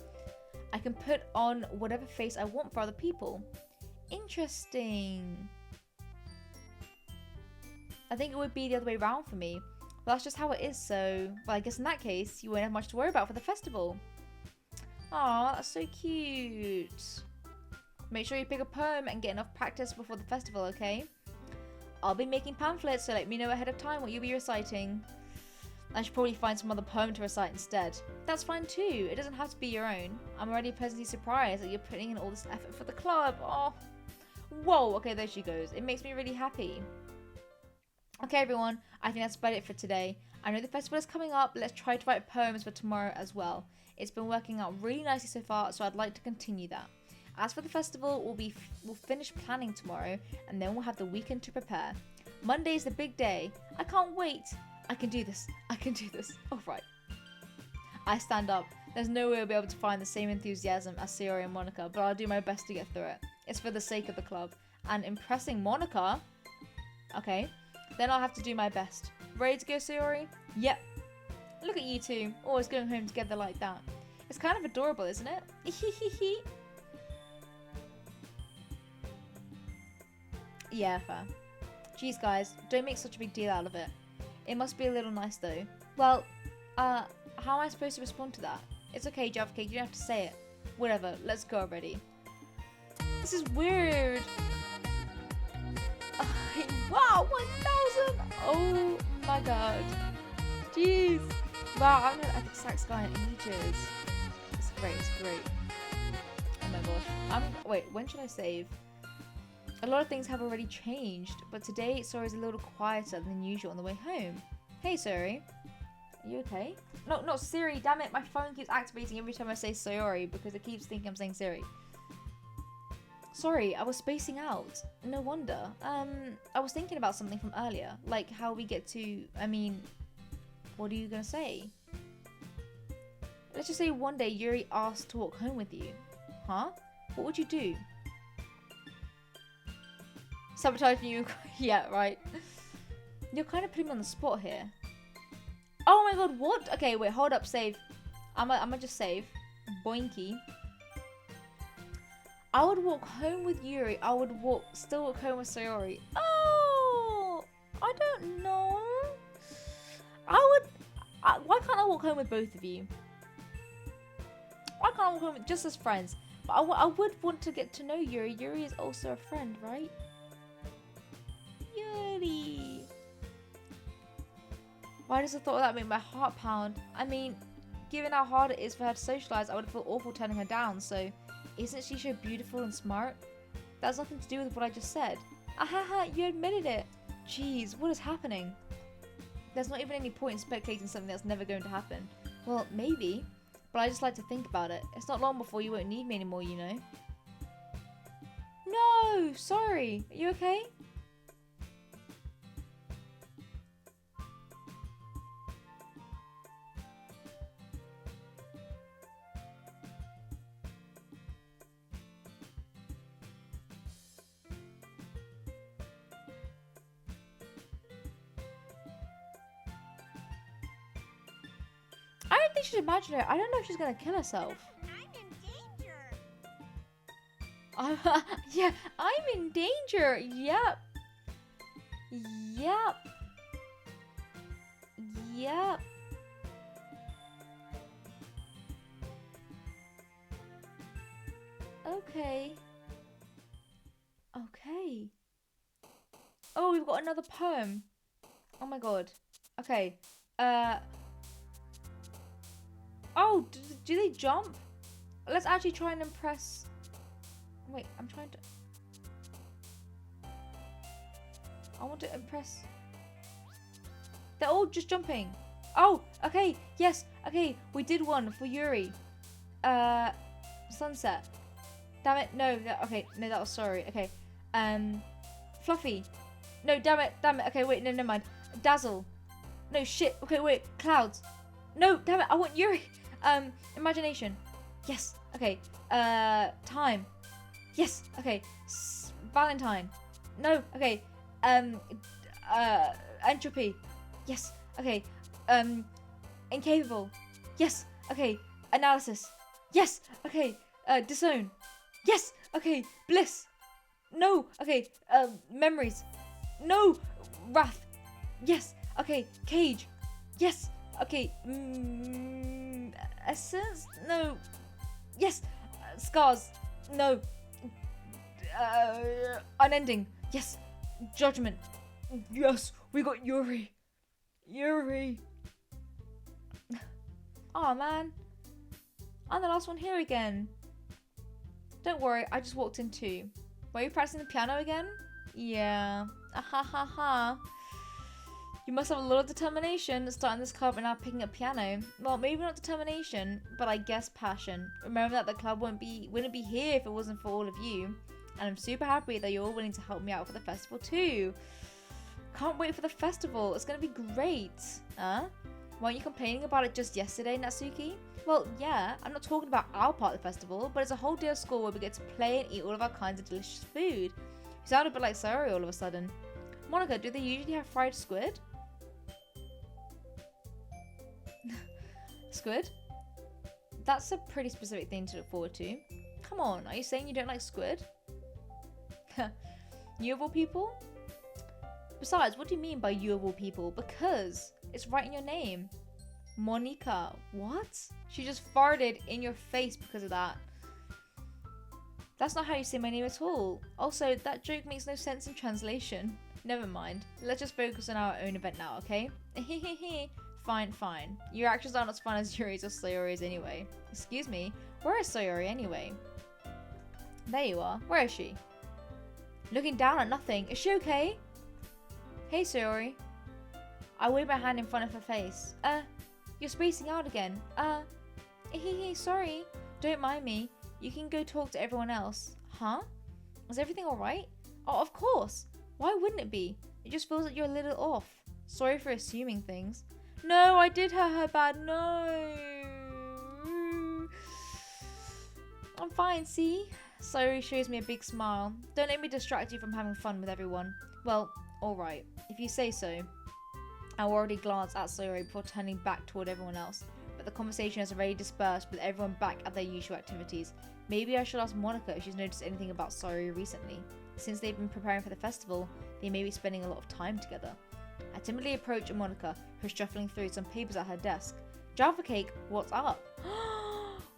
I can put on whatever face I want for other people. Interesting. I think it would be the other way around for me. But that's just how it is, so... Well, I guess in that case, you won't have much to worry about for the festival. Aw, that's so cute. Make sure you pick a poem and get enough practice before the festival, okay? I'll be making pamphlets, so let me know ahead of time what you'll be reciting. I should probably find some other poem to recite instead. That's fine too, it doesn't have to be your own. I'm already pleasantly surprised that you're putting in all this effort for the club. Oh, whoa, okay, there she goes. It makes me really happy. Okay everyone, I think that's about it for today. I know the festival is coming up, let's try to write poems for tomorrow as well. It's been working out really nicely so far, so I'd like to continue that. As for the festival, we'll finish planning tomorrow, and then we'll have the weekend to prepare. Monday's the big day. I can't wait. I can do this. I can do this. All right. I stand up. There's no way I'll be able to find the same enthusiasm as Sayori and Monica, but I'll do my best to get through it. It's for the sake of the club. And impressing Monica? Okay. Then I'll have to do my best. Ready to go, Sayori? Yep. Look at you two, always going home together like that. It's kind of adorable, isn't it? Hehehe. Yeah, fair. Jeez guys, don't make such a big deal out of it. It must be a little nice though. Well, how am I supposed to respond to that? It's okay, Java Cake, you don't have to say it. Whatever, let's go already. This is weird. Wow, 1,000! Oh my god. Jeez. Wow, I haven't had a sax guy in ages. It's great, it's great. Oh my gosh. Wait, when should I save? A lot of things have already changed, but today Sori's a little quieter than usual on the way home. Hey Sori. Are you okay? No, not Siri, damn it, my phone keeps activating every time I say Sayori because it keeps thinking I'm saying Siri. Sorry, I was spacing out. No wonder. I was thinking about something from earlier, like how we get to, what are you gonna say? Let's just say one day Yuri asked to walk home with you. Huh? What would you do? Sabotage you. Yeah, right. You're kind of putting me on the spot here. Oh my god, what? Okay, wait, hold up, save. I'ma just save. Boinky. I would walk home with Yuri. I would still walk home with Sayori. Oh, I don't know. Why can't I walk home with both of you? Why can't I walk home just as friends? But I would want to get to know Yuri. Yuri is also a friend, right? Yuri. Why does the thought of that make my heart pound? I mean, given how hard it is for her to socialise, I would feel awful turning her down, so isn't she so beautiful and smart? That has nothing to do with what I just said. Ahaha, you admitted it. Jeez, what is happening? There's not even any point in speculating something that's never going to happen. Well, maybe, but I just like to think about it. It's not long before you won't need me anymore, you know. No, sorry. Are you okay? don't think she's imaginary. I don't know if she's gonna kill herself. Yeah, I'm in danger. Yep. Yep. Yep. Okay. Okay. Oh, we've got another poem. Oh my god. Okay. Oh, do they jump? Let's actually try and impress. Wait, I'm trying to. I want to impress. They're all just jumping. Oh, okay. Yes. Okay, we did one for Yuri. Sunset. Damn it. No. Okay. No, that was sorry. Okay. Fluffy. No, damn it. Damn it. Okay, wait. No, never mind. Dazzle. No, shit. Okay, wait. Clouds. No, damn it. I want Yuri. Imagination. Yes. Okay. Time. Yes. Okay. Valentine. No. Okay. Entropy. Yes. Okay. Incapable. Yes. Okay. Analysis. Yes. Okay. Disown. Yes. Okay. Bliss. No. Okay. Memories. No. Wrath. Yes. Okay. Cage. Yes. Okay. Essence. No. Yes. Scars. No. Unending. Yes. Judgment. Yes. We got Yuri. Yuri. Oh man. I'm the last one here again. Don't worry, I just walked in too. Were you practicing the piano again? Yeah. Ha ha ha. You must have a lot of determination starting this club and now picking up piano. Well, maybe not determination, but I guess passion. Remember that the club wouldn't be here if it wasn't for all of you. And I'm super happy that you're all willing to help me out for the festival too. Can't wait for the festival. It's gonna be great. Huh? Weren't you complaining about it just yesterday, Natsuki? Well, yeah, I'm not talking about our part of the festival, but it's a whole day of school where we get to play and eat all of our kinds of delicious food. You sound a bit like Sayori all of a sudden. Monica, do they usually have fried squid? Squid? That's a pretty specific thing to look forward to. Come on, are you saying you don't like squid? You of all people? Besides, what do you mean by you of all people? Because it's right in your name. Monica. What? She just farted in your face because of that. That's not how you say my name at all. Also, that joke makes no sense in translation. Never mind. Let's just focus on our own event now, okay? Fine, fine. Your actions aren't as fun as Yuri's or Sayori's anyway. Excuse me, where is Sayori anyway? There you are. Where is she? Looking down at nothing. Is she okay? Hey, Sayori. I wave my hand in front of her face. You're spacing out again. Sorry. Don't mind me. You can go talk to everyone else. Huh? Is everything alright? Oh, of course. Why wouldn't it be? It just feels like you're a little off. Sorry for assuming things. No, I did hurt her bad. No. I'm fine, see? Sayori shows me a big smile. Don't let me distract you from having fun with everyone. Well, alright. If you say so. I already glanced at Sayori before turning back toward everyone else, but the conversation has already dispersed with everyone back at their usual activities. Maybe I should ask Monica if she's noticed anything about Sayori recently. Since they've been preparing for the festival, they may be spending a lot of time together. I timidly approach Monica, who's shuffling through some papers at her desk. Java Cake, what's up?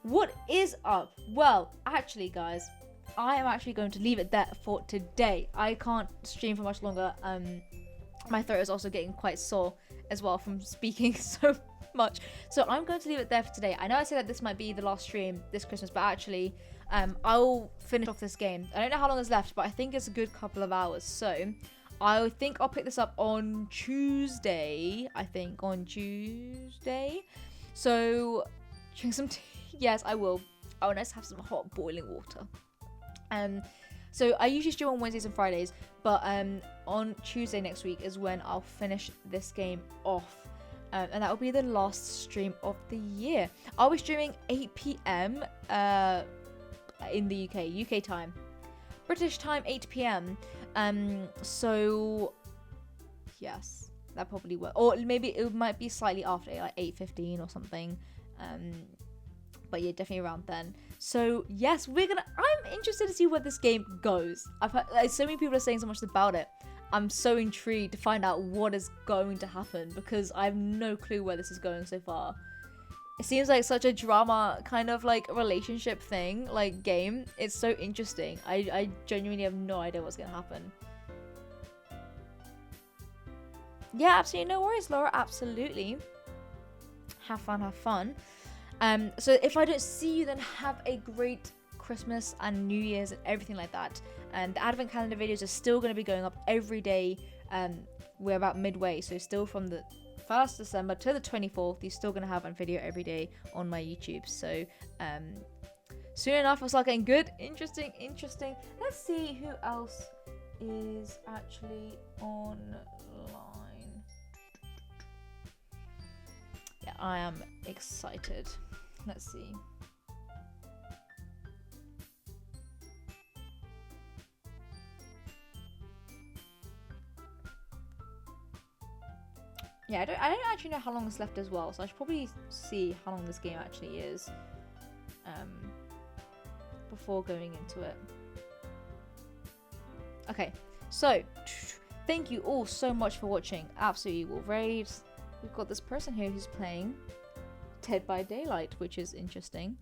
What is up? Well, actually guys, I am actually going to leave it there for today. I can't stream for much longer. My throat is also getting quite sore as well from speaking so much. So I'm going to leave it there for today. I know I said that this might be the last stream this Christmas, but actually I'll finish off this game. I don't know how long is left, but I think it's a good couple of hours. So I think I'll pick this up on Tuesday. So drink some tea. Yes, I will. Oh, let's have some hot boiling water. So I usually stream on Wednesdays and Fridays, but on Tuesday next week is when I'll finish this game off. And that will be the last stream of the year. I'll be streaming 8 p.m. In the UK time. British time, 8 p.m. So, yes, that probably works. Or maybe it might be slightly after, like 8:15 or something. But yeah, definitely around then. So yes, I'm interested to see where this game goes. I've heard, like, so many people are saying so much about it. I'm so intrigued to find out what is going to happen, because I have no clue where this is going so far. It seems like such a drama kind of like relationship thing, like game. It's so interesting. I genuinely have no idea what's gonna happen. Yeah, absolutely, no worries, Laura. Absolutely. Have fun, have fun. So if I don't see you, then have a great Christmas and New Year's and everything like that. And the Advent calendar videos are still going to be going up every day. We're about midway, so still from the 1st December to the 24th, you're still going to have a video every day on my YouTube. So soon enough, I'll start getting good. Interesting. Let's see who else is actually online. Yeah, I am excited. Let's see. Yeah, I don't actually know how long is left as well, so I should probably see how long this game actually is before going into it. Okay, so thank you all so much for watching. Absolutely will raid. We've got this person here who's playing Dead by Daylight, which is interesting.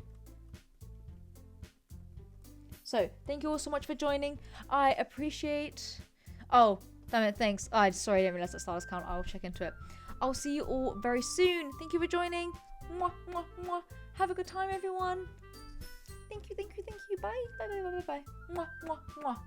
So thank you all so much for joining. I appreciate. Oh, damn it, thanks. Sorry, I didn't realize that stars count. I'll check into it. I'll see you all very soon. Thank you for joining. Mwah, mwah, mwah. Have a good time, everyone. Thank you. Bye. Bye. Mwah, mwah, mwah.